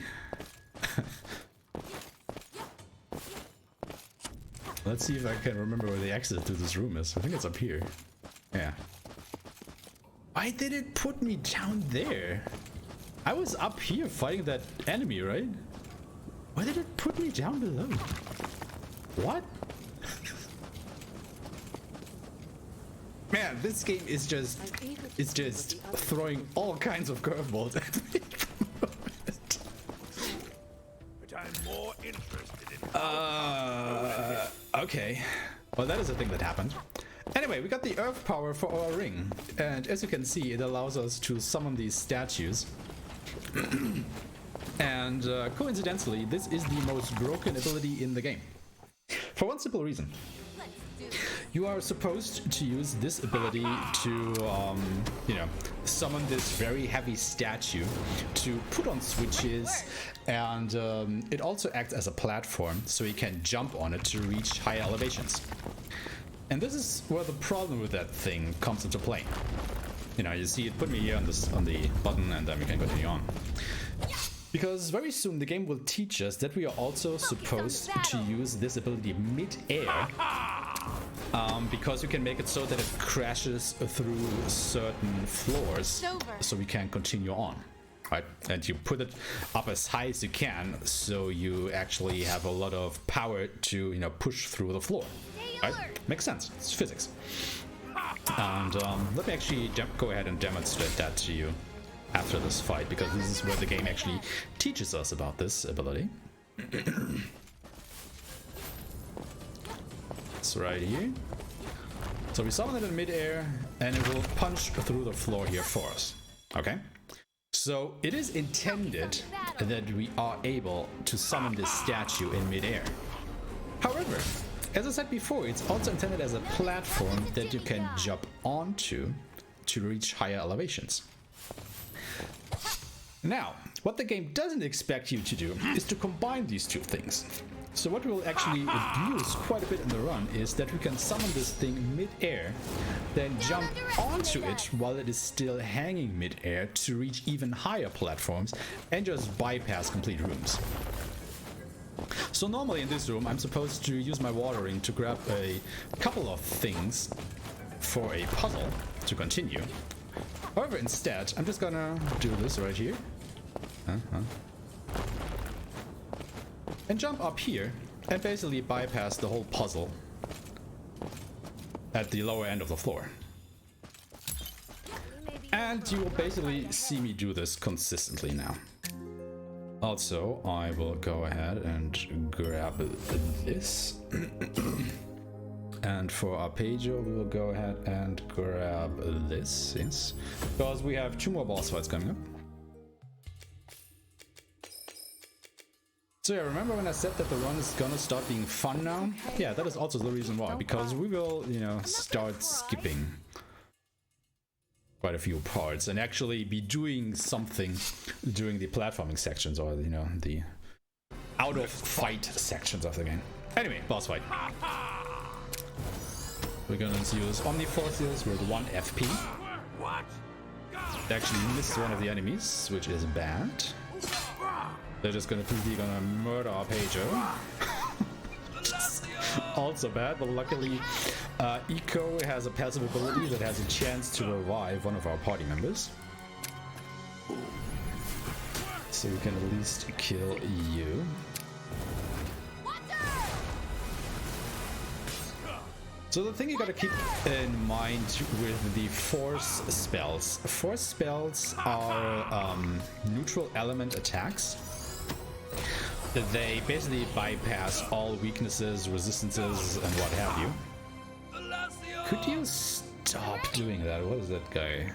Let's see if I can remember where the exit to this room is. I think it's up here. Yeah. Why did it put me down there? I was up here fighting that enemy, right? Why did it put me down below? What? Man, this game is just throwing all kinds of curveballs at me. But I'm more interested in Okay. Well, that is a thing that happened. Anyway, we got the earth power for our ring, and as you can see, it allows us to summon these statues. And coincidentally, this is the most broken ability in the game. For one simple reason. You are supposed to use this ability to, summon this very heavy statue to put on switches, and it also acts as a platform, so you can jump on it to reach higher elevations. And this is where the problem with that thing comes into play. you know, you see it put me here on this on the button, and then we can continue on. Because very soon the game will teach us that we are also supposed to use this ability mid-air, because you can make it so that it crashes through certain floors, so we can continue on, right? And you put it up as high as you can, so you actually have a lot of power to, you know, push through the floor, right? Makes sense. It's physics. And let me actually go ahead and demonstrate that to you after this fight, because this is where the game actually teaches us about this ability. It's right here. So we summon it in midair, and it will punch through the floor here for us. Okay? So it is intended that we are able to summon this statue in midair. However, as I said before, it's also intended as a platform that you can jump onto to reach higher elevations. Now, what the game doesn't expect you to do is to combine these two things. So what we'll actually abuse quite a bit in the run is that we can summon this thing mid-air, then jump onto it while it is still hanging mid-air to reach even higher platforms and just bypass complete rooms. So normally in this room I'm supposed to use my watering to grab a couple of things for a puzzle to continue. However, instead I'm just gonna do this right here. And jump up here and basically bypass the whole puzzle at the lower end of the floor. And you will basically see me do this consistently now. Also, I will go ahead and grab this. And for Arpeggio, we will go ahead and grab this, yes. Because we have 2 more boss fights coming up. So yeah, remember when I said that the run is gonna start being fun now? Yeah, that is also the reason why, because we will, you know, start skipping quite a few parts and actually be doing something during the platforming sections, or, you know, the out of fight sections of the game. Anyway, boss fight. We're gonna use Omniforces with 1 FP. They actually missed one of the enemies, which is bad. They're just gonna murder Arpeggio. Also bad, but luckily Eco has a passive ability that has a chance to revive one of our party members. So we can at least kill you. So the thing you gotta keep in mind with the force spells. Force spells are neutral element attacks. They basically bypass all weaknesses, resistances, and what have you. Could you stop doing that? What is that guy?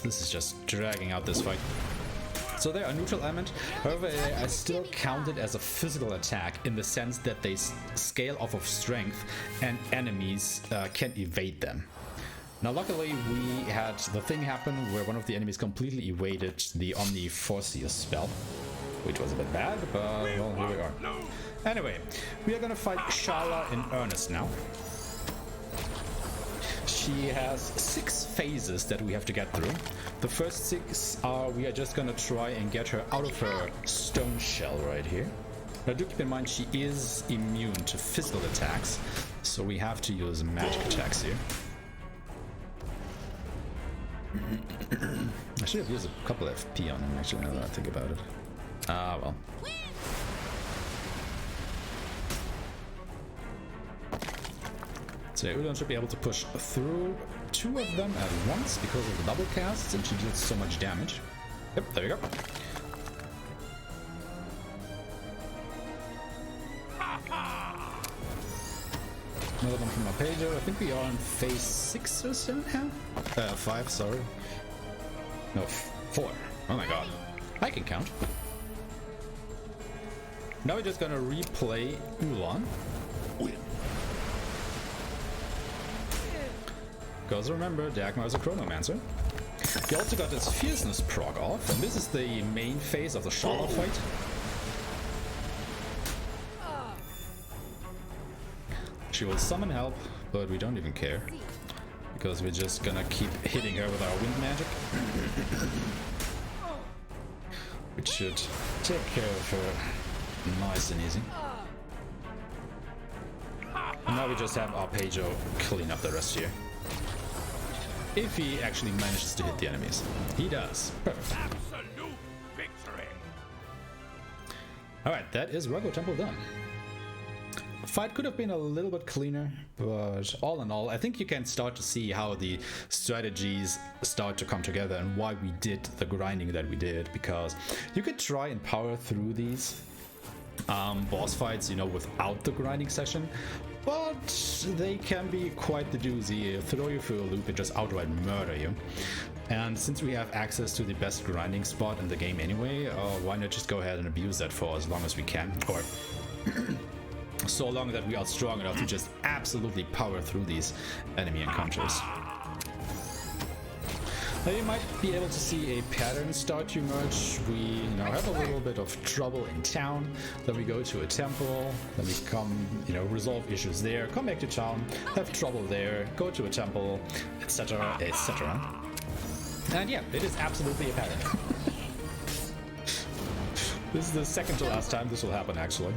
This is just dragging out this fight. So they are neutral element, however they are still counted as a physical attack in the sense that they scale off of strength and enemies can evade them. Now luckily we had the thing happen where one of the enemies completely evaded the Omniforces spell, which was a bit bad, but well, here we are. Anyway, we are gonna fight Shala in earnest now. She has 6 phases that we have to get through. The first 6 are we are just gonna try and get her out of her stone shell right here. Now do keep in mind she is immune to physical attacks, so we have to use magic attacks here. I should have used a couple of FP on him actually, now that I think about it. Ah, well. So Udon should be able to push through 2 of them at once because of the double casts, and she deals so much damage. Yep, there we go. Another one from Arpeggio. I think we are on phase 6 or so now? 5, sorry. No, 4. Oh my god. I can count. Now we're just gonna replay Ulan. Because remember, Dagmar is a Chronomancer. He also got his Fierceness prog off, and this is the main phase of the Shala fight. She will summon help, but we don't even care. because we're just gonna keep hitting her with our wind magic. Which should take care of her nice and easy. And now we just have Arpeggio clean up the rest here. If he actually manages to hit the enemies. He does. Perfect. Absolute victory. Alright, that is Rago Temple done. Fight could have been a little bit cleaner, but all in all, I think you can start to see how the strategies start to come together and why we did the grinding that we did, because you could try and power through these boss fights, you know, without the grinding session, but they can be quite the doozy, throw you through a loop and just outright murder you. And since we have access to the best grinding spot in the game anyway, why not just go ahead and abuse that for as long as we can, or so long that we are strong enough to just absolutely power through these enemy encounters. Now you might be able to see a pattern start to emerge. We have a little bit of trouble in town, then we go to a temple, then we come, resolve issues there, come back to town, have trouble there, go to a temple, etc, etc. And yeah, it is absolutely a pattern. This is the second to last time this will happen, actually.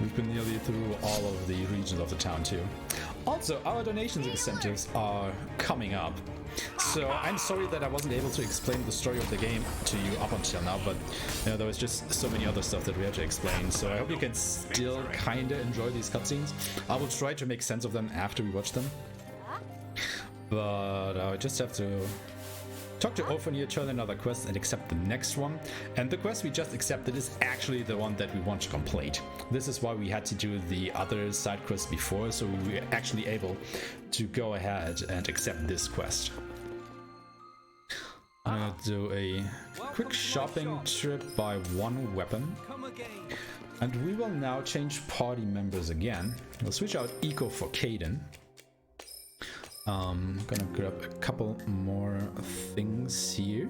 We've been nearly through all of the regions of the town too. Also, our donations incentives are coming up. So I'm sorry that I wasn't able to explain the story of the game to you up until now, but there was just so many other stuff that we had to explain. So I hope you can still kinda enjoy these cutscenes. I will try to make sense of them after we watch them. But I just have to talk to Ophir, turn another quest, and accept the next one. And the quest we just accepted is actually the one that we want to complete. This is why we had to do the other side quest before, so we were actually able to go ahead and accept this quest. I'm gonna do a quick shopping trip by one weapon. And we will now change party members again. We'll switch out Eco for Caden. Gonna grab a couple more things here.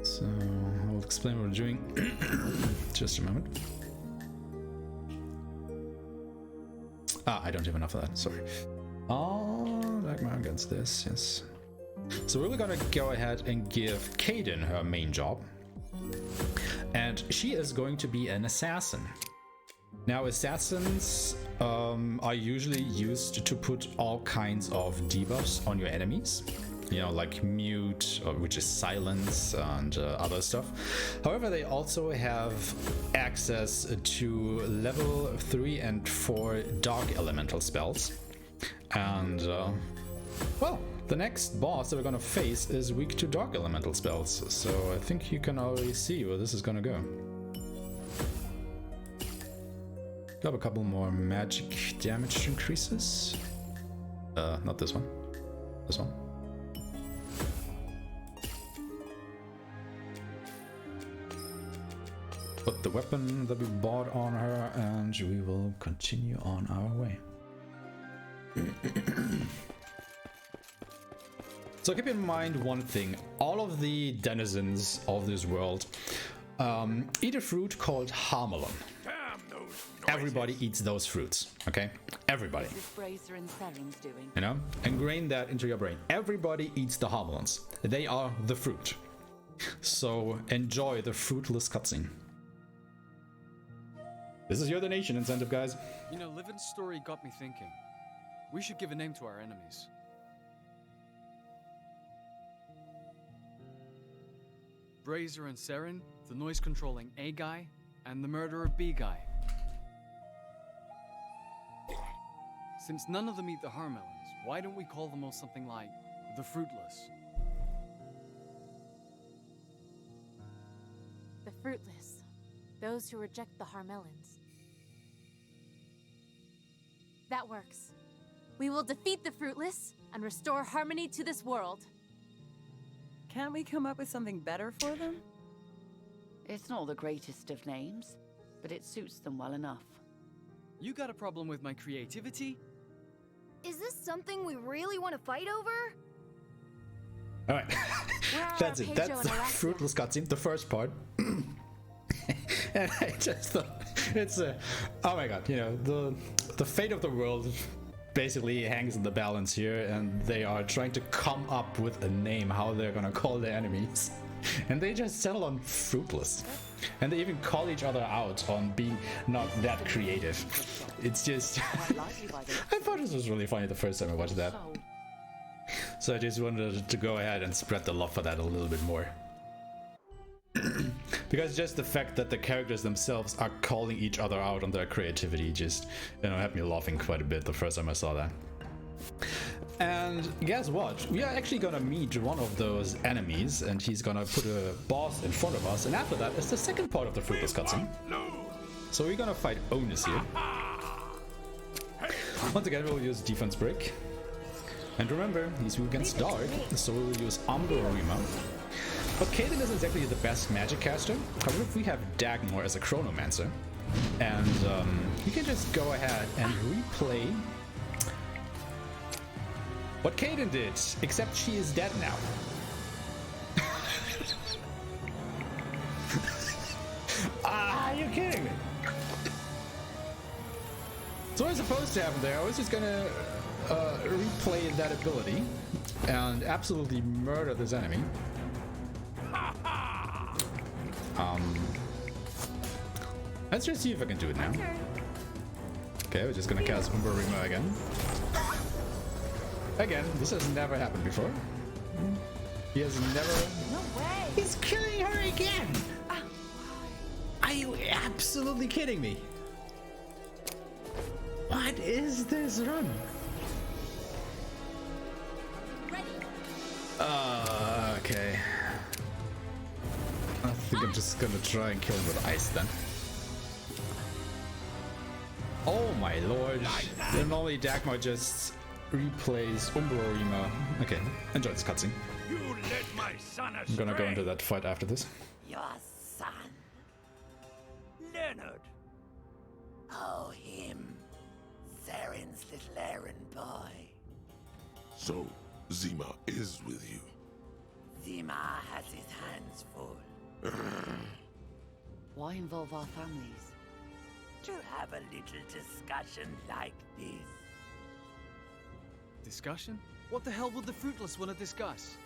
So I'll explain what we're doing. Just a moment. I don't have enough of that, sorry. Dagmar gets this, yes. So we're gonna go ahead and give Caden her main job. And she is going to be an assassin. Now, assassins are usually used to put all kinds of debuffs on your enemies. Like mute, which is silence, and other stuff. However, they also have access to level 3 and 4 dark elemental spells. And, well, the next boss that we're gonna face is weak to dark elemental spells. So I think you can already see where this is gonna go. Grab a couple more magic damage increases. Not this one. This one. Put the weapon that we bought on her, and we will continue on our way. So keep in mind one thing. All of the denizens of this world eat a fruit called Harmelon. Everybody eats those fruits, okay? Everybody. Ingrain that into your brain. Everybody eats the Harmelons. They are the fruit. So enjoy the fruitless cutscene. This is your donation incentive, guys. Livin's story got me thinking. We should give a name to our enemies. Brazier and Seren, the noise-controlling A guy, and the murderer B guy. Since none of them eat the Harmelons, why don't we call them all something like the Fruitless? The fruitless. Those who reject the Harmelons. That works. We will defeat the fruitless and restore harmony to this world. Can't we come up with something better for them? It's not the greatest of names, but it suits them well enough. You got a problem with my creativity? Is this something we really want to fight over? Alright. That's it. That's the fruitless cutscene, the first part. And I just thought It's oh my god, you know, the fate of the world basically hangs in the balance here, and they are trying to come up with a name how they're gonna call their enemies, and they just settle on fruitless, and they even call each other out on being not that creative. It's just I thought this was really funny the first time I watched that, so I just wanted to go ahead and spread the love for that a little bit more. Because just the fact that the characters themselves are calling each other out on their creativity just, you know, had me laughing quite a bit the first time I saw that. And guess what? We are actually gonna meet one of those enemies, and he's gonna put a boss in front of us, and after that is the second part of the fruitless cutscene. So we're gonna fight Onus here. Once again, we'll use defense break. And remember, he's weak against dark, so we will use Amber-Rima. But Kaden isn't exactly the best magic caster. However, if we have Dagmar as a Chronomancer, and you can just go ahead and replay what Kaden did, except she is dead now. Ah, you're kidding me. So what was supposed to happen there? I was just gonna replay that ability and absolutely murder this enemy. Let's just see if I can do it now. Okay, we're just gonna cast Umberima again. Again, this has never happened before. He has never... No way! He's killing her again! Are you absolutely kidding me? What is this run? Ready. Okay. I think I'm just gonna try and kill him with ice then. Oh my lord. Normally Dagmar just replays Umberima. Okay, enjoy this cutscene. You led my son astray. I'm gonna go into that fight after this. Your son. Leonard. Oh, him. Zaren's little errand boy. So, Zima is with you. Zima has his hands full. Why involve our families? To have a little discussion like this. Discussion? What the hell would the fruitless want to discuss?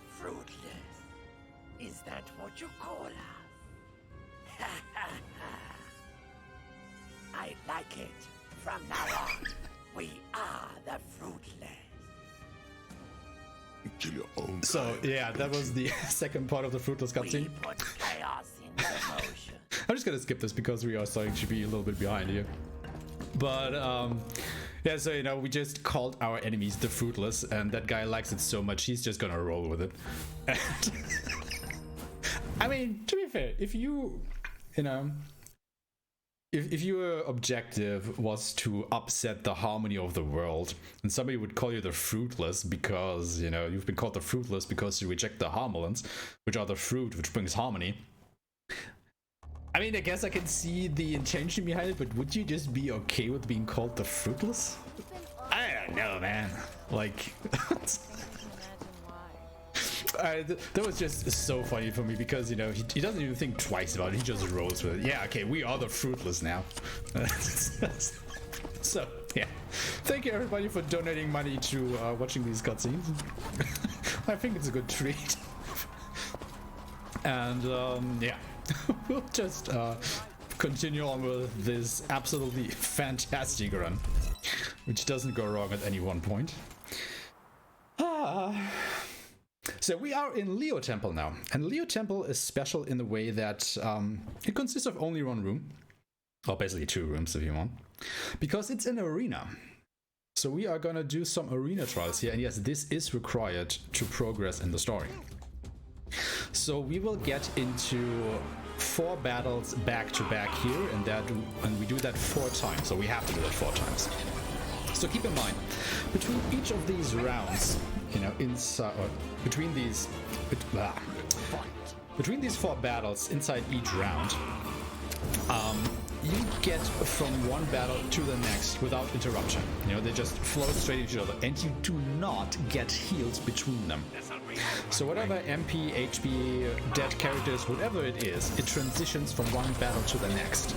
Fruitless. Is that what you call us? I like it. From now on, we are the fruitless. Kill your own So kind. yeah, that was the second part of the fruitless We cutscene. put chaos into motion. I'm just gonna skip this because we are starting to be a little bit behind here. But yeah, so you know, we just called our enemies the fruitless, and that guy likes it so much he's just gonna roll with it. And I mean, to be fair, if you know, if your objective was to upset the harmony of the world, and somebody would call you the fruitless because, you know, you've been called the fruitless because you reject the harmolents, which are the fruit which brings harmony. I mean, I guess I can see the intention behind it, but would you just be okay with being called the fruitless? I don't know, man. Like, that was just so funny for me because, you know, he doesn't even think twice about it. He just rolls with it. Yeah, okay, we are the fruitless now. So, yeah. Thank you, everybody, for donating money to watching these cutscenes. I think it's a good treat. And, yeah. We'll just continue on with this absolutely fantastic run, which doesn't go wrong at any one point. So we are in Leo Temple now, and Leo Temple is special in the way that it consists of only one room, or basically two rooms if you want, because it's an arena. So we are gonna do some arena trials here, and yes, this is required to progress in the story. So we will get into 4 battles back to back here, and we do that 4 times. So we have to do that 4 times. So keep in mind, between each of these rounds, you know, inside or between these 4 battles inside each round, you get from one battle to the next without interruption. You know, they just flow straight into each other, and you do not get heals between them. So whatever MP, HP, dead characters, whatever it is, it transitions from one battle to the next.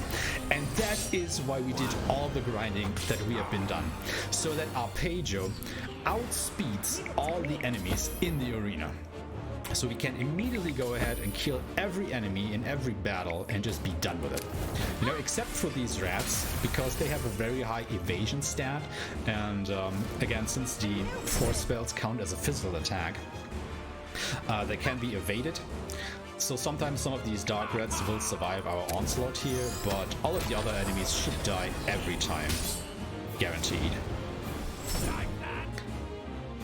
And that is why we did all the grinding that we have been done. So that Arpeggio outspeeds all the enemies in the arena. So we can immediately go ahead and kill every enemy in every battle and just be done with it. You know, except for these rats, because they have a very high evasion stat. And again, since the force spells count as a physical attack, they can be evaded. So sometimes some of these dark rats will survive our onslaught here, but all of the other enemies should die every time. Guaranteed.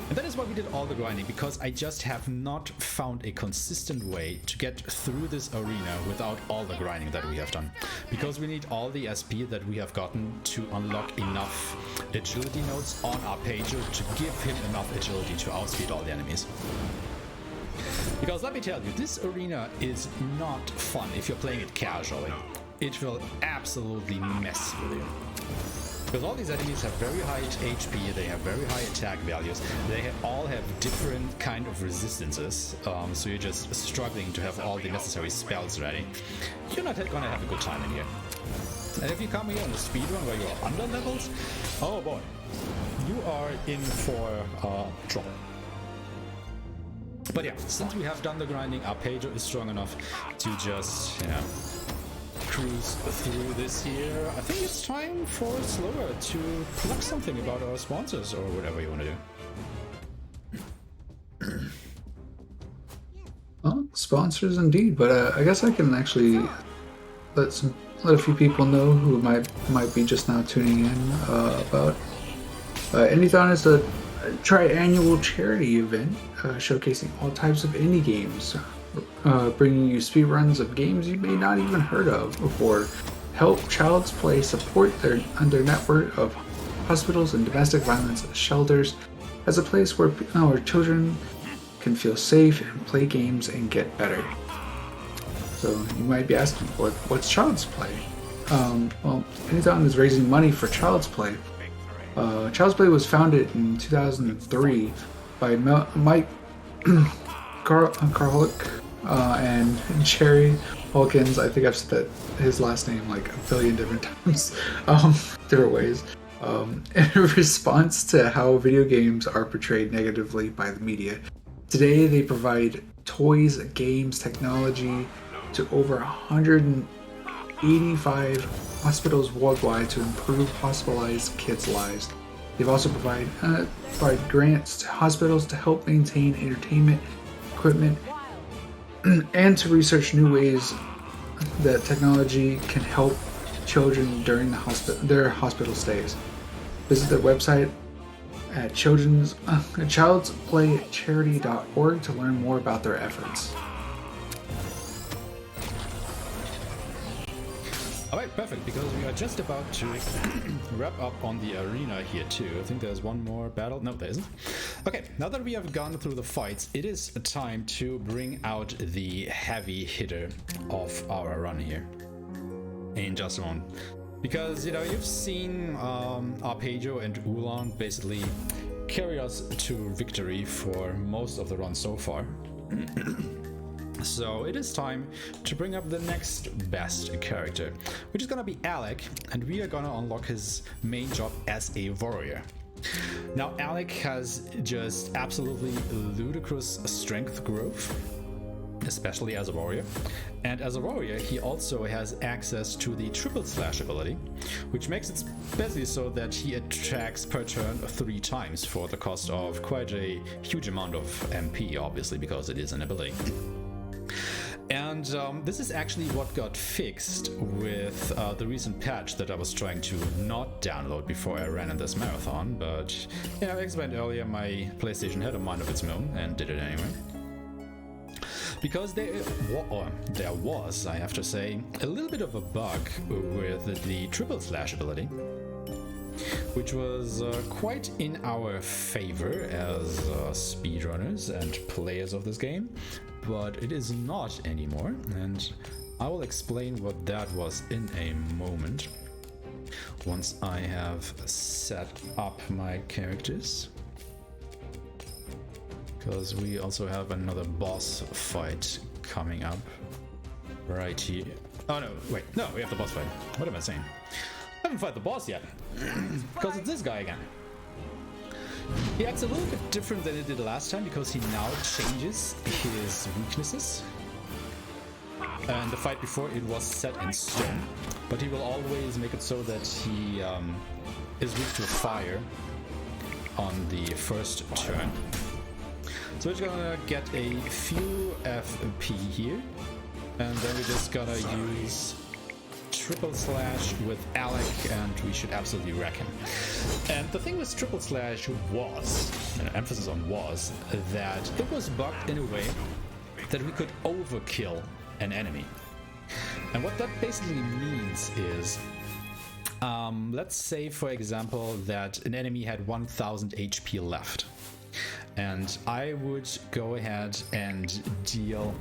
And that is why we did all the grinding, because I just have not found a consistent way to get through this arena without all the grinding that we have done. Because we need all the SP that we have gotten to unlock enough agility nodes on Arpeggio to give him enough agility to outspeed all the enemies. Because let me tell you, this arena is not fun if you're playing it casually. It will absolutely mess with you. Because all these enemies have very high HP, they have very high attack values, they all have different kind of resistances, so you're just struggling to have all the necessary spells ready. You're not gonna have a good time in here. And if you come here on a speedrun where you're under-leveled, oh boy, you are in for trouble. But yeah, since we have done the grinding, Arpeggio is strong enough to just, you know, cruise through this here. I think it's time for Slower to plug something about our sponsors or whatever you want to do. Well, sponsors indeed, but I guess I can actually let a few people know who might be just now tuning in about Indiethon is a tri-annual charity event showcasing all types of indie games. Bringing you speedruns of games you may not even heard of before. Help Child's Play support their network of hospitals and domestic violence shelters as a place where children can feel safe and play games and get better. So you might be asking, what's Child's Play? Well, Indiethon is raising money for Child's Play. Child's Play was founded in 2003 by Mike Karlik and Jerry Hawkins. I think I've said his last name like a billion different times, different ways. In response to how video games are portrayed negatively by the media. Today they provide toys, games, technology to over 185 hospitals worldwide to improve hospitalized kids' lives. They've also provide grants to hospitals to help maintain entertainment equipment and to research new ways that technology can help children during their hospital stays. Visit their website at childsplaycharity.org to learn more about their efforts. Alright, perfect, because we are just about to wrap up on the arena here too. I think there's one more battle. No, there isn't. Okay, now that we have gone through the fights, it is time to bring out the heavy hitter of our run here. In just a moment. Because, you know, you've seen Arpeggio and Ulan basically carry us to victory for most of the run so far. So it is time to bring up the next best character, which is gonna be Alec, and we are gonna unlock his main job as a warrior. Now Alec has just absolutely ludicrous strength growth, especially as a warrior. And as a warrior, he also has access to the triple slash ability, which makes it basically so that he attacks per turn 3 times for the cost of quite a huge amount of MP, obviously, because it is an ability. And this is actually what got fixed with the recent patch that I was trying to not download before I ran in this marathon, but yeah, I explained earlier my PlayStation had a mind of its own and did it anyway. Because there was, I have to say, a little bit of a bug with the triple slash ability, which was quite in our favor as speedrunners and players of this game, but it is not anymore, and I will explain what that was in a moment once I have set up my characters. because we also have another boss fight coming up right here. Oh no, wait, no, we have the boss fight. What am I saying? I haven't fought the boss yet, because it's this guy again. He acts a little bit different than he did last time, because he now changes his weaknesses. And the fight before, it was set in stone, but he will always make it so that he is weak to fire on the first turn. So we're gonna get a few FP here, and then we're just gonna use triple slash with Alec, and we should absolutely wreck him. And the thing with triple slash was, and emphasis on was, that it was bugged in a way that we could overkill an enemy. And what that basically means is, let's say for example that an enemy had 1000 HP left, and I would go ahead and deal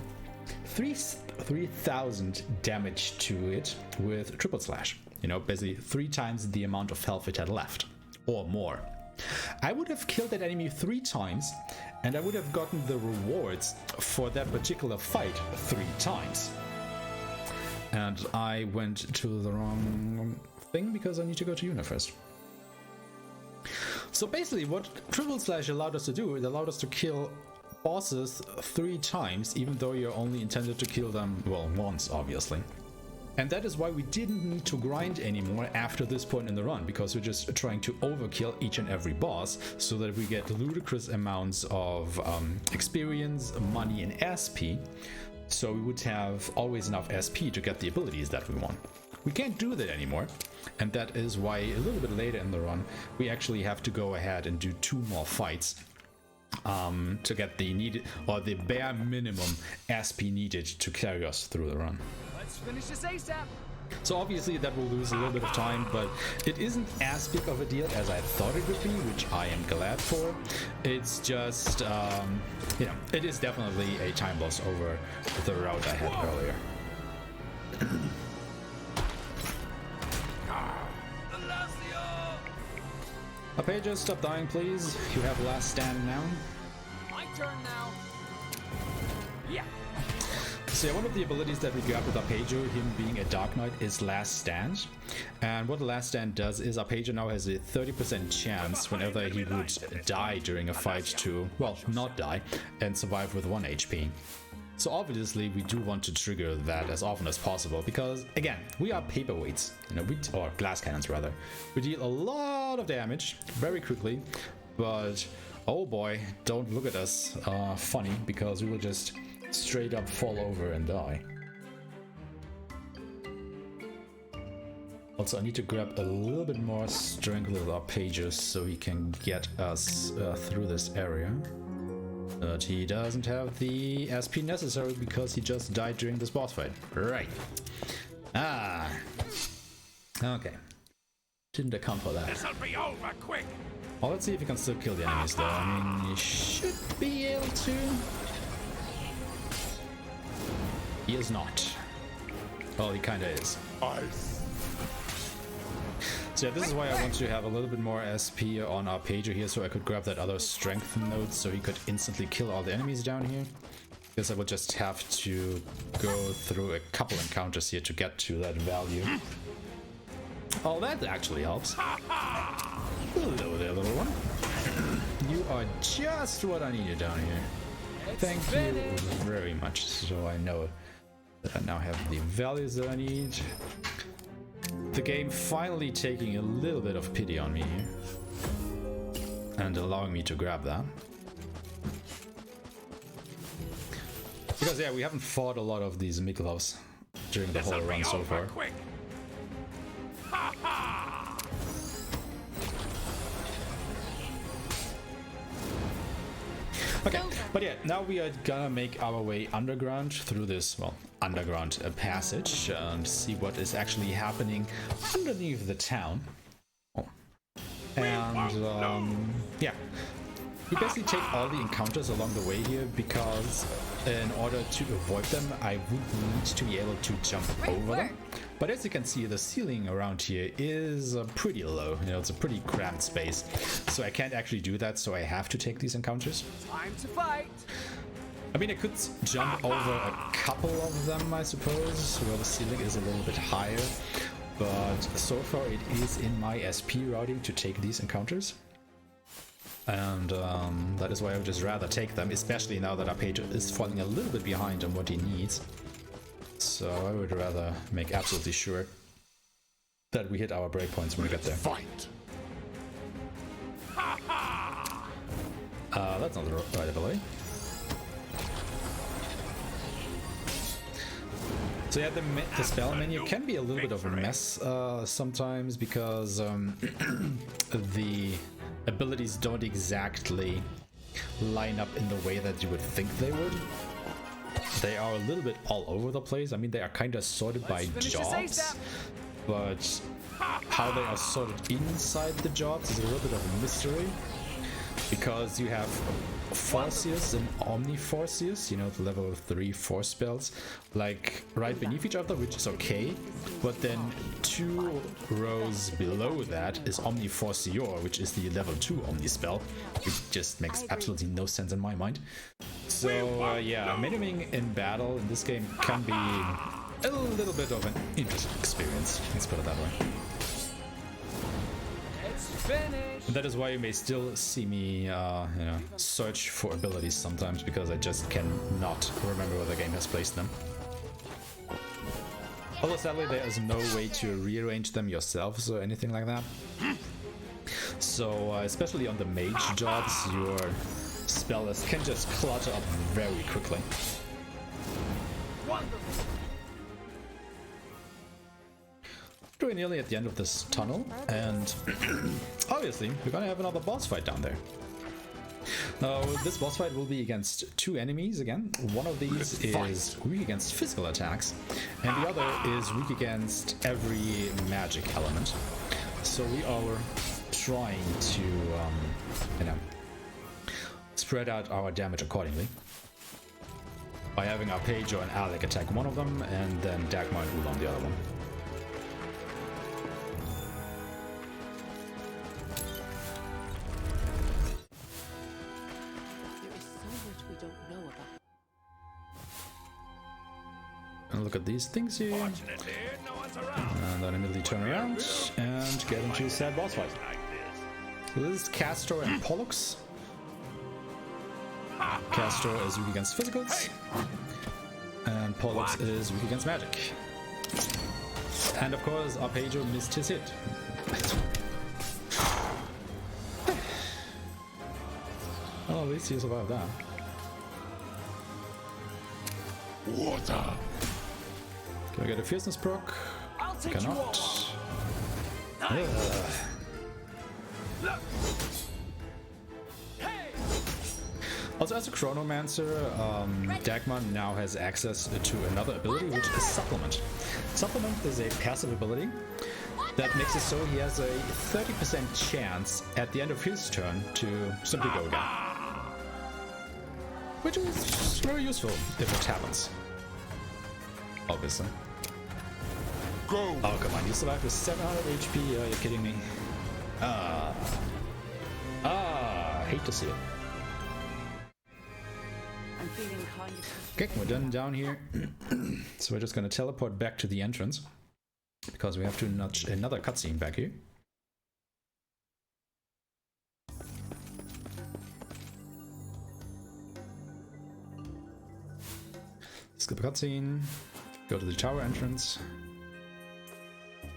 3000 damage to it with triple slash. You know, basically 3 times the amount of health it had left, or more. I would have killed that enemy 3 times, and I would have gotten the rewards for that particular fight 3 times. And I went to the wrong thing because I need to go to Una first. So basically what triple slash allowed us to do, it allowed us to kill bosses 3 times, even though you're only intended to kill them, well, once obviously. And that is why we didn't need to grind anymore after this point in the run, because we're just trying to overkill each and every boss so that we get ludicrous amounts of experience, money, and SP. So we would have always enough SP to get the abilities that we want. We can't do that anymore, and that is why a little bit later in the run we actually have to go ahead and do 2 more fights to get the needed, or the bare minimum SP needed to carry us through the run. Let's finish this ASAP. So obviously that will lose a little bit of time, but it isn't as big of a deal as I thought it would be, which I am glad for. It's just, you know, it is definitely a time loss over the route I had earlier. Arpeggio, stop dying please. You have last stand now. My turn now. Yeah. So yeah, one of the abilities that we got with Arpeggio, him being a Dark Knight, is Last Stand. And what the Last Stand does is Arpeggio now has a 30% chance whenever he would die during a fight to, well, not die, and survive with 1 HP. So obviously we do want to trigger that as often as possible, because again, we are paperweights, you know, or glass cannons rather. We deal a lot of damage very quickly, but oh boy, don't look at us funny, because we will just straight up fall over and die. Also, I need to grab a little bit more strength with Arpeggio so he can get us through this area. But he doesn't have the SP necessary because he just died during this boss fight. Right. Ah. Okay. Didn't account for that. This'll be over quick. Well, let's see if he can still kill the enemies though. I mean, he should be able to. He is not. Well, he kinda is. So yeah, this is why I want to have a little bit more SP on Arpeggio here, so I could grab that other strength node so he could instantly kill all the enemies down here. Because I will just have to go through a couple encounters here to get to that value. Oh, that actually helps. Hello there, little one. You are just what I needed down here. Thank you very much, so I know that I now have the values that I need. The game finally taking a little bit of pity on me here and allowing me to grab that. Because yeah, we haven't fought a lot of these Miklovs during the whole run so far. Okay, but yeah, now we are gonna make our way underground through this, well, underground passage and see what is actually happening underneath the town. Oh. And yeah, we basically take all the encounters along the way here because in order to avoid them, I would need to be able to jump over them. But as you can see, the ceiling around here is pretty low. You know, it's a pretty cramped space. So I can't actually do that, so I have to take these encounters. Time to fight! I mean, I could jump over a couple of them, I suppose, where the ceiling is a little bit higher. But so far it is in my SP routing to take these encounters. And that is why I would just rather take them, especially now that our page is falling a little bit behind on what he needs. So I would rather make absolutely sure that we hit our breakpoints when we get there. Fight! That's not the right ability. So yeah, the spell menu can be a little bit of a mess sometimes because the abilities don't exactly line up in the way that you would think they would. They are a little bit all over the place. I mean, they are kind of sorted by jobs, but how they are sorted inside the jobs is a little bit of a mystery. Because you have Forcius and Omniforcius, you know, the level 3 force spells, like right beneath each other, which is okay. But then 2 rows below that is Omniforcior, which is the level 2 Omni spell, which just makes absolutely no sense in my mind. So yeah, menuming in battle in this game can be a little bit of an interesting experience. Let's put it that way. And that is why you may still see me, search for abilities sometimes, because I just cannot remember where the game has placed them. Although sadly there is no way to rearrange them yourselves or anything like that. So especially on the mage jobs, your spell list can just clutter up very quickly. We're nearly at the end of this tunnel, and obviously we're gonna have another boss fight down there. Now, this boss fight will be against 2 enemies again. One of these is weak against physical attacks, and the other is weak against every magic element. So we are trying to, spread out our damage accordingly by having our Page or an Alec attack one of them, and then Dagmar and Ulan the other one. And look at these things here. And then immediately turn around and get into a sad boss fight. So this is Castor and Pollux. Castor is weak against physicals, and Pollux is weak against magic. And of course, Arpeggio missed his hit. Well, at least he survived that. Water. Can I get a fierceness proc? Cannot. Also, as a Chronomancer, Dagmar now has access to another ability, which is Supplement. Supplement is a passive ability that makes it so he has a 30% chance at the end of his turn to simply go again. Which is very useful if it happens. Obviously. Go! Oh, come on, you survived with 700 HP? Are you kidding me? Hate to see it. I'm feeling kind of Okay, we're done down here. So we're just gonna teleport back to the entrance, because we have to notch another cutscene back here. Skip the cutscene, go to the tower entrance,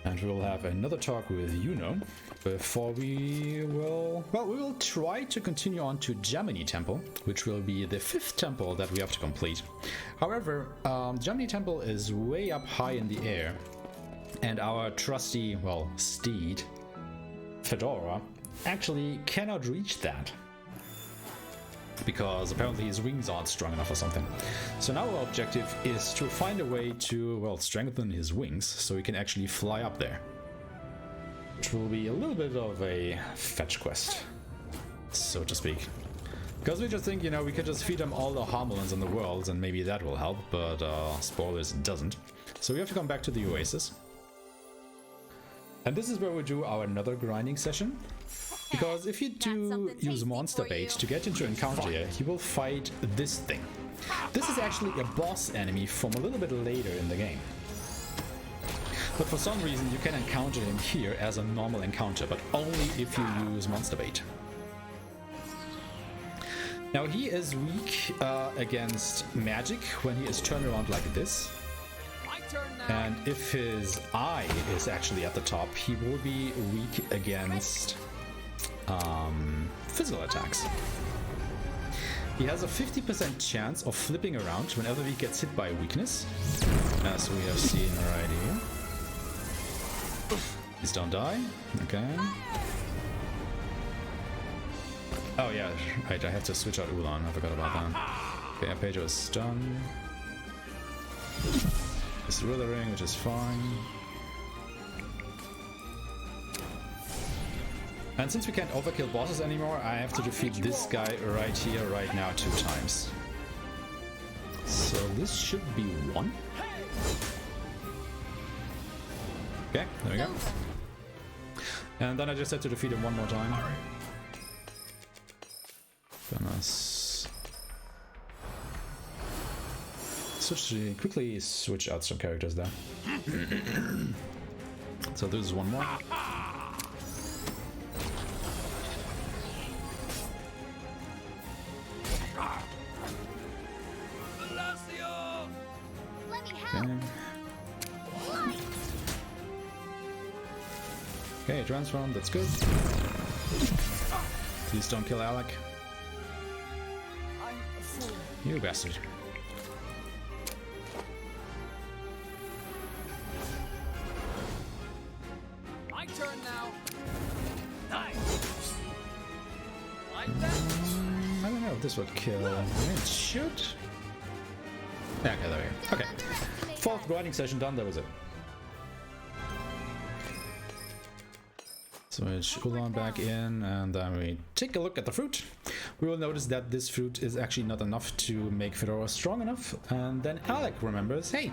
and we'll have another talk with Yuno before we will try to continue on to Gemini Temple, which will be the 5th temple that we have to complete. However, Gemini Temple is way up high in the air, and our trusty, steed, Fedora, actually cannot reach that, because apparently his wings aren't strong enough or something. So now our objective is to find a way to, strengthen his wings so he can actually fly up there. Which will be a little bit of a fetch quest, so to speak. Because we just think, you know, we could just feed them all the Harmelins in the world and maybe that will help, but spoilers, it doesn't. So we have to come back to the Oasis. And this is where we do our another grinding session. Because if you do use monster bait to get into encounter here, you will fight this thing. This is actually a boss enemy from a little bit later in the game. But for some reason you can encounter him here as a normal encounter, but only if you use monster bait. Now he is weak against magic when he is turned around like this. And if his eye is actually at the top, he will be weak against physical attacks. He has a 50% chance of flipping around whenever he gets hit by a weakness, as we have seen right here. Please don't die. Okay. Oh yeah, right, I have to switch out Ulan, I forgot about that. Okay, Arpeggio is done. It's withering, which is fine. And since we can't overkill bosses anymore, I have to defeat this guy right here, right now, 2 times. So this should be 1. Okay, there we go. And then I just have to defeat him 1 more time. Gonna quickly switch out some characters there. So this is 1 more. Okay, transform, that's good. Please don't kill Alec. You bastard. My turn now. Nice. Like that? I don't know if this would kill. It should. Yeah, okay, there we go. Okay. 4th grinding session done, that was it. Switch Ulan back in, and then we take a look at the fruit. We will notice that this fruit is actually not enough to make Fedora strong enough, and then Alec remembers, hey,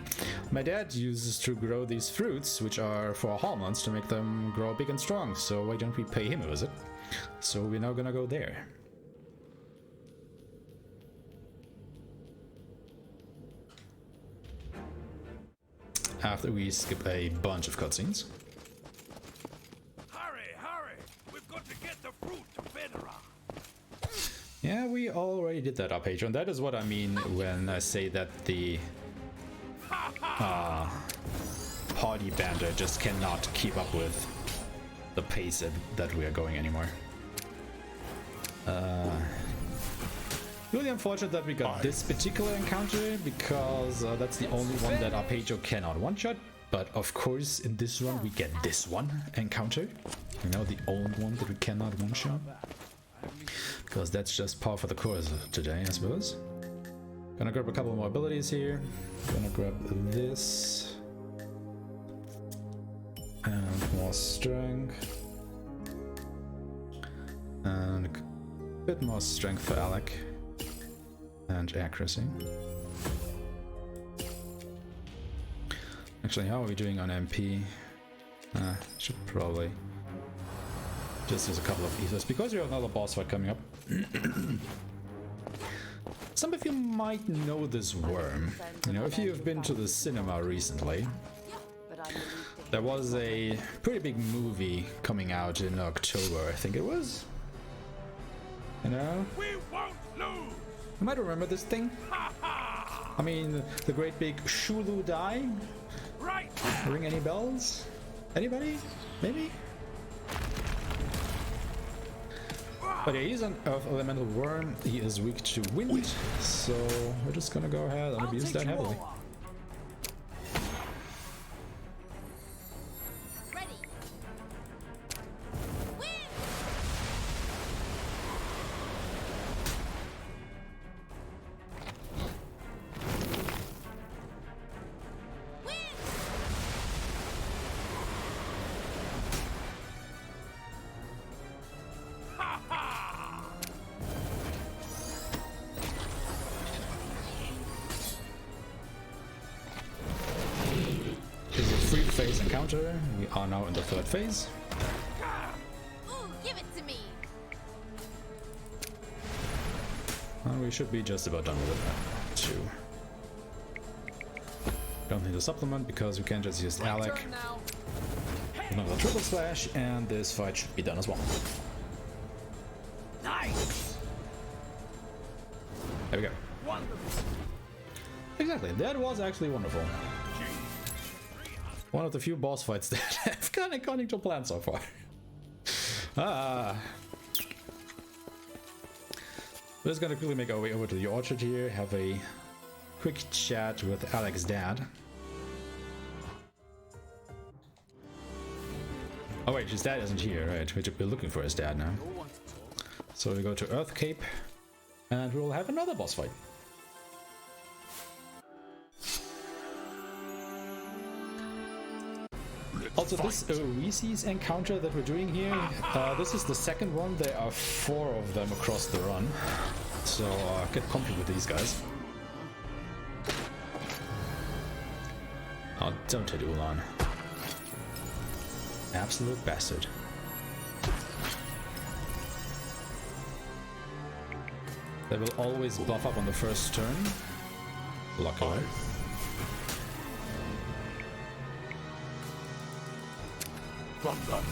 my dad uses to grow these fruits, which are for Harmelins, to make them grow big and strong, so why don't we pay him a visit? So we're now gonna go there. After we skip a bunch of cutscenes. Yeah, we already did that, Arpeggio, and that is what I mean when I say that the party bander just cannot keep up with the pace that we are going anymore. Really unfortunate that we got this particular encounter, because that's the only one that Arpeggio cannot one-shot, but of course in this run we get this one encounter, you know, the only one that we cannot one-shot. Because that's just par for the course today, I suppose. Gonna grab a couple more abilities here. Gonna grab this. And more strength. And a bit more strength for Alec. And accuracy. Actually, how are we doing on MP? Should probably just use a couple of ethers, because we have another boss fight coming up. Some of you might know this worm. You know, if you've been to the cinema recently, there was a pretty big movie coming out in October, I think it was. You know? We won't lose. You might remember this thing. I mean, the great big Shulu die. Right. Ring any bells? Anybody? Maybe? But yeah, he's an Earth Elemental Worm, he is weak to wind, so we're just gonna go ahead and abuse that heavily. phase encounter. We are now in the third phase. Ooh, give it to me. And we should be just about done with it too. Don't need a supplement because we can just use Alec. Another triple slash, and this fight should be done as well. Nice. There we go. Wonderful. Exactly, that was actually wonderful. One of the few boss fights that have gone according to plan so far. We're just gonna quickly make our way over to the orchard here, have a quick chat with Alec's dad. Oh wait, his dad isn't here, right? We're looking for his dad now. So we go to Earth Cape, and we'll have another boss fight. Also, this Oasis encounter that we're doing here, this is the second one. There are 4 of them across the run. So get comfy with these guys. Oh, don't hit Ulan. Absolute bastard. They will always buff up on the first turn. Lock away. Thunder.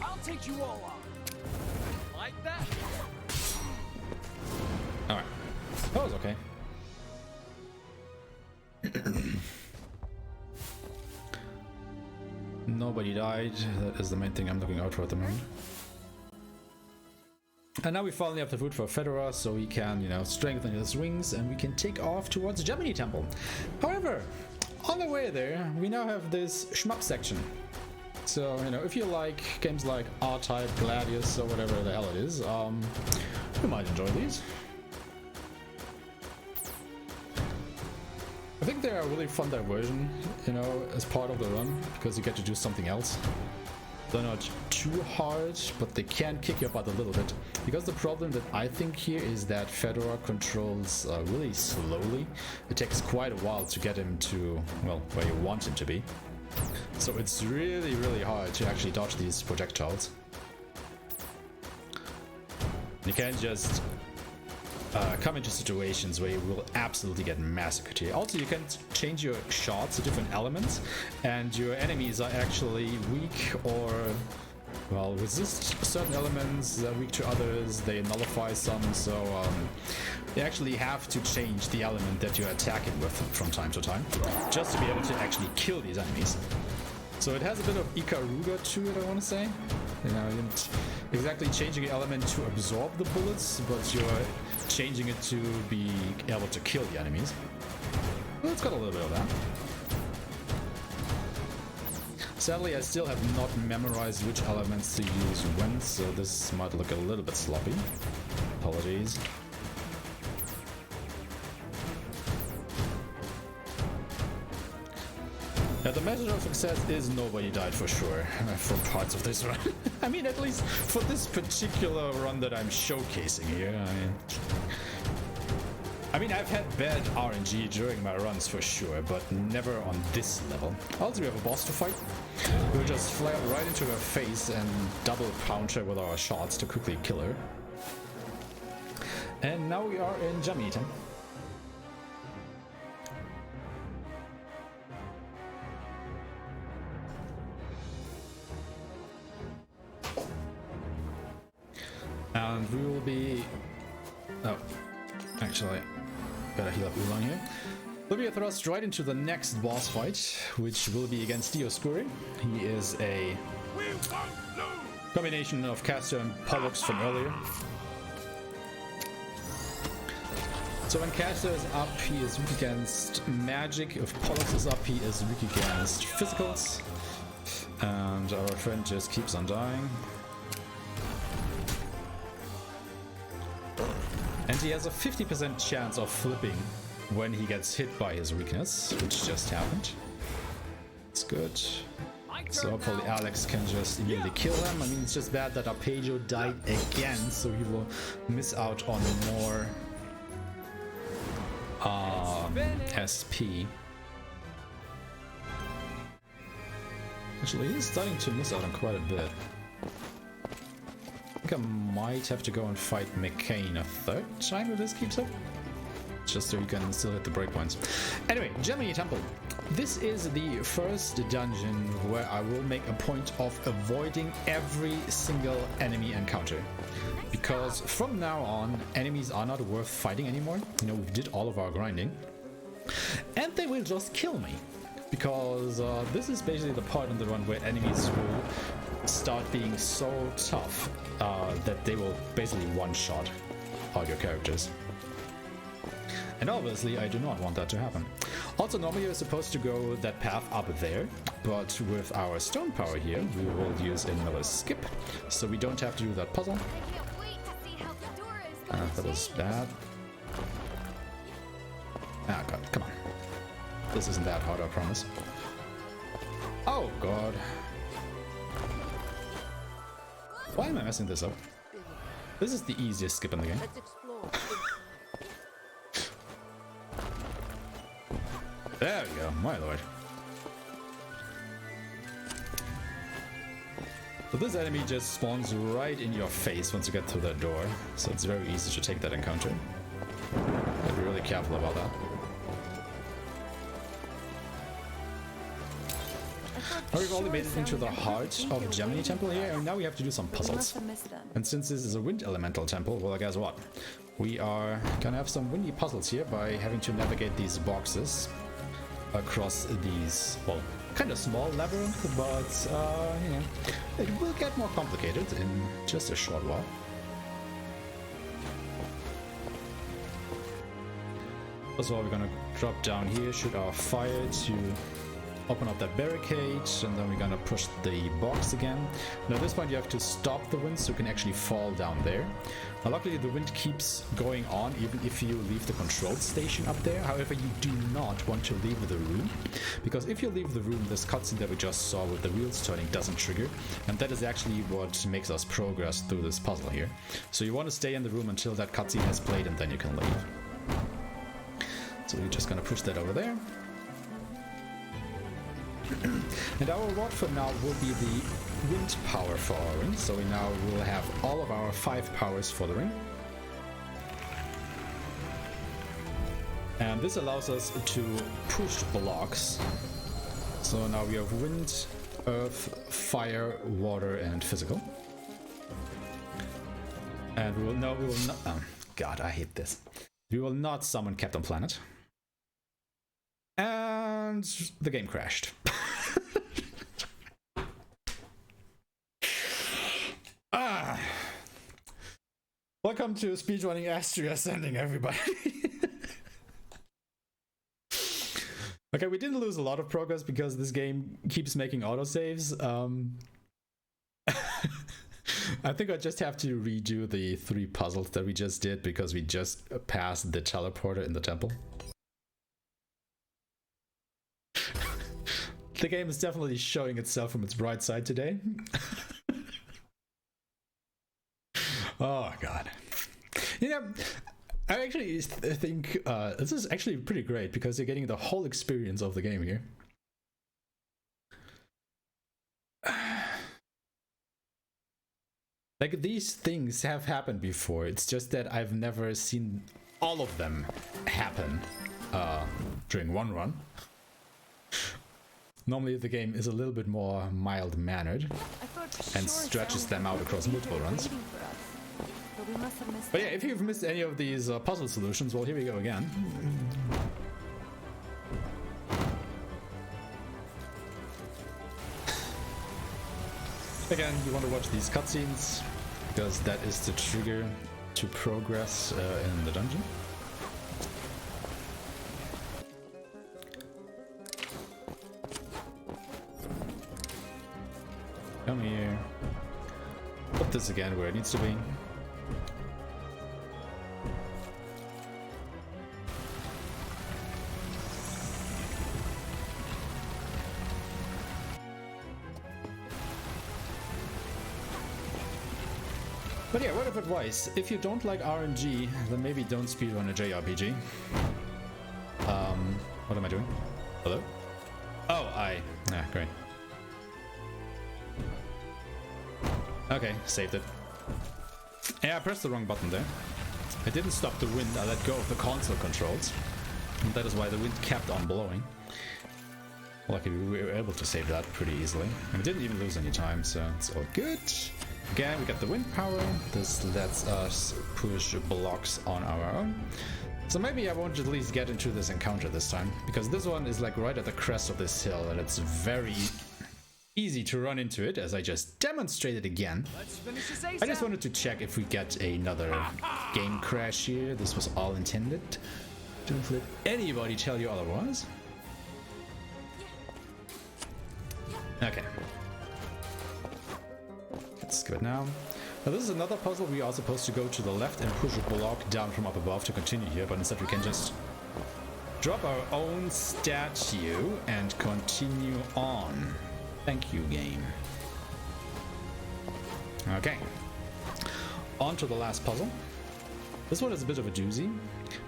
I'll take you all on. Like that? Alright. That was okay. Nobody died. That is the main thing I'm looking out for at the moment. And now we finally have the food for Fedora, so we can, strengthen his wings and we can take off towards Gemini Temple. However, on the way there, we now have this shmup section. So, if you like games like R-Type, Gladius, or whatever the hell it is, you might enjoy these. I think they're a really fun diversion, as part of the run, because you get to do something else. They're not too hard, but they can kick your butt a little bit. Because the problem that I think here is that Fedora controls really slowly. It takes quite a while to get him to, well, where you want him to be. So it's really, really hard to actually dodge these projectiles. You can't just come into situations where you will absolutely get massacred here. Also, you can change your shots to different elements, and your enemies are actually weak or, well, resist certain elements, they're weak to others, they nullify some, so you actually have to change the element that you're attacking with from time to time, just to be able to actually kill these enemies. So it has a bit of Ikaruga to it, I want to say. You're not exactly changing the element to absorb the bullets, but you're changing it to be able to kill the enemies. Well, it's got a little bit of that. Sadly, I still have not memorized which elements to use when, so this might look a little bit sloppy. Apologies. Yeah, the measure of success is nobody died for sure from parts of this run. I mean, at least for this particular run that I'm showcasing here. I mean, I've had bad RNG during my runs for sure, but never on this level. Also, we have a boss to fight. We'll just fly right into her face and double pound her with our shots to quickly kill her. And now we are in Gemini Temple. And we will be... Oh, actually, gotta heal up Ulan here. We'll be thrust right into the next boss fight, which will be against Dioscuri. He is a combination of Caster and Pollux from earlier. So when Caster is up, he is weak against magic. If Pollux is up, he is weak against physicals. And our friend just keeps on dying. And he has a 50% chance of flipping when he gets hit by his weakness, which just happened. It's good. So hopefully Alex can just immediately kill him. I mean, it's just bad that Arpeggio died again, so he will miss out on more SP. Actually, he's starting to miss out on quite a bit. I think I might have to go and fight McCain a third time if this keeps up. Just so you can still hit the breakpoints. Anyway, Gemini Temple. This is the first dungeon where I will make a point of avoiding every single enemy encounter. Because from now on, enemies are not worth fighting anymore. You know, we did all of our grinding. And they will just kill me. Because this is basically the part on the run where enemies will start being so tough that they will basically one-shot all your characters. And obviously I do not want that to happen. Also, normally you're supposed to go that path up there, but with our stone power here, we will use another skip, so we don't have to do that puzzle. I can't wait to see how Fedora is going That was bad. Ah, God, come on. This isn't that hard, I promise. Oh, God. Why am I messing this up? This is the easiest skip in the game. Let's explore. There we go, my lord. So this enemy just spawns right in your face once you get through that door, so it's very easy to take that encounter. Gotta be really careful about that. Now we've only made it into the heart of Gemini Temple here, and now we have to do some puzzles. And since this is a wind elemental temple, well, guess what? We are gonna have some windy puzzles here by having to navigate these boxes across these, well, kind of small labyrinth, but, you know, it will get more complicated in just a short while. First of all, we're gonna drop down here, shoot our fire to open up that barricade, and then we're gonna push the box again. Now at this point you have to stop the wind so you can actually fall down there. Now luckily the wind keeps going on even if you leave the control station up there. However, you do not want to leave the room, because if you leave the room, this cutscene that we just saw with the wheels turning doesn't trigger, and that is actually what makes us progress through this puzzle here. So you want to stay in the room until that cutscene has played, and then you can leave. So we're just gonna push that over there. And our reward for now will be the wind power for our ring, so we now will have all of our 5 powers for the ring. And this allows us to push blocks. So now we have wind, earth, fire, water, and physical. And we will not, God, I hate this. We will not summon Captain Planet. And the game crashed. Welcome to speedrunning Astria Ascending, everybody. Okay, we didn't lose a lot of progress because this game keeps making autosaves. I think I just have to redo the 3 puzzles that we just did because we just passed the teleporter in the temple. The game is definitely showing itself from its bright side today. Oh god. You know, I actually think this is actually pretty great because you're getting the whole experience of the game here. Like, these things have happened before, it's just that I've never seen all of them happen during one run. Normally the game is a little bit more mild-mannered and stretches them out across multiple runs. But yeah, if you've missed any of these puzzle solutions, well, here we go again. Again, you want to watch these cutscenes, because that is the trigger to progress in the dungeon. Come here. Put this again where it needs to be. But yeah, word of advice, if you don't like RNG, then maybe don't speedrun a JRPG. What am I doing? Hello? Oh, great. Okay, saved it. Yeah, I pressed the wrong button there. I didn't stop the wind, I let go of the console controls. And that is why the wind kept on blowing. Luckily, we were able to save that pretty easily. And we didn't even lose any time, so it's all good. Again, we got the wind power. This lets us push blocks on our own. So maybe I won't at least get into this encounter this time, because this one is like right at the crest of this hill, and it's very easy to run into it, as I just demonstrated again. I just wanted to check if we get another game crash here. This was all intended. Don't let anybody tell you otherwise. Okay. Let's go now. Now this is another puzzle. We are supposed to go to the left and push a block down from up above to continue here, but instead we can just drop our own statue and continue on. Thank you, game. Okay. On to the last puzzle. This one is a bit of a doozy,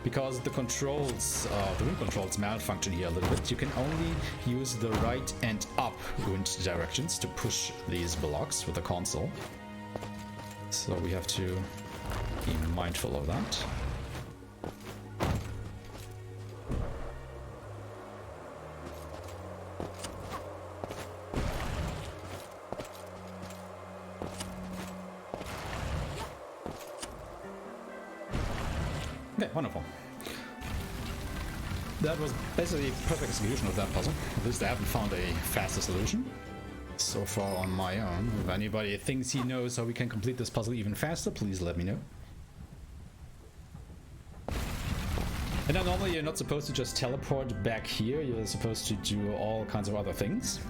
because the controls, the wind controls malfunction here a little bit. You can only use the right and up wind directions to push these blocks with the console. So we have to be mindful of that. Okay, wonderful. That was basically a perfect execution of that puzzle. At least I haven't found a faster solution so far on my own. If anybody thinks he knows how we can complete this puzzle even faster, please let me know. And now normally you're not supposed to just teleport back here, you're supposed to do all kinds of other things.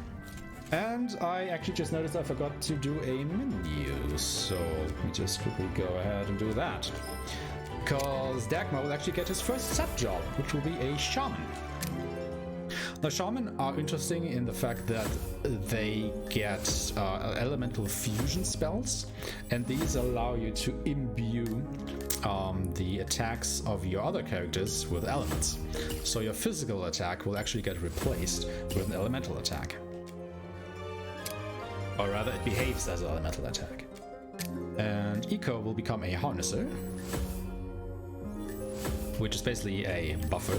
And I actually just noticed I forgot to do a menu, so let me just quickly go ahead and do that. Because Dagmar will actually get his first sub-job, which will be a shaman. Now, shaman are interesting in the fact that they get elemental fusion spells, and these allow you to imbue the attacks of your other characters with elements. So your physical attack will actually get replaced with an elemental attack. Or rather, it behaves as an elemental attack. And Eco will become a harnesser, which is basically a buffer.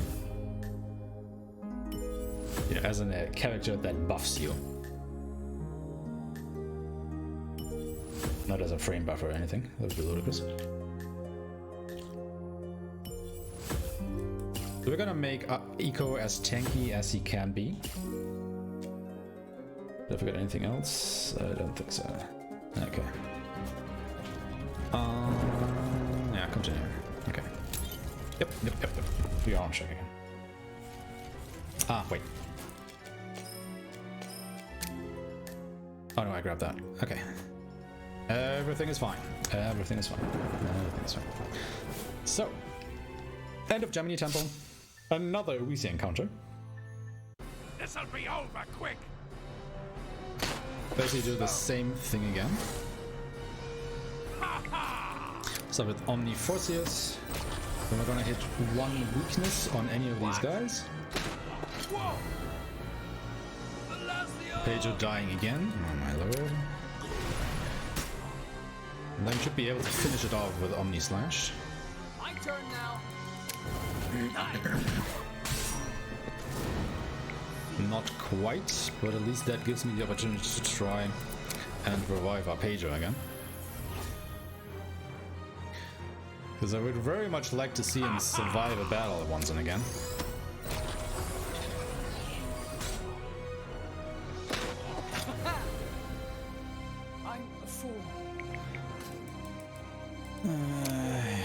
You know, as in a character that buffs you. Not as a frame buffer or anything, that would be ludicrous. So we're gonna make Eco as tanky as he can be. Did I forget anything else? I don't think so. Okay. Yeah, continue. Okay. Yep. We are on check again. Ah, wait. Oh no, I grabbed that. Okay. Everything is fine. Everything is fine. Everything is fine. So, end of Gemini Temple. Another Oisi encounter. This'll be over quick. Basically do the same thing again. So with Omni Forcius, then we're gonna hit one weakness on any of these guys. Pedro dying again. Oh my lord. And then should be able to finish it off with Omni Slash. My turn now. Not quite, but at least that gives me the opportunity to try and revive our Pedro again. Because I would very much like to see him survive a battle once and again. I'm a fool.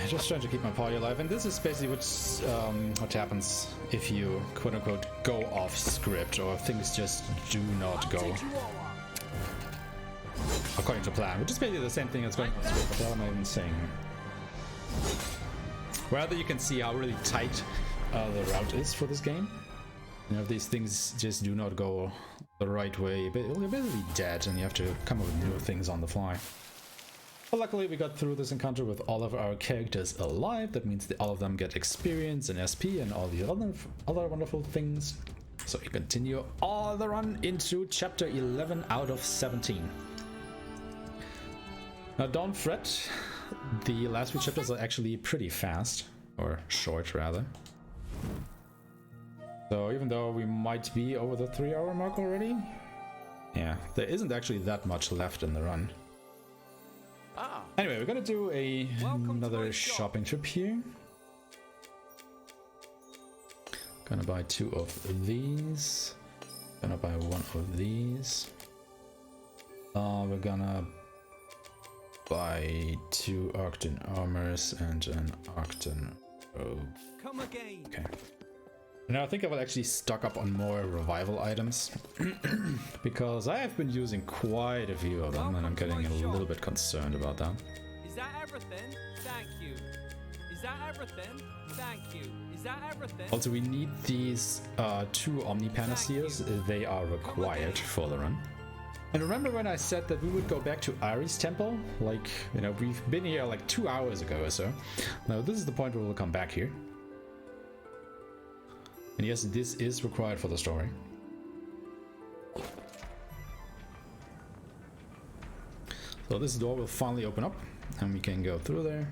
Just trying to keep my party alive, and this is basically what happens if you quote-unquote go off script, or things just do not go according to plan, which is basically the same thing as going off script. What am I even saying? Rather, you can see how really tight the route is for this game. You know, if these things just do not go the right way, you're basically dead, and you have to come up with new things on the fly. But luckily we got through this encounter with all of our characters alive. That means that all of them get experience and SP and all the other wonderful things. So we continue all the run into chapter 11 out of 17. Now don't fret, the last few chapters are actually pretty fast, or short rather. So even though we might be over the 3-hour mark already, yeah, there isn't actually that much left in the run. Anyway, we're gonna do another shopping trip here. Gonna buy 2 of these. Gonna buy 1 of these. We're gonna buy 2 Arcton armors and an Arcton robe. Come again. Okay. Now I think I will actually stock up on more revival items because I have been using quite a few of them and I'm getting a little bit concerned about that. Is that everything? Thank you. Is that everything? Thank you. Is that everything? Also, we need these 2 Omni Panaceas. They are required for the run. And remember when I said that we would go back to Ari's temple? Like, you know, we've been here like 2 hours ago or so. Now this is the point where we'll come back here. And yes, this is required for the story. So this door will finally open up and we can go through there.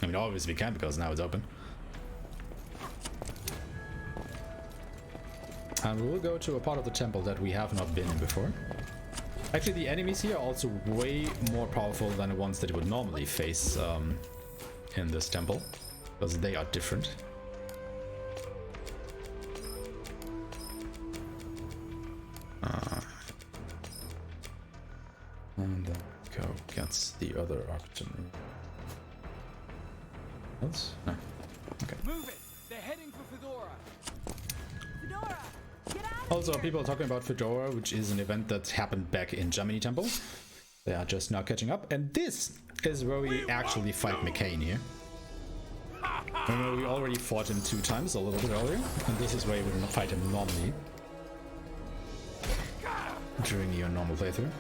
I mean, obviously we can because now it's open. And we will go to a part of the temple that we have not been in before. Actually, the enemies here are also way more powerful than the ones that you would normally face in this temple, because they are different. And then go gets the other Arcton. Else? No. Okay. Move it. They're heading for Fedora. Fedora, get out! Also, people are talking about Fedora, which is an event that happened back in Gemini Temple. They are just now catching up, and this is where we actually fight McCain here. Remember, we already fought him 2 times a little bit earlier, and this is where you would fight him normally during your normal playthrough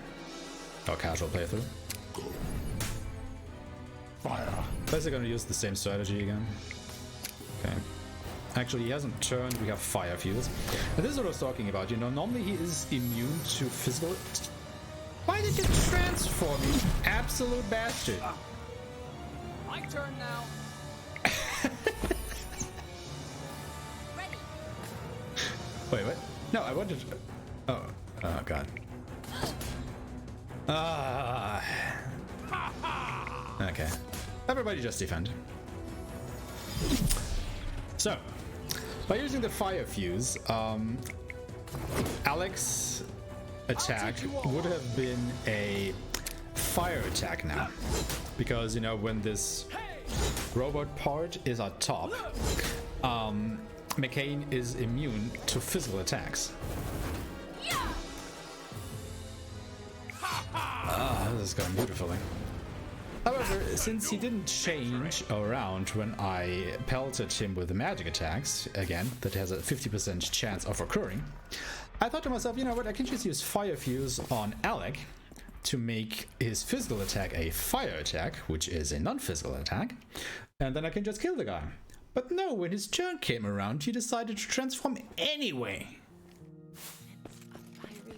or casual playthrough. Fire. Basically gonna use the same strategy again. Okay. Actually, he hasn't turned, we have fire fuse. And this is what I was talking about, you know, normally he is immune to physical... Why did you transform, you absolute bastard? My turn now. Ready. Wait, what? No, I wanted to... Oh, oh god. Ah. Okay. Everybody just defend. So, by using the fire fuse, Alex's attack would have been a fire attack now. Because, you know, when this robot part is at top, McCain is immune to physical attacks. This is going beautifully. However, since he didn't change around when I pelted him with the magic attacks, again, that has a 50% chance of occurring, I thought to myself, you know what, I can just use Fire Fuse on Alec to make his physical attack a fire attack, which is a non-physical attack, and then I can just kill the guy. But no, when his turn came around, he decided to transform anyway.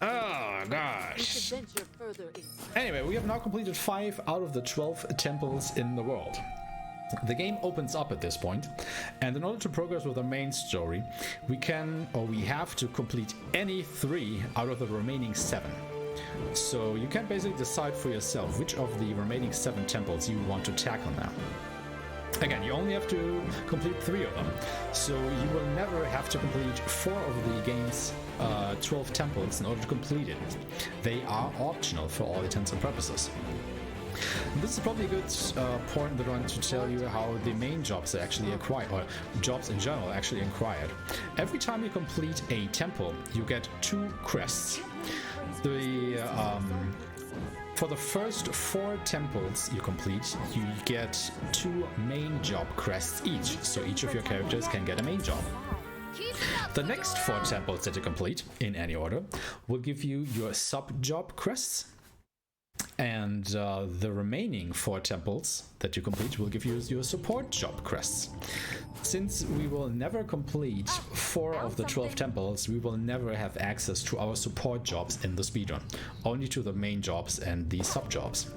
Oh gosh. Anyway, we have now completed 5 out of the 12 temples in the world. The game opens up at this point, and in order to progress with the main story, we have to complete any 3 out of the remaining 7. So you can basically decide for yourself which of the remaining 7 temples you want to tackle now. Again, you only have to complete 3 of them, so you will never have to complete 4 of the game's 12 temples in order to complete it. They are optional for all intents and purposes. And this is probably a good point in the run to tell you how the main jobs are actually acquired, or jobs in general are actually acquired. Every time you complete a temple, you get 2 crests. For the first 4 temples you complete, you get 2 main job crests each, so each of your characters can get a main job. The next 4 temples that you complete, in any order, will give you your sub-job crests. And the remaining 4 temples that you complete will give you your support job quests. Since we will never complete 4 of the 12 temples, we will never have access to our support jobs in the speedrun. Only to the main jobs and the sub jobs.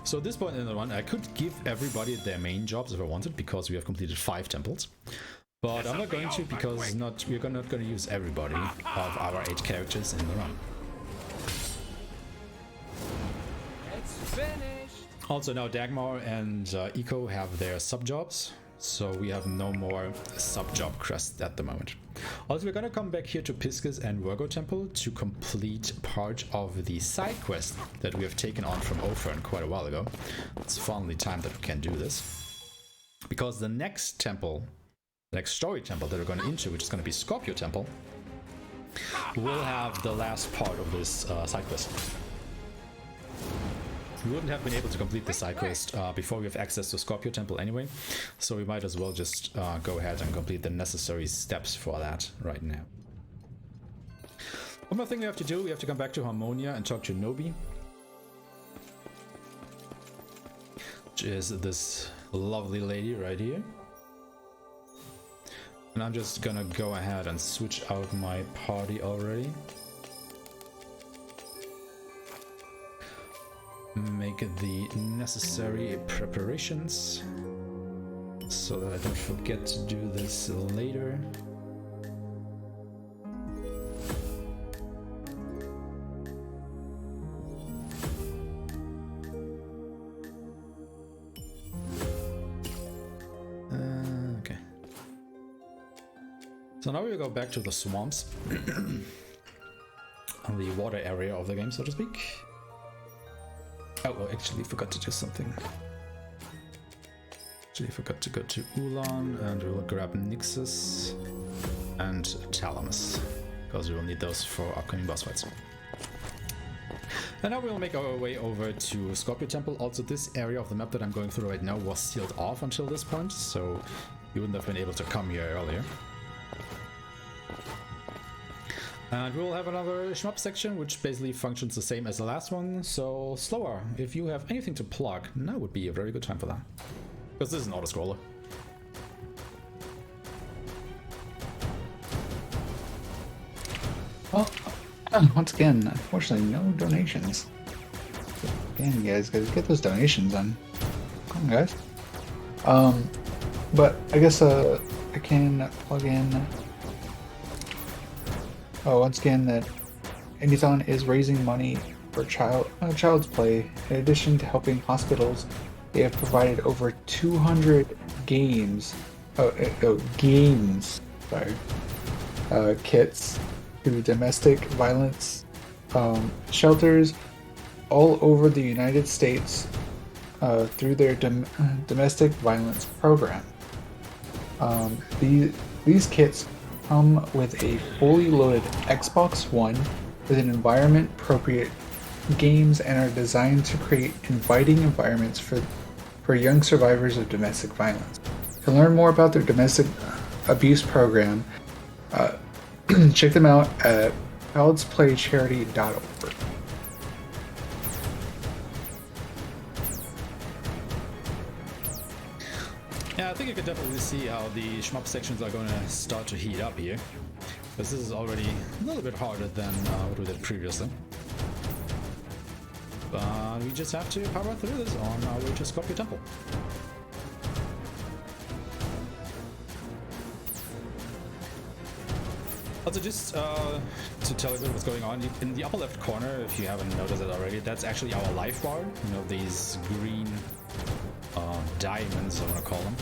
So at this point in the run, I could give everybody their main jobs if I wanted, because we have completed 5 temples. But I'm not going to, because we're not going to use everybody of our 8 characters in the run. It's finished. Also now Dagmar and Eco have their sub-jobs, so we have no more sub-job quests at the moment. Also, we're gonna come back here to Pisces and Virgo Temple to complete part of the side quest that we have taken on from Ofern quite a while ago. It's finally time that we can do this. Because the next temple, the next story temple that we're going into, which is going to be Scorpio Temple, will have the last part of this side quest. We wouldn't have been able to complete the side quest before we have access to Scorpio Temple anyway, so we might as well just go ahead and complete the necessary steps for that right now. One more thing we have to do, we have to come back to Harmonia and talk to Nobi, which is this lovely lady right here. And I'm just gonna go ahead and switch out my party already. Make the necessary preparations so that I don't forget to do this later. Okay. So now we go back to the swamps. On the water area of the game, so to speak. Oh, well, actually forgot to do something. Actually forgot to go to Ulan, and we'll grab Nixus and Talamus, because we will need those for upcoming boss fights. And now we'll make our way over to Scorpio Temple. Also, this area of the map that I'm going through right now was sealed off until this point, so you wouldn't have been able to come here earlier. And we'll have another shmup section, which basically functions the same as the last one. So, Slower, if you have anything to plug, now would be a very good time for that. Because this is an auto-scroller. Well, once again, unfortunately, no donations. Again, you guys gotta get those donations on. Come on, guys. But I guess I can plug in. Once again, that Indiethon is raising money for Child's Play. In addition to helping hospitals, they have provided over 200 kits to domestic violence shelters all over the United States through their domestic violence program. These kits come with a fully loaded Xbox One with an environment-appropriate games and are designed to create inviting environments for young survivors of domestic violence. To learn more about their domestic abuse program, check them out at childsplaycharity.org. Yeah, I think you can definitely see how the shmup sections are going to start to heat up here. Because this is already a little bit harder than what we did previously. But we just have to power through this on our way to Scorpio Temple. Also, just to tell you what's going on, in the upper left corner, if you haven't noticed it already, that's actually our life bar. You know, these green diamonds, I want to call them.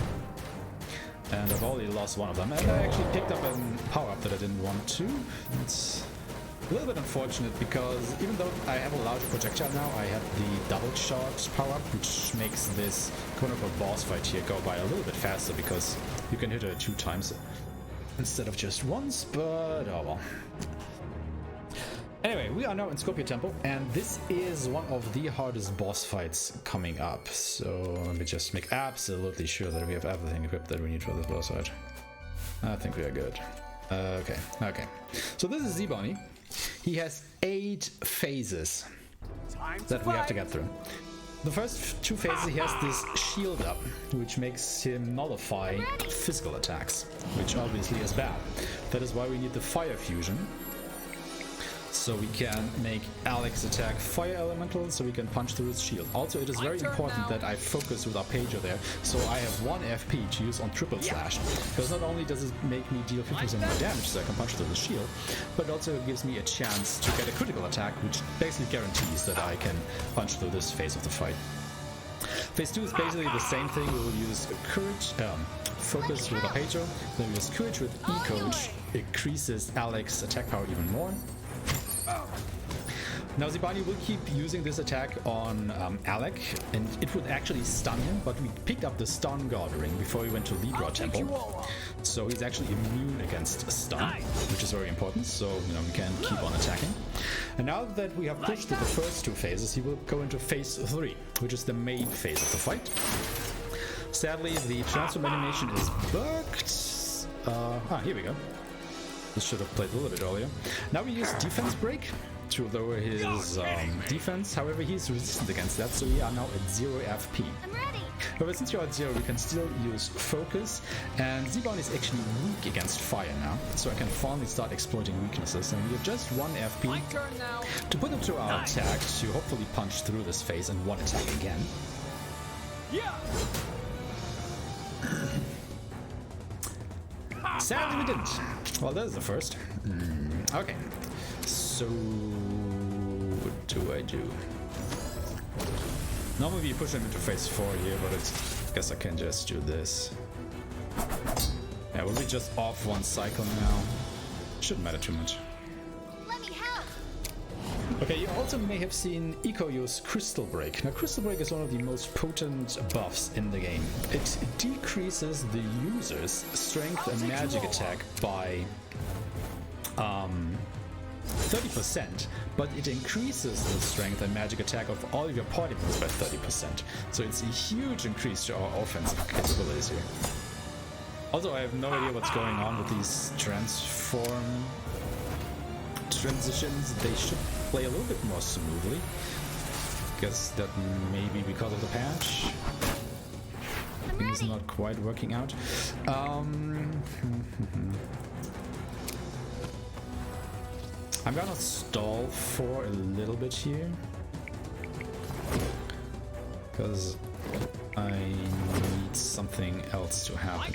And I've already lost one of them, and I actually picked up a power-up that I didn't want to. It's a little bit unfortunate because even though I have a larger projectile now, I have the double shot power-up, which makes this quote-unquote boss fight here go by a little bit faster because you can hit it 2 times instead of just once, but oh well. Anyway, we are now in Scorpio Temple, and this is one of the hardest boss fights coming up. So let me just make absolutely sure that we have everything equipped that we need for this boss fight. I think we are good. Okay. So this is Z-Bunny, he has 8 phases that we have to get through. The first 2 phases he has this shield up, which makes him nullify physical attacks, which obviously is bad. That is why we need the fire fusion. So we can make Alex attack fire elemental, so we can punch through his shield. Also, it is very important that I focus with Arpeggio there, so I have 1 FP to use on triple slash. Because not only does it make me deal 50% more damage, so I can punch through the shield, but also it gives me a chance to get a critical attack, which basically guarantees that I can punch through this phase of the fight. Phase 2 is basically the same thing. We will use Courage, Focus with Arpeggio, then we use Courage with E-Coach, increases Alex's attack power even more. Now Zibani will keep using this attack on Alec, and it would actually stun him, but we picked up the stun guard ring before we went to Libra Temple. So he's actually immune against stun, which is very important, so you know we can keep on attacking. And now that we have pushed through the first 2 phases, he will go into phase 3, which is the main phase of the fight. Sadly, the transform animation is bugged. Here we go. This should have played a little bit earlier. Now we use defense break to lower his defense. However, he's resistant against that, so we are now at 0 FP. I'm ready. However, since you're at 0, we can still use focus, and Zibon is actually weak against fire now, so I can finally start exploiting weaknesses, and we have just 1 FP to put into our attack to hopefully punch through this phase and 1 attack again. Yeah. Sadly, we didn't. Well, that is the first. Okay. So, what do I do? Normally we push him into phase 4 here, but I guess I can just do this. Yeah, we'll be just off 1 cycle now. Shouldn't matter too much. Let me help. Okay, you also may have seen Eco use Crystal Break. Now, Crystal Break is one of the most potent buffs in the game. It decreases the user's strength and magic attack by 30%, but it increases the strength and magic attack of all of your party members by 30%. So it's a huge increase to our offensive capabilities here. Also, I have no idea what's going on with these transitions. They should play a little bit more smoothly. Guess that may be because of the patch. Things not quite working out. I'm gonna stall for a little bit here, because I need something else to happen.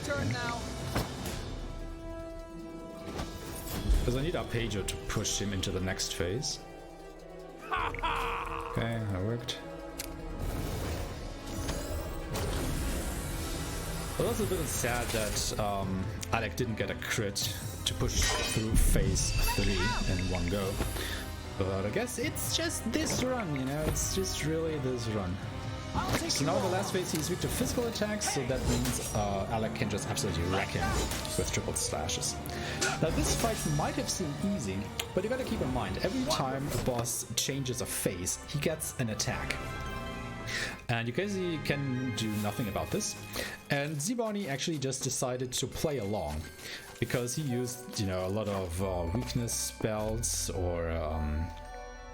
Because I need Arpeggio to push him into the next phase. Okay, that worked. But also a bit sad that Alec didn't get a crit to push through phase 3 in 1 go. But I guess it's just this run, you know, it's just really this run. So now the last phase he's weak to physical attacks, so that means Alec can just absolutely wreck him with triple slashes. Now this fight might have seemed easy, but you gotta keep in mind, every time a boss changes a phase, he gets an attack. And you guys can do nothing about this. And Zibani actually just decided to play along, because he used, you know, a lot of weakness spells, or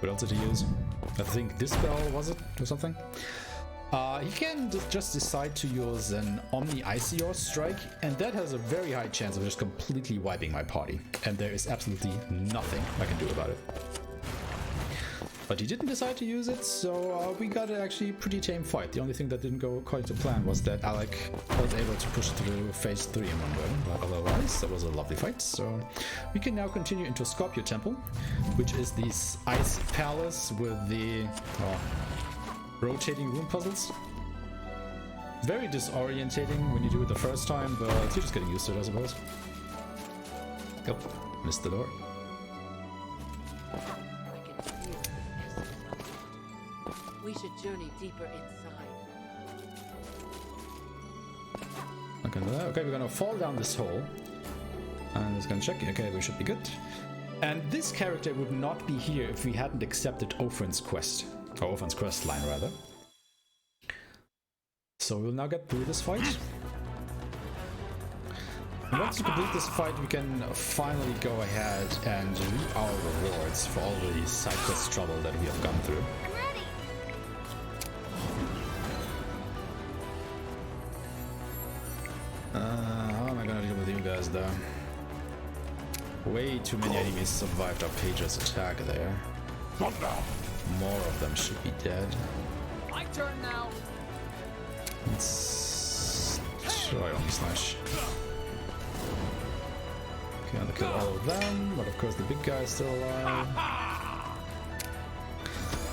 what else did he use? I think this spell, was it, or something? He can just decide to use an Omni Iceor strike, and that has a very high chance of just completely wiping my party, and there is absolutely nothing I can do about it. But he didn't decide to use it, so we got an actually pretty tame fight. The only thing that didn't go according to plan was that Alec was able to push through phase 3 in 1 go, but otherwise that was a lovely fight. So we can now continue into Scorpio Temple, which is this ice palace with the rotating room puzzles. Very disorientating when you do it the first time, but you're just getting used to it, I suppose. Yep, missed the door. We should journey deeper inside. Okay, we're gonna fall down this hole. And it's gonna check. Okay, we should be good. And this character would not be here if we hadn't accepted Ophan's quest. Or Ophan's quest line, rather. So we'll now get through this fight. And once we complete this fight, we can finally go ahead and reap our rewards for all the side quest trouble that we have gone through. I'm ready. How am I gonna deal with you guys though? Way too many enemies survived our Page's attack there. More of them should be dead. My turn now. Let's try on slash. Okay, I'll kill all of them, but of course the big guy is still alive.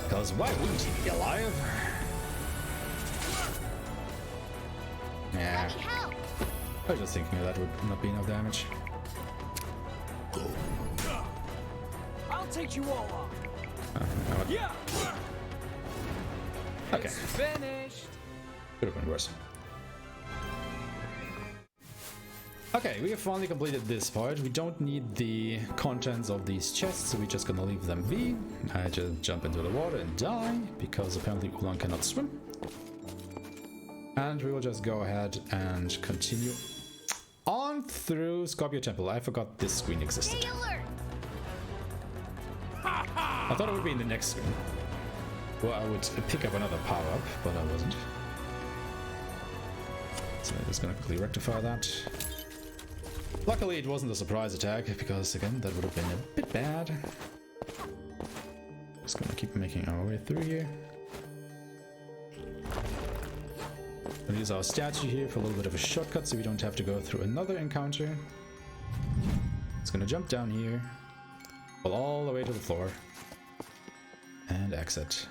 Because why wouldn't he be alive? Yeah. I was just thinking that would not be enough damage. I'll take you all on. Yeah. Okay. It's finished. Could have been worse. Okay, we have finally completed this part. We don't need the contents of these chests, so we're just gonna leave them be. I just jump into the water and die, because apparently Ulan cannot swim. And we will just go ahead and continue on through Scorpio Temple. I forgot this screen existed. Stay alert. I thought it would be in the next screen. Well, I would pick up another power-up, but I wasn't. So I'm just gonna quickly rectify that. Luckily, it wasn't a surprise attack, because again, that would have been a bit bad. Just gonna keep making our way through here. We'll use our statue here for a little bit of a shortcut, so we don't have to go through another encounter. It's gonna jump down here, fall all the way to the floor, and exit.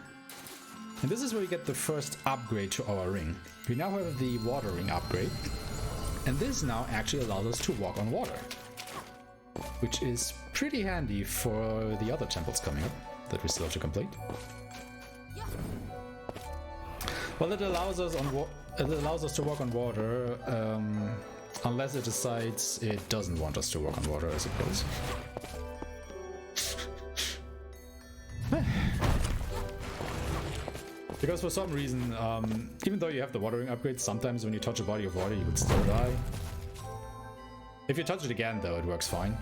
And this is where we get the first upgrade to our ring. We now have the water ring upgrade, and this now actually allows us to walk on water, which is pretty handy for the other temples coming up that we still have to complete. Well, it allows us to walk on water, unless it decides it doesn't want us to walk on water, I suppose. Because for some reason, even though you have the watering upgrade, sometimes when you touch a body of water, you would still die. If you touch it again, though, it works fine.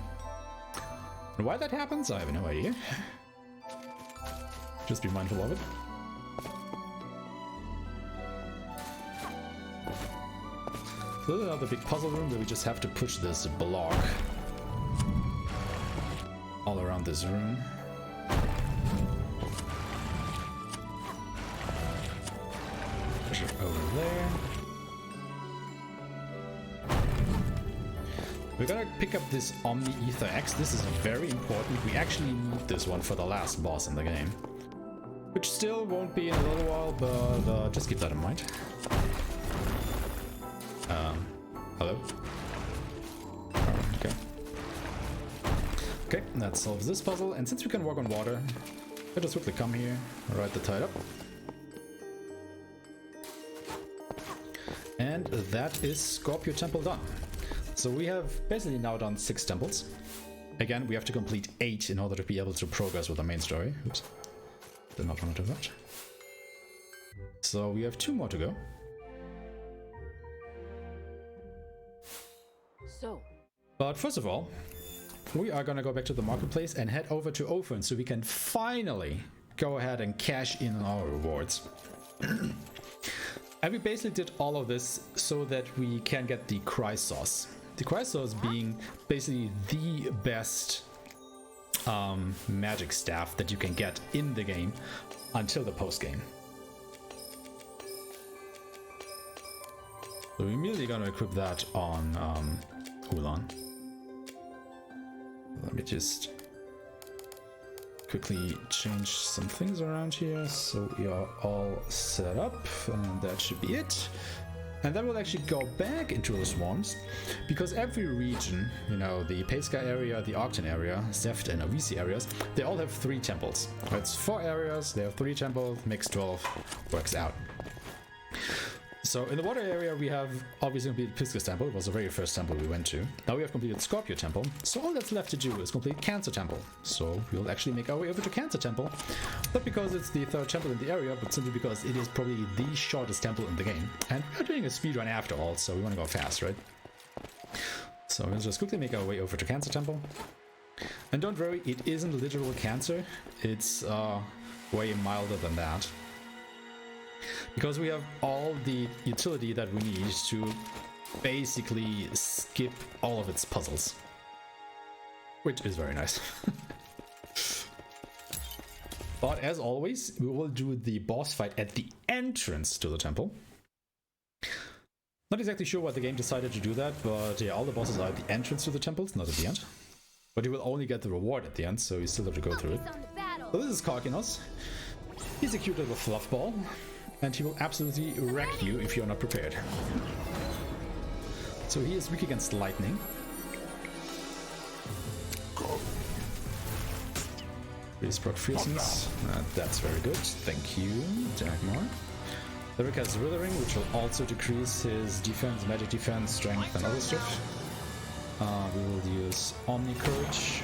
And why that happens, I have no idea. Just be mindful of it. There's another big puzzle room where we just have to push this block all around this room. Push it over there. We're gonna pick up this Omni-Ether X. This is very important. We actually need this one for the last boss in the game. Which still won't be in a little while, but just keep that in mind. Hello? Okay. Okay, that solves this puzzle, and since we can walk on water, I'll just quickly come here, ride the tide up. And that is Scorpio Temple done. So we have basically now done 6 temples. Again, we have to complete 8 in order to be able to progress with the main story. Oops. Did not want to do that. So we have 2 more to go. So, But first of all, we are gonna go back to the marketplace and head over to Ophern so we can finally go ahead and cash in on our rewards. And we basically did all of this so that we can get the Chrysos. The Chrysos being basically the best magic staff that you can get in the game until the post-game. So we're immediately gonna equip that on Ulan. Let me just quickly change some things around here so we are all set up, and that should be it. And then we'll actually go back into the swamps, because every region, you know, the Pesca area, the Ogden area, Zeft and Avisi areas, they all have 3 temples. It's 4 areas, they have 3 temples, makes 12, works out. So in the water area, we have obviously completed Pisces Temple. It was the very first temple we went to. Now we have completed Scorpio Temple. So all that's left to do is complete Cancer Temple. So we'll actually make our way over to Cancer Temple. Not because it's the 3rd temple in the area, but simply because it is probably the shortest temple in the game. And we're doing a speedrun after all, so we want to go fast, right? So we'll just quickly make our way over to Cancer Temple. And don't worry, it isn't literal cancer. It's way milder than that. Because we have all the utility that we need to basically skip all of its puzzles. Which is very nice. But as always, we will do the boss fight at the entrance to the temple. Not exactly sure why the game decided to do that, but yeah, all the bosses are at the entrance to the temples, not at the end. But you will only get the reward at the end, so you still have to go through it. So this is Karkinos. He's a cute little fluff ball, and he will absolutely wreck you if you're not prepared. So he is weak against lightning. Please proc fierceness. That's very good. Thank you, Dagmar. Lyric has Withering, which will also decrease his defense, magic defense, strength, and other stuff. We will use Omni Courage.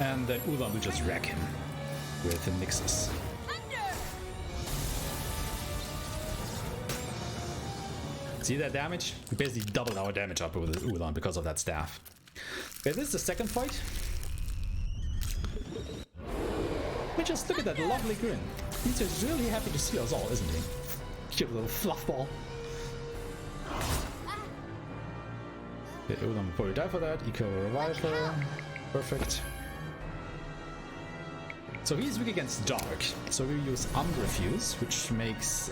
And then Ulan will just wreck him with the Nixus. See that damage? We basically doubled our damage up with Ulan because of that staff. Okay, this is the second fight. But just look at that lovely grin. He's just really happy to see us all, isn't he? Cute little fluff ball. Okay, Ulan will probably die for that. Eco revive her. Perfect. So he's weak against Dark. So we use Umbra Fuse, which makes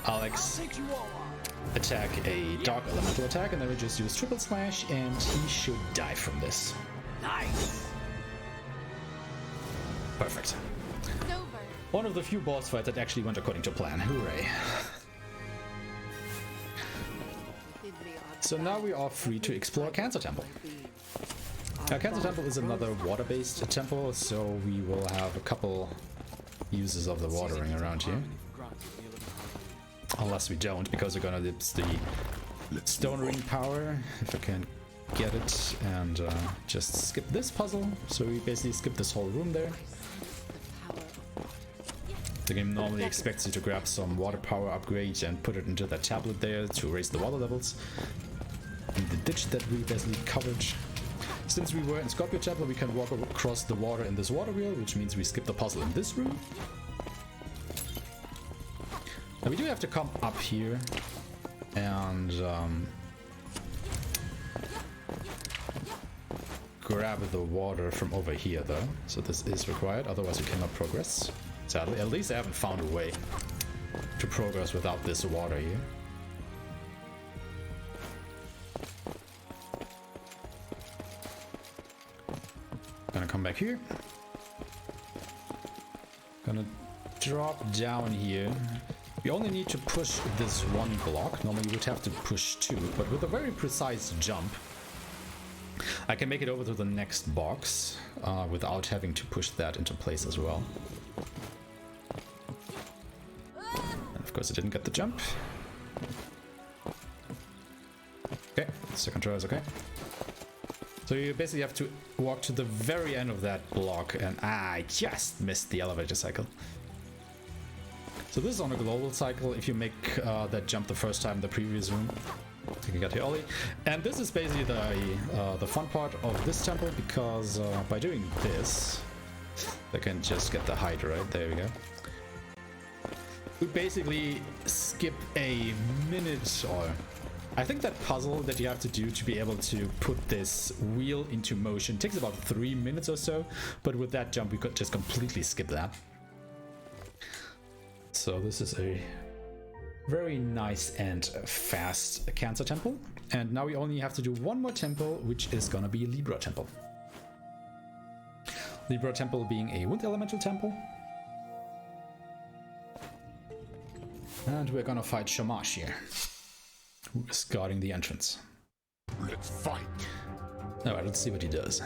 Alex attack a Dark Elemental attack, and then we just use Triple Slash, and he should die from this. Nice. Perfect. One of the few boss fights that actually went according to plan. Hooray. So now we are free to explore Cancer Temple. Now, Cancer Temple is another water-based temple, so we will have a couple uses of the watering around here. Unless we don't, because we're gonna use the Stone Ring power, if I can get it, and just skip this puzzle. So we basically skip this whole room there. The game normally expects you to grab some water power upgrade and put it into that tablet there to raise the water levels. In the ditch that we basically covered. Since we were in Scorpio Chapel, we can walk across the water in this water wheel, which means we skip the puzzle in this room. Now we do have to come up here and grab the water from over here though. So this is required, otherwise we cannot progress. Sadly, at least I haven't found a way to progress without this water here. Gonna come back here. Gonna drop down here. We only need to push this one block. Normally you would have to push two, but with a very precise jump, I can make it over to the next box without having to push that into place as well. And of course I didn't get the jump. Okay, second try is okay. So you basically have to walk to the very end of that block, and I just missed the elevator cycle. So this is on a global cycle. If you make that jump the first time in the previous room, you can get here early. And this is basically the fun part of this temple, because by doing this, I can just get the height right. There we go. We basically skip a minute, or I think that puzzle that you have to do to be able to put this wheel into motion takes about 3 minutes or so, but with that jump we could just completely skip that. So this is a very nice and fast Cancer Temple, and now we only have to do one more temple, which is gonna be Libra Temple. Libra Temple being a Wind Elemental Temple. And we're gonna fight Shamash here, who is guarding the entrance. Let's fight. Alright, let's see what he does.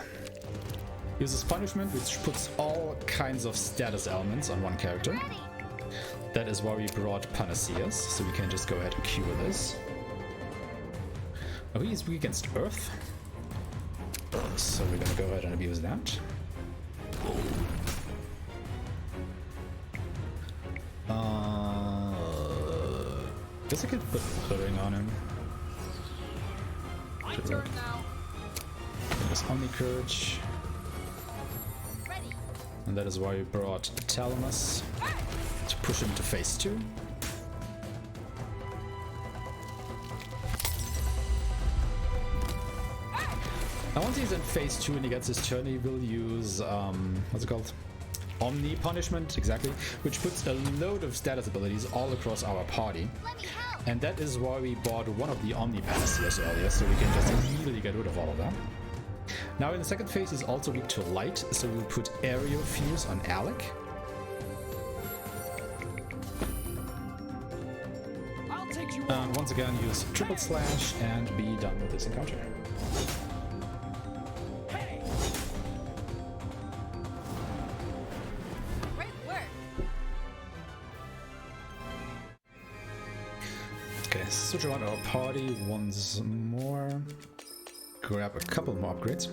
He uses Punishment, which puts all kinds of status elements on one character. That is why we brought Panaceas, so we can just go ahead and cure this. Oh, he is weak against Earth, so we're gonna go ahead and abuse that. Guess I could put Pudding on him. turn now. There's Omni Courage. And that is why we brought Talamus to push him to phase 2. Now once he's in phase 2 and he gets his turn, he will use, what's it called? Omni Punishment, exactly, which puts a load of status abilities all across our party. And that is why we bought one of the Omni Panaceas earlier, so we can just immediately get rid of all of them. Now in the second phase he's also weak to light, so we'll put Aerial Fuse on Alec. I'll take you And once again use Triple Slash and be done with this encounter. Great work. Okay, switch around our party once more. Grab a couple more upgrades.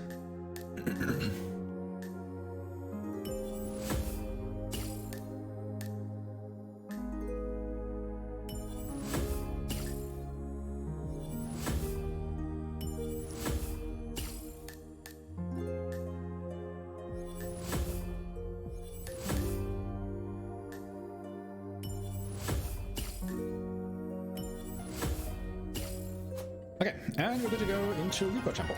Okay, and we're good to go into Libra Temple.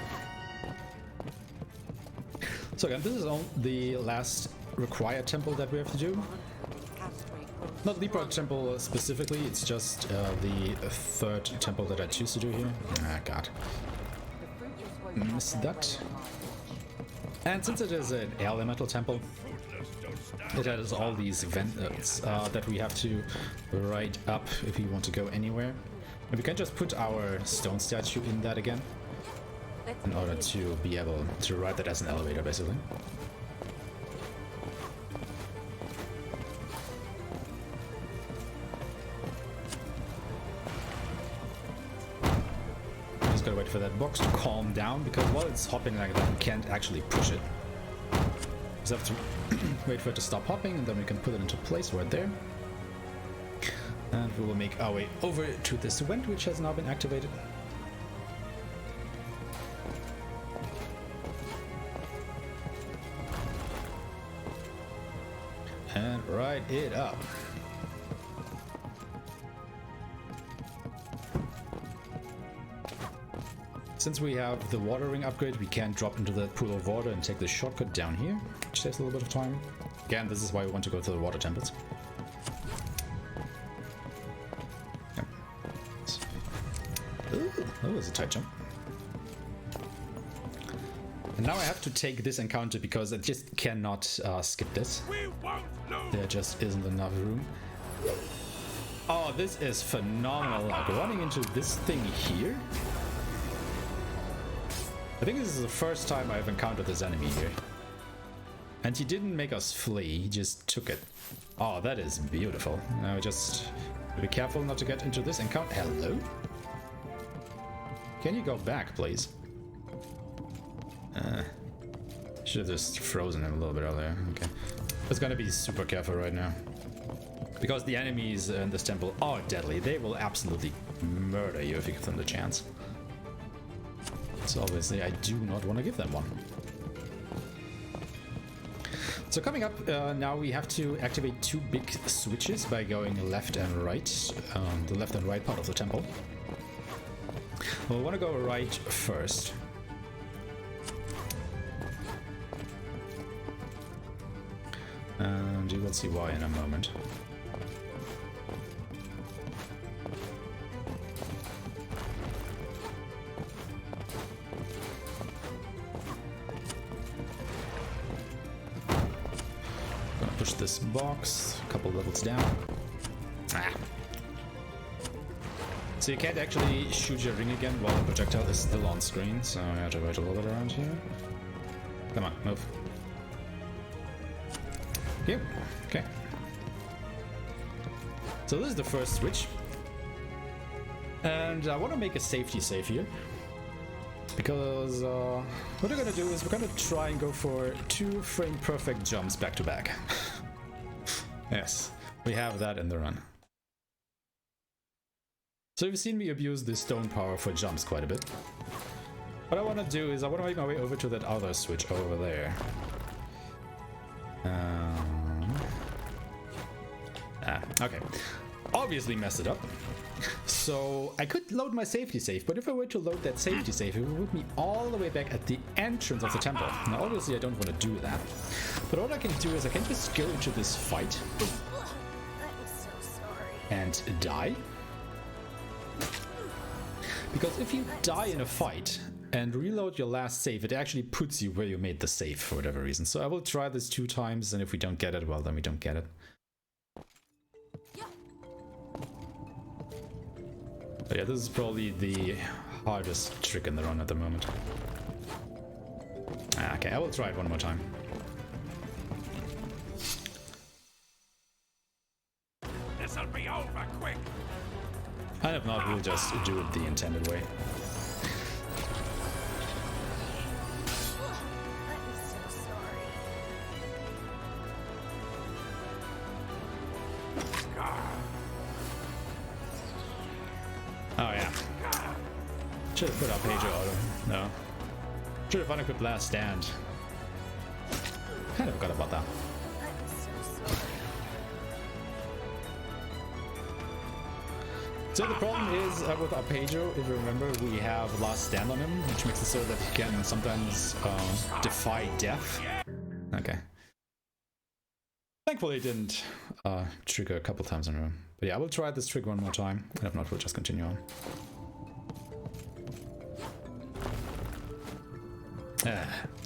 So again, this is the last required temple that we have to do. Not Libra Temple specifically, it's just the third temple that I choose to do here. Ah, God. Missed that. And since it is an elemental temple, it has all these events that we have to write up if we want to go anywhere. And we can just put our stone statue in that again, in order to be able to ride that as an elevator, basically. Just gotta wait for that box to calm down, because while it's hopping like that, we can't actually push it. Just have to wait for it to stop hopping, and then we can put it into place right there. And we will make our way over to this vent, which has now been activated. And ride it up. Since we have the watering upgrade, we can drop into that pool of water and take the shortcut down here, which takes a little bit of time. Again, this is why we want to go to the water temples. That was a tight jump. And now I have to take this encounter because I just cannot skip this. There just isn't enough room. Oh, this is phenomenal. Like running into this thing here. I think this is the first time I've encountered this enemy here. And he didn't make us flee, he just took it. Oh, that is beautiful. Now just be careful not to get into this encounter. Hello? Can you go back, please? Should have just frozen him a little bit earlier. Okay. It's gonna be super careful right now. Because the enemies in this temple are deadly. They will absolutely murder you if you give them the chance. So obviously I do not want to give them one. So coming up, now we have to activate two big switches by going left and right. The left and right part of the temple. We'll want to go right first. And you will see why in a moment. Gonna push this box a couple levels down. Ah. So you can't actually shoot your ring again while the projectile is still on screen, so I have to wait a little bit around here. Come on, move. Yep, okay. So this is the first switch. And I want to make a safety save here. Because what we're gonna do is we're gonna try and go for 2 frame perfect jumps back to back. Yes, we have that in the run. So you've seen me abuse this stone power for jumps quite a bit. What I want to do is I want to make my way over to that other switch over there. Okay. Obviously messed it up. So I could load my safety save, but if I were to load that safety save, it would put me all the way back at the entrance of the temple. Now obviously I don't want to do that. But what I can do is I can just go into this fight and die. Because if you die in a fight and reload your last save, it actually puts you where you made the save for whatever reason. So I will try this 2 times, and if we don't get it, well, then we don't get it. But yeah, this is probably the hardest trick in the run at the moment. Okay, I will try it one more time. This'll be over quick. And if not, we'll just do it the intended way. Oh yeah. Should have put up page auto. No. Should have unequipped last stand. Kind of forgot about that. So the problem is with Arpeggio, if you remember, we have last stand on him, which makes it so that he can sometimes defy death. Okay. Thankfully it didn't trigger a couple times in a row. But yeah, I will try this trick one more time, and if not, we'll just continue on.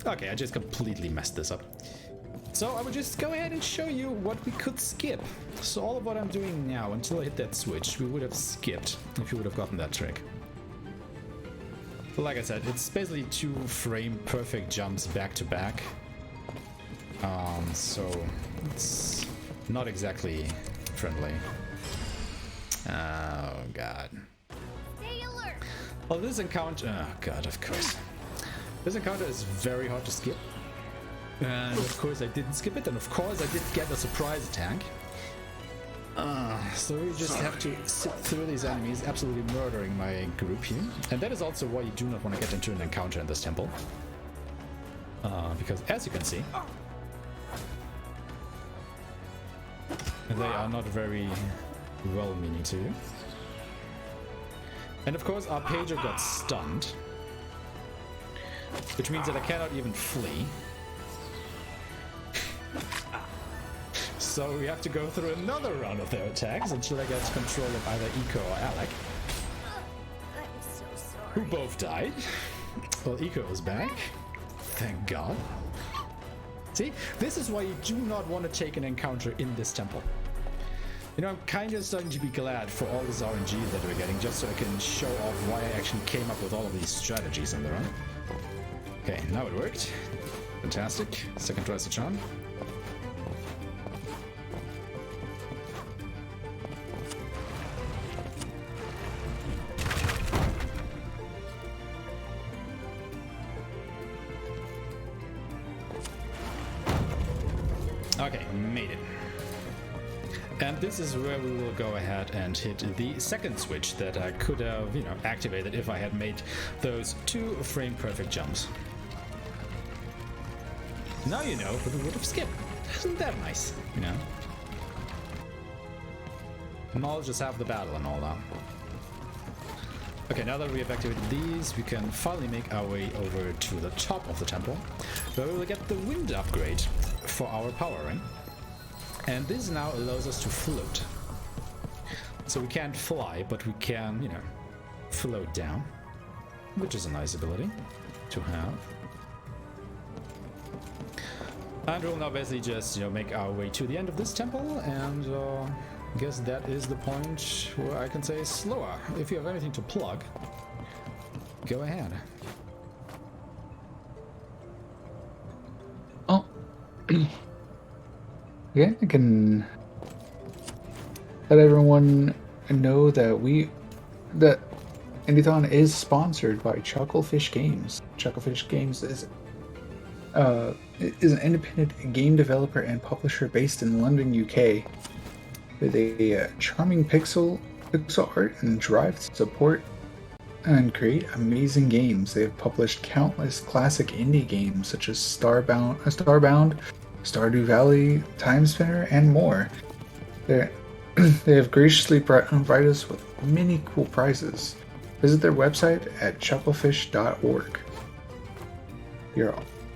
Okay, I just completely messed this up. So I will just go ahead and show you what we could skip. So all of what I'm doing now, until I hit that switch, we would have skipped if you would have gotten that trick. But like I said, it's basically 2 frame perfect jumps back to back. So it's not exactly friendly. Oh god. Stay alert. Well, this encounter, oh god, of course. This encounter is very hard to skip. And of course I didn't skip it, and of course I did get a surprise attack. So you just have to sit through these enemies, absolutely murdering my group here. And that is also why you do not want to get into an encounter in this temple. Because as you can see, they are not very well-meaning to you. And of course Arpeggio got stunned, which means that I cannot even flee. So we have to go through another round of their attacks until I get control of either Eco or Alec, who both died. Well, Eco is back. Thank God. See, this is why you do not want to take an encounter in this temple. You know, I'm kind of starting to be glad for all this RNG that we're getting, just so I can show off why I actually came up with all of these strategies on the run. Okay, now it worked. Fantastic. Second try's the charm. Okay, made it. And this is where we will go ahead and hit the second switch that I could have, you know, activated if I had made those 2 frame perfect jumps. Now you know, but we would have skipped. Isn't that nice, you know? Knowledge is half the battle and all that. Okay, now that we have activated these, we can finally make our way over to the top of the temple, where we will get the wind upgrade for our power ring. And this now allows us to float. So we can't fly, but we can, you know, float down, which is a nice ability to have. And we'll now basically just, you know, make our way to the end of this temple, and I guess that is the point where I can say slower. If you have anything to plug, go ahead. Oh. Yeah, I can let everyone know that Indiethon is sponsored by Chucklefish Games. Chucklefish Games is an independent game developer and publisher based in London, UK, with a charming pixel art and drive to support and create amazing games. They have published countless classic indie games such as Starbound, Stardew Valley, Time Spinner, and more. They have graciously provided us with many cool prizes. Visit their website at chucklefish.org.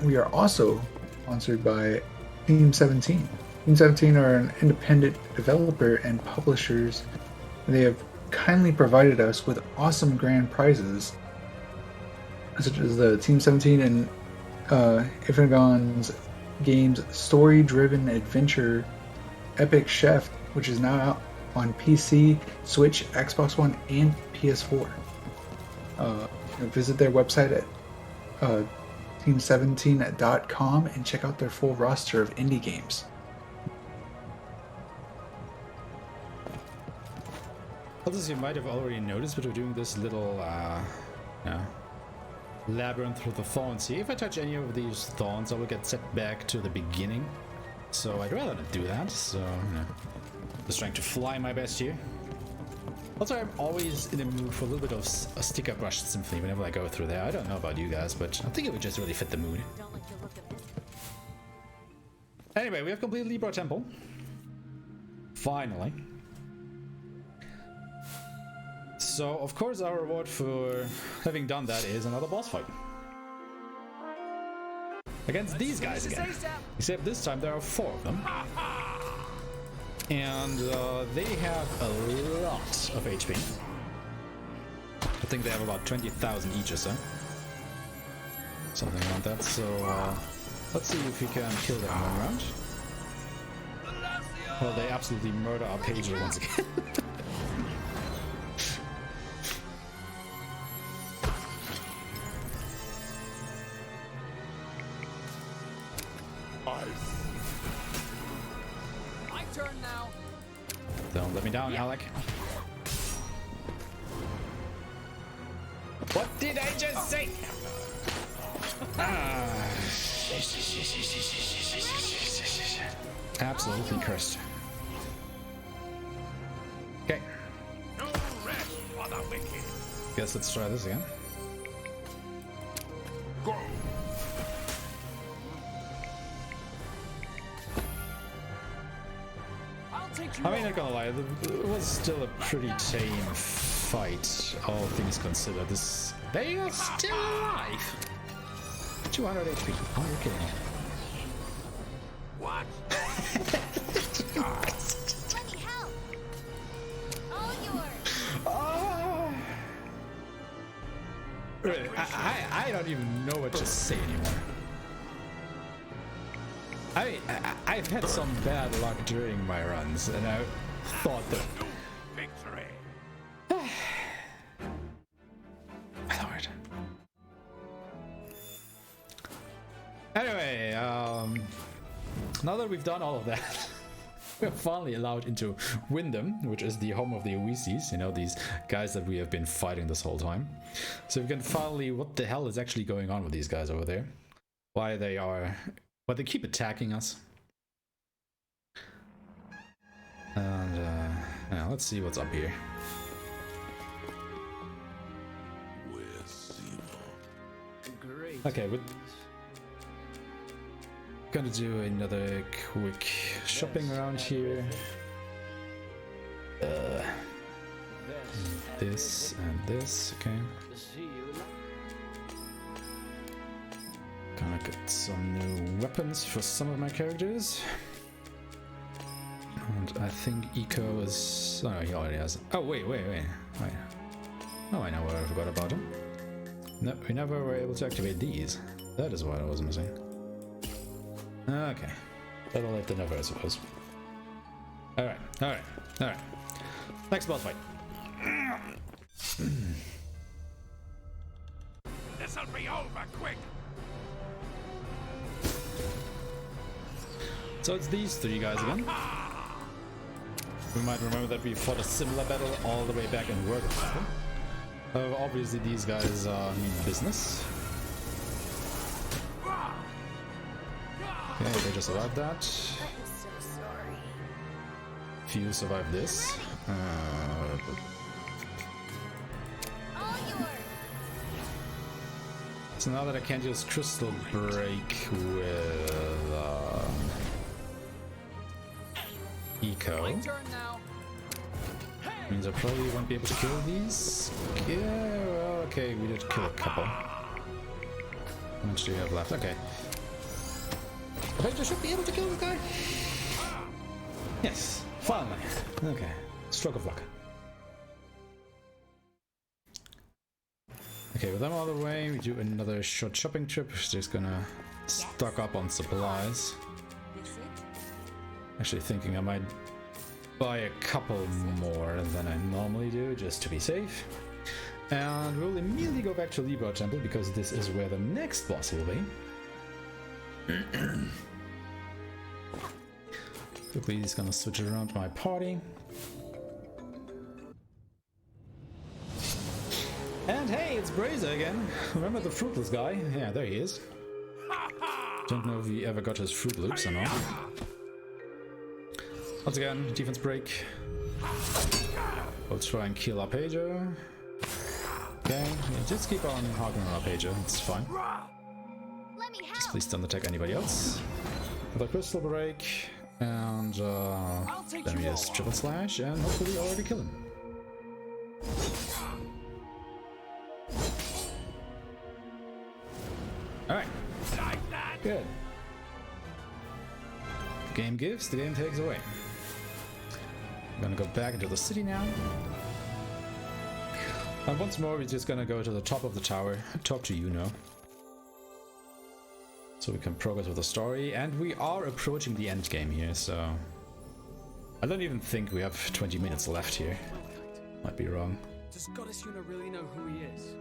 We are also sponsored by Team 17. Team 17 are an independent developer and publishers. They have kindly provided us with awesome grand prizes, such as the Team 17 and Ifnigon's game's story-driven adventure Epic Chef, which is now out on PC, Switch, Xbox One, and PS4. Visit their website at team17.com and check out their full roster of indie games. As you might have already noticed, but we're doing this little labyrinth through the thorns here. If I touch any of these thorns, I will get set back to the beginning. So I'd rather not do that. So, just trying to fly my best here. Also, I'm always in the mood for a little bit of a sticker brush symphony whenever I go through there. I don't know about you guys, but I think it would just really fit the mood. Don't like the look of it. Anyway, we have completed Libra Temple. Finally. So, of course, our reward for having done that is another boss fight. Against these guys again. Except this time there are 4 of them. And they have a lot of HP. I think they have about 20,000 each or so. Something like that. So, let's see if we can kill them one round. Well, they absolutely murder our pager once again. Don't let me down, Alec. What did I just say? Absolutely cursed. Okay. No rest for the wicked. Guess let's try this again. Go. I mean, not gonna lie, it was still a pretty tame fight, all things considered. They are still alive! 200 HP. Oh, you're kidding me. What? Let me help. All yours. Oh. Really, I don't even know what to say anymore. I mean, I've had some bad luck during my runs, and I thought that... Victory. My lord. Anyway, now that we've done all of that, we're finally allowed into Wyndham, which is the home of the Oases, you know, these guys that we have been fighting this whole time. So we can finally... What the hell is actually going on with these guys over there? Why they are... But they keep attacking us. And, yeah, let's see what's up here. Great. Okay, we're gonna do another quick shopping around here. This and this, okay. Gonna get some new weapons for some of my characters. And I think Eco is... Oh, he already has... Oh, wait. Oh, I know what I forgot about him. No, we never were able to activate these. That is what I was missing. Okay. That'll let the never, I suppose. Alright. Next boss fight. This'll be over quick. So it's these 3 guys again. We might remember that we fought a similar battle all the way back in World of Battle. Obviously these guys mean business. Okay, they just survived that. I'm so sorry. Few survived this. All yours. So now that I can't use Crystal Break with Eco, My turn now. means I probably won't be able to kill these. Yeah, well, okay, we did kill a couple. How much do you have left? Okay. I bet you should be able to kill this guy. Yes, finally. Okay, stroke of luck. Okay, with them out of the way, we do another short shopping trip. Just gonna stock up on supplies. Actually thinking I might buy a couple more than I normally do, just to be safe. And we'll immediately go back to Libra Temple, because this is where the next boss will be. Quickly, he's gonna switch around my party. And hey, it's Brazier again. Remember the fruitless guy? Yeah, there he is. Don't know if he ever got his Fruit Loops or not. Once again, defense break. We'll try and kill Arpeggio. Okay, yeah, just keep on hogging on Arpeggio, it's fine. Just please don't attack anybody else. Another crystal break, and then we just triple slash, and hopefully already kill him. Alright, good. The game gives, the game takes away. I'm gonna go back into the city now. And once more, we're just gonna go to the top of the tower, talk to Yuno. So we can progress with the story, and we are approaching the end game here, so... I don't even think we have 20 minutes left here. Might be wrong. Does Goddess Yuna really know who he is?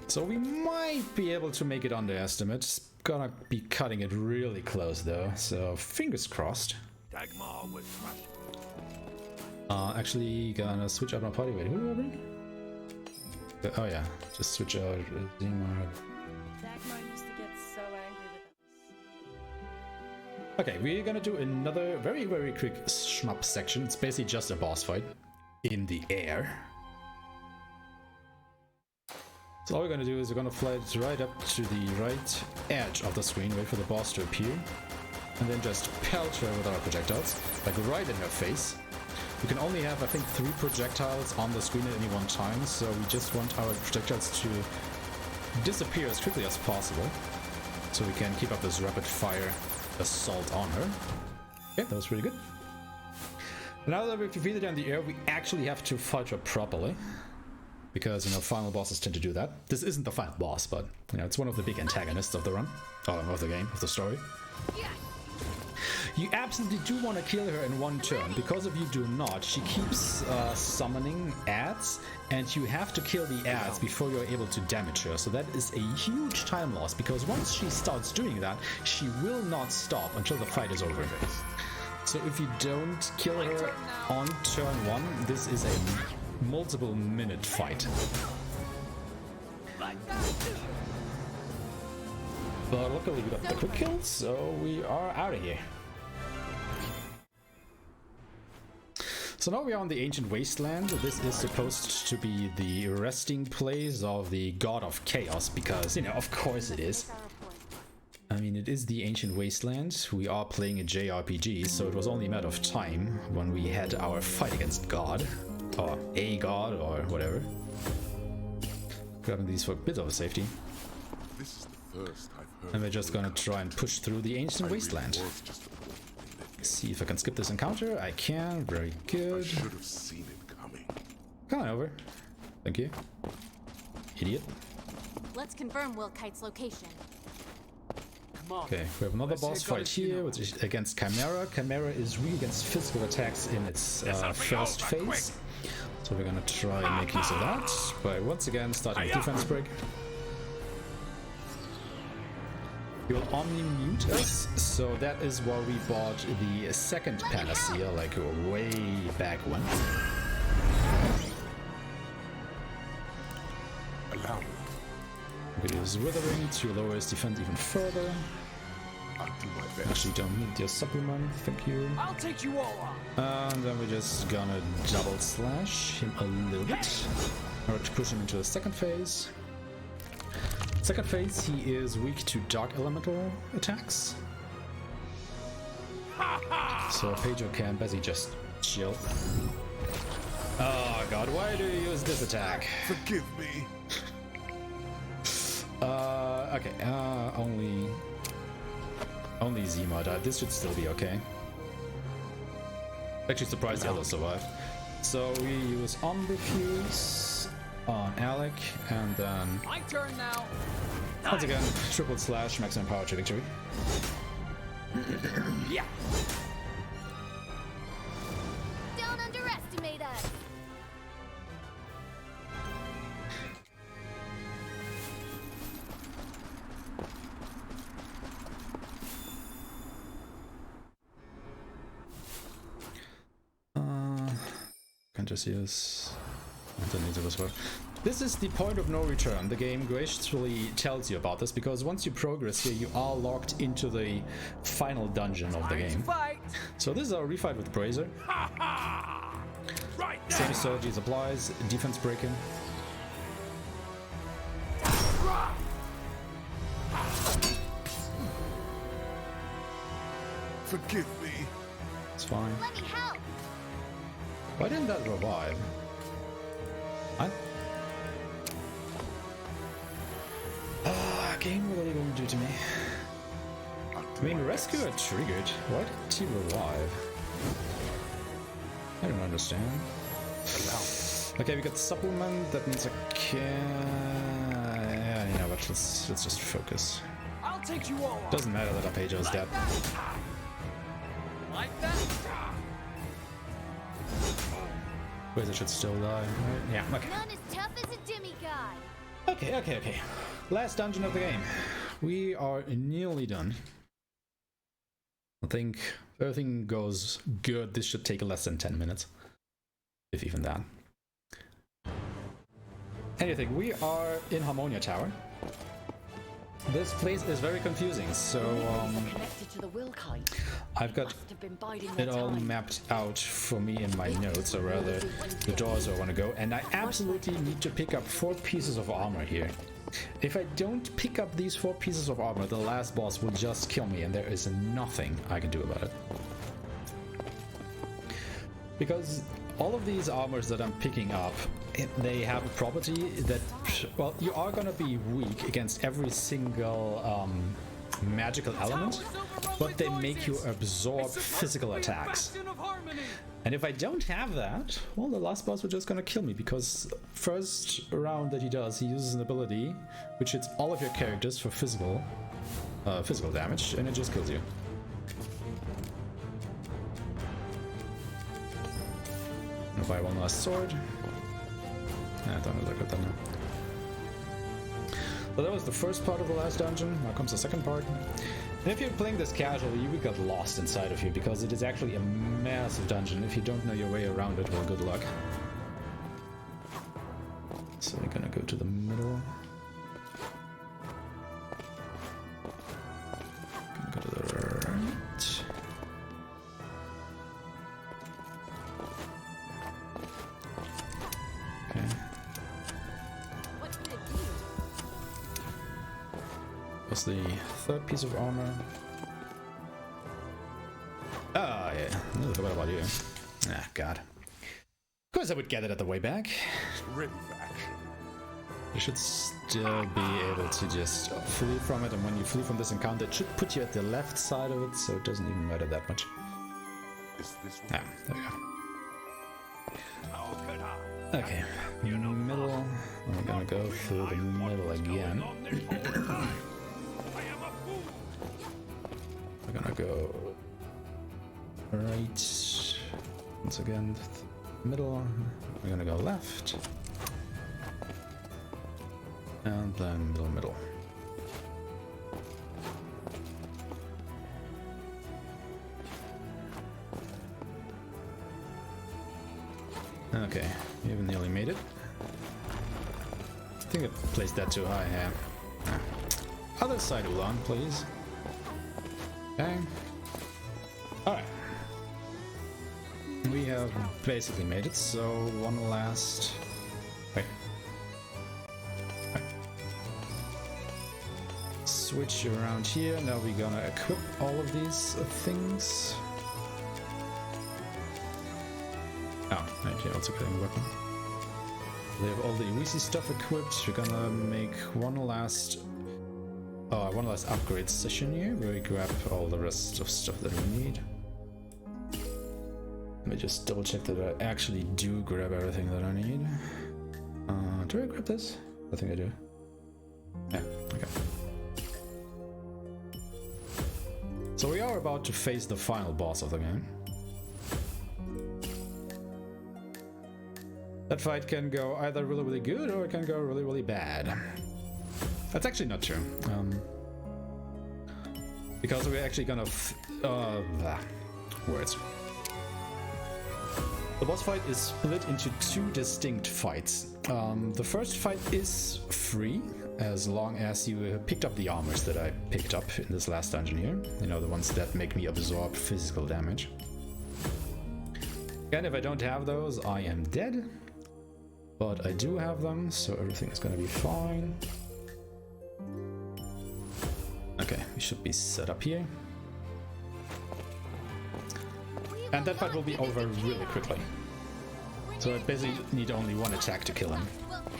So we might be able to make it under estimate. It's gonna be cutting it really close though, so fingers crossed. Dagmar was crushed. Actually gonna switch out my party. Wait, who are we? Oh yeah, just switch out Dagmar used to get so angry with us. Okay, we're gonna do another very, very quick shmup section. It's basically just a boss fight in the air. So all we're gonna do is we're gonna fly it right up to the right edge of the screen, wait for the boss to appear, and then just pelt her with our projectiles, like right in her face. We can only have, I think, 3 projectiles on the screen at any one time, so we just want our projectiles to disappear as quickly as possible, so we can keep up this rapid fire assault on her. Okay, that was pretty good. Now that we've defeated her in the air, we actually have to fight her properly, because, you know, final bosses tend to do that. This isn't the final boss, but, you know, it's one of the big antagonists of the run, of the game, of the story. You absolutely do want to kill her in one turn, because if you do not, she keeps summoning ads, and you have to kill the ads before you're able to damage her. So that is a huge time loss, because once she starts doing that, she will not stop until the fight is over. So if you don't kill her on turn 1, this is a multiple minute fight. But luckily we got the quick kills, so we are out of here. So now we are on the Ancient Wasteland. This is supposed to be the resting place of the God of Chaos, because, you know, of course it is. I mean, it is the Ancient Wasteland. We are playing a JRPG, so it was only a matter of time when we had our fight against God, or a God, or whatever. Grabbing these for a bit of safety. This is the first I've heard. And we're just gonna try and push through the Ancient Wasteland. See if I can skip this encounter. I can. Very good. I should have seen it coming. Come on over. Thank you. Idiot. Let's confirm Will Kite's location. Come on. Okay, we have another Let's boss take fight Goddess here, Yuna. which is against Chimera. Chimera is weak against physical attacks in its first phase. So we're gonna try and make use of that by once again starting a defense break. He will omni-mute us, so that is why we bought the second Panacea, like way back when. Allow me. We use Withering to lower his defense even further. I'll do my best. Actually don't need your supplement, thank you. I'll take you all on. And then we're just gonna double slash him a little bit, or to push him into the second phase. Second phase, he is weak to dark elemental attacks. So Pedro can basically just chill. Oh god, why do you use this attack? Forgive me. Okay, only Zima died. This should still be okay. Actually surprised the others survived. So we use Ombrifuse on Alec, and then My turn now. once again, triple slash, maximum power to victory. Yeah. Don't underestimate us. Can just use Anthony's as well. This is the point of no return. The game graciously tells you about this because once you progress here, you are locked into the final dungeon of the game. Fight. So this is our refight with Brazier. Right there. Same strategies applies. Defense break-in. Forgive me. It's fine. Let me help. Why didn't that revive? What? Game really gonna do to me. I mean, rescuer triggered. Why didn't he revive? I don't understand. Okay, we got supplement. That means I can. Yeah, you know what? Let's just focus. I'll take you all. Doesn't matter that Arpeggio is dead. Like that. Wizard should still die. Right? Yeah. Okay. None as tough as a demigod. Okay. Last dungeon of the game. We are nearly done. I think if everything goes good, this should take less than 10 minutes. If even that. Anything, we are in Harmonia Tower. This place is very confusing, so Connected to the will kite. I've got Must have been biding it their all time. mapped out for me in my notes, or rather the doors where I want to go, and I absolutely need to pick up 4 pieces of armor here. If I don't pick up these 4 pieces of armor, the last boss will just kill me, and there is nothing I can do about it. Because all of these armors that I'm picking up, they have a property that, well, you are gonna be weak against every single magical element, but they make you absorb physical attacks. And if I don't have that, well, the last boss was just gonna kill me, because first round that he does, he uses an ability which hits all of your characters for physical damage, and it just kills you. I'll buy one last sword. I don't know if I got that now. So that was the first part of the last dungeon. Now comes the second part. And if you're playing this casually, you will get lost inside of here, because it is actually a massive dungeon. If you don't know your way around it, well, good luck. So we're gonna go to the middle. Gonna go to the right. Okay. What can it do? What's the third piece of armor? Ah, yeah. I forgot about you. Ah, God. Of course I would get it at the way back. Ready for action. You should still be able to just flee from it, and when you flee from this encounter, it should put you at the left side of it, so it doesn't even matter that much. Is this Ah, one? there we go. How could I? Okay, middle. We're gonna go through the middle again. I am a fool. We're gonna go right. Once again, middle. We're gonna go left. And then middle. Okay, we even nearly made it. I think I placed that too high, yeah. Other side Ulan, please. Okay. Alright. We have basically made it, so one last... Wait. switch around here. Now we're gonna equip all of these things. Oh, right here, also getting a weapon. We have all the easy stuff equipped. We're gonna make one last upgrade session here, where we grab all the rest of stuff that we need. Let me just double check that I actually do grab everything that I need. Do I grab this? I think I do. Yeah, okay. So we are about to face the final boss of the game. That fight can go either really, really good or it can go really, really bad. That's actually not true. Because we're actually gonna words. The boss fight is split into two distinct fights. The first fight is free, as long as you picked up the armors that I picked up in this last dungeon here. You know, the ones that make me absorb physical damage. And if I don't have those, I am dead. But I do have them, so everything is gonna be fine. Okay, we should be set up here. And that fight will be over really quickly. So I basically need only one attack to kill him.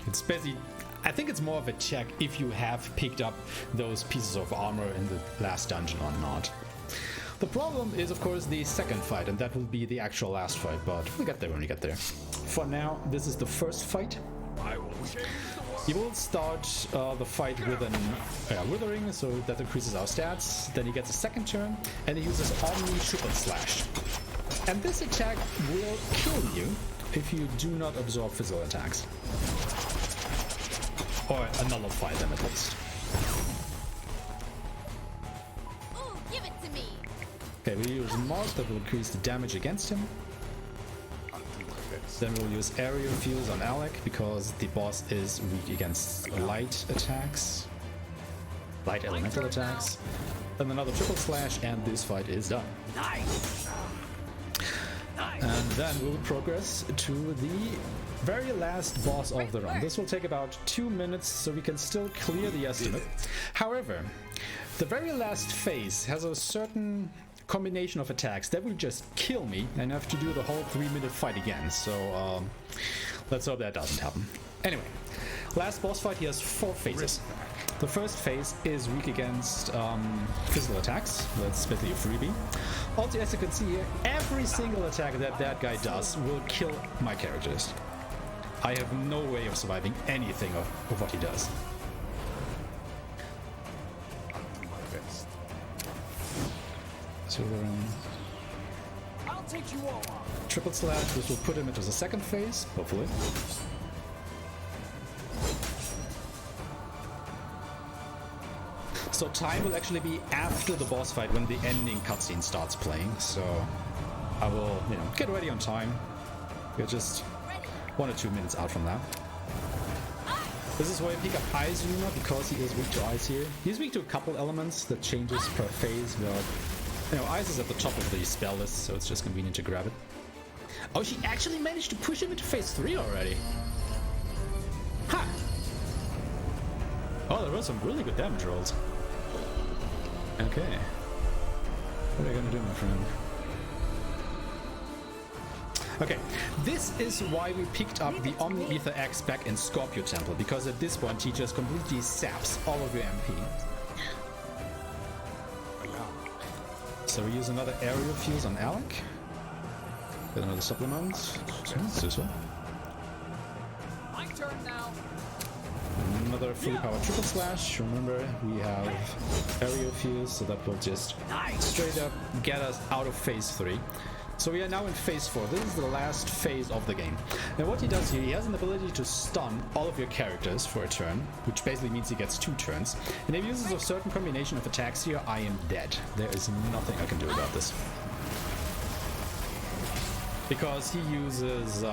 It's basically, I think it's more of a check if you have picked up those pieces of armor in the last dungeon or not. The problem is, of course, the second fight, and that will be the actual last fight, but we'll get there when we get there. For now, this is the first fight. He will start the fight with an withering, so that increases our stats. Then he gets a second turn, and he uses Omni Triple Slash. And this attack will kill you if you do not absorb physical attacks. Or nullify them at least. Ooh, give it to me. Okay, we use Mars, that will increase the damage against him. Then we'll use Aerial Fuse on Alec, because the boss is weak against light attacks. Light elemental attacks. Then another Triple Slash, and this fight is done. Nice. And then we'll progress to the very last boss of the run. This will take about 2 minutes, so we can still clear the estimate. However, the very last phase has a certain combination of attacks that will just kill me and have to do the whole 3-minute fight again. So let's hope that doesn't happen. Anyway, last boss fight, he has 4 phases. The first phase is weak against physical attacks. That's basically a freebie. Also, as you can see here, every single attack that guy does will kill my characters. I have no way of surviving anything of what he does. I'll do my best. So I'll take you all on. Triple Slash, which will put him into the second phase, hopefully. So time will actually be after the boss fight when the ending cutscene starts playing. So I will, get ready on time. We're just 1 or 2 minutes out from that. This is why I pick up Ice Runa, because he is weak to ice here. He's weak to a couple elements that changes per phase, but ice is at the top of the spell list, so it's just convenient to grab it. Oh, she actually managed to push him into phase 3 already. Ha! Oh, there were some really good damage rolls. Okay. What are you gonna do, my friend? Okay, this is why we picked up the Omni Ether Axe back in Scorpio Temple, because at this point he just completely saps all of your MP. So we use another Aerial Fuse on Alec. Get another supplement. So it's this one. My turn now. Another fully powered Triple Slash. Remember, we have Aerial Fuse, so that will just straight up get us out of phase 3. So we are now in phase 4. This is the last phase of the game. Now what he does here, he has an ability to stun all of your characters for a turn, which basically means he gets 2 turns. And if he uses a certain combination of attacks here, I am dead. There is nothing I can do about this. Because he uses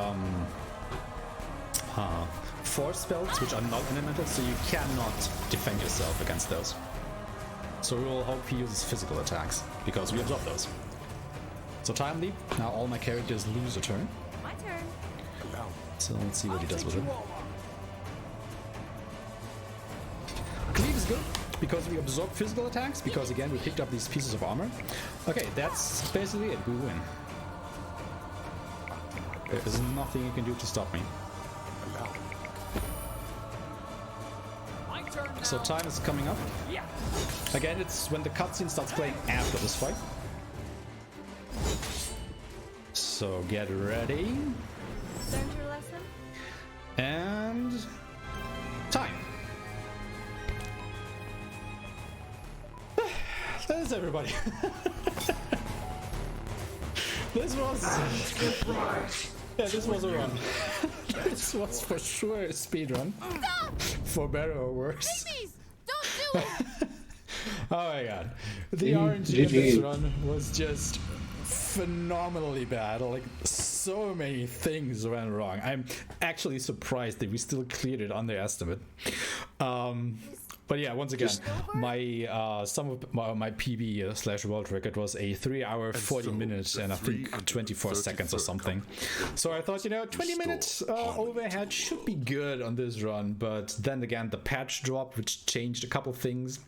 force spells, which are not elemental, so you cannot defend yourself against those. So we will hope he uses physical attacks, because we absorb those. So time leap. Now all my characters lose a turn. My turn. So let's see what he does with it. Cleave is good. because we absorb physical attacks, because again we picked up these pieces of armor. Okay, that's basically it. We win. There is nothing you can do to stop me. My turn now. So time is coming up. Yeah. Again, it's when the cutscene starts playing after this fight. So get ready. Learned your lesson? And time. There's everybody. This was this was a run. This was for sure a speed run. For better or worse. Please, don't do it! Oh my god. The RNG of this run was just phenomenally bad. Like, so many things went wrong. I'm actually surprised that we still cleared it under estimate. But yeah, once again, my some of my PB slash world record was a 3 hour 40 minutes and I think 24 seconds or something. So I thought, 20 minutes overhead should be good on this run. But then again, the patch dropped, which changed a couple things,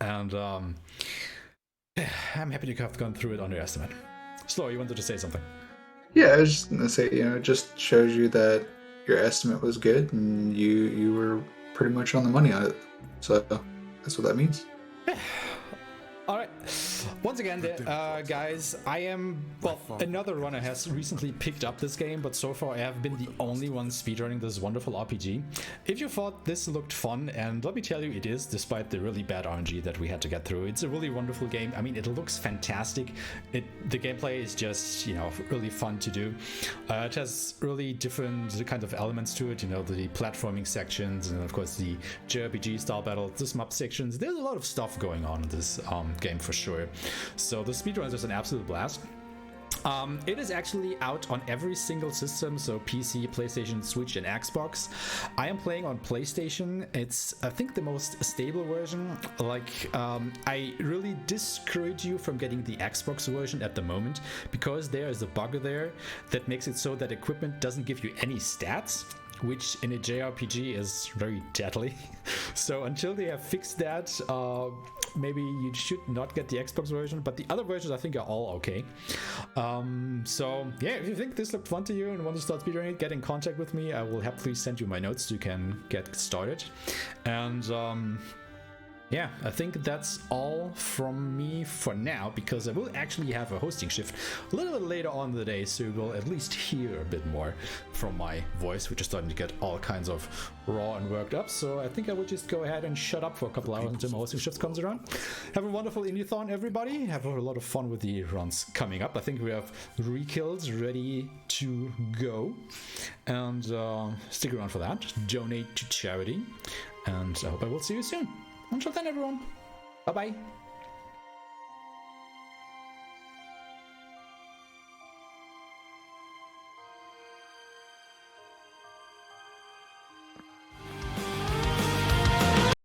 and I'm happy to have gone through it under estimate. Slow, you wanted to say something? Yeah, I was just gonna say, it just shows you that your estimate was good and you were pretty much on the money on it. So that's what that means. All right. Once again, guys, I am... Well, another runner has recently picked up this game, but so far I have been the only one speedrunning this wonderful RPG. If you thought this looked fun, and let me tell you, it is, despite the really bad RNG that we had to get through. It's a really wonderful game. I mean, it looks fantastic. The gameplay is just, really fun to do. It has really different kind of elements to it, the platforming sections, and of course the JRPG style battles, the map sections. There's a lot of stuff going on in this game for sure. So the speedruns is an absolute blast. It is actually out on every single system, so PC, PlayStation, Switch, and Xbox. I am playing on PlayStation. It's, I think, the most stable version. I really discourage you from getting the Xbox version at the moment, because there is a bug there that makes it so that equipment doesn't give you any stats, which in a JRPG is very deadly. So until they have fixed that, maybe you should not get the Xbox version, but the other versions I think are all okay. So yeah, if you think this looked fun to you and want to start speedrunning it, get in contact with me. I will happily send you my notes so you can get started. And yeah, I think that's all from me for now, because I will actually have a hosting shift a little bit later on in the day, so you will at least hear a bit more from my voice, which is starting to get all kinds of raw and worked up. So I think I will just go ahead and shut up for a couple hours until my hosting shift comes around. Have a wonderful Indiethon, everybody. Have a lot of fun with the runs coming up. I think we have re-kills ready to go. And stick around for that. Donate to charity. And I hope I will see you soon. Until then, everyone. Bye-bye.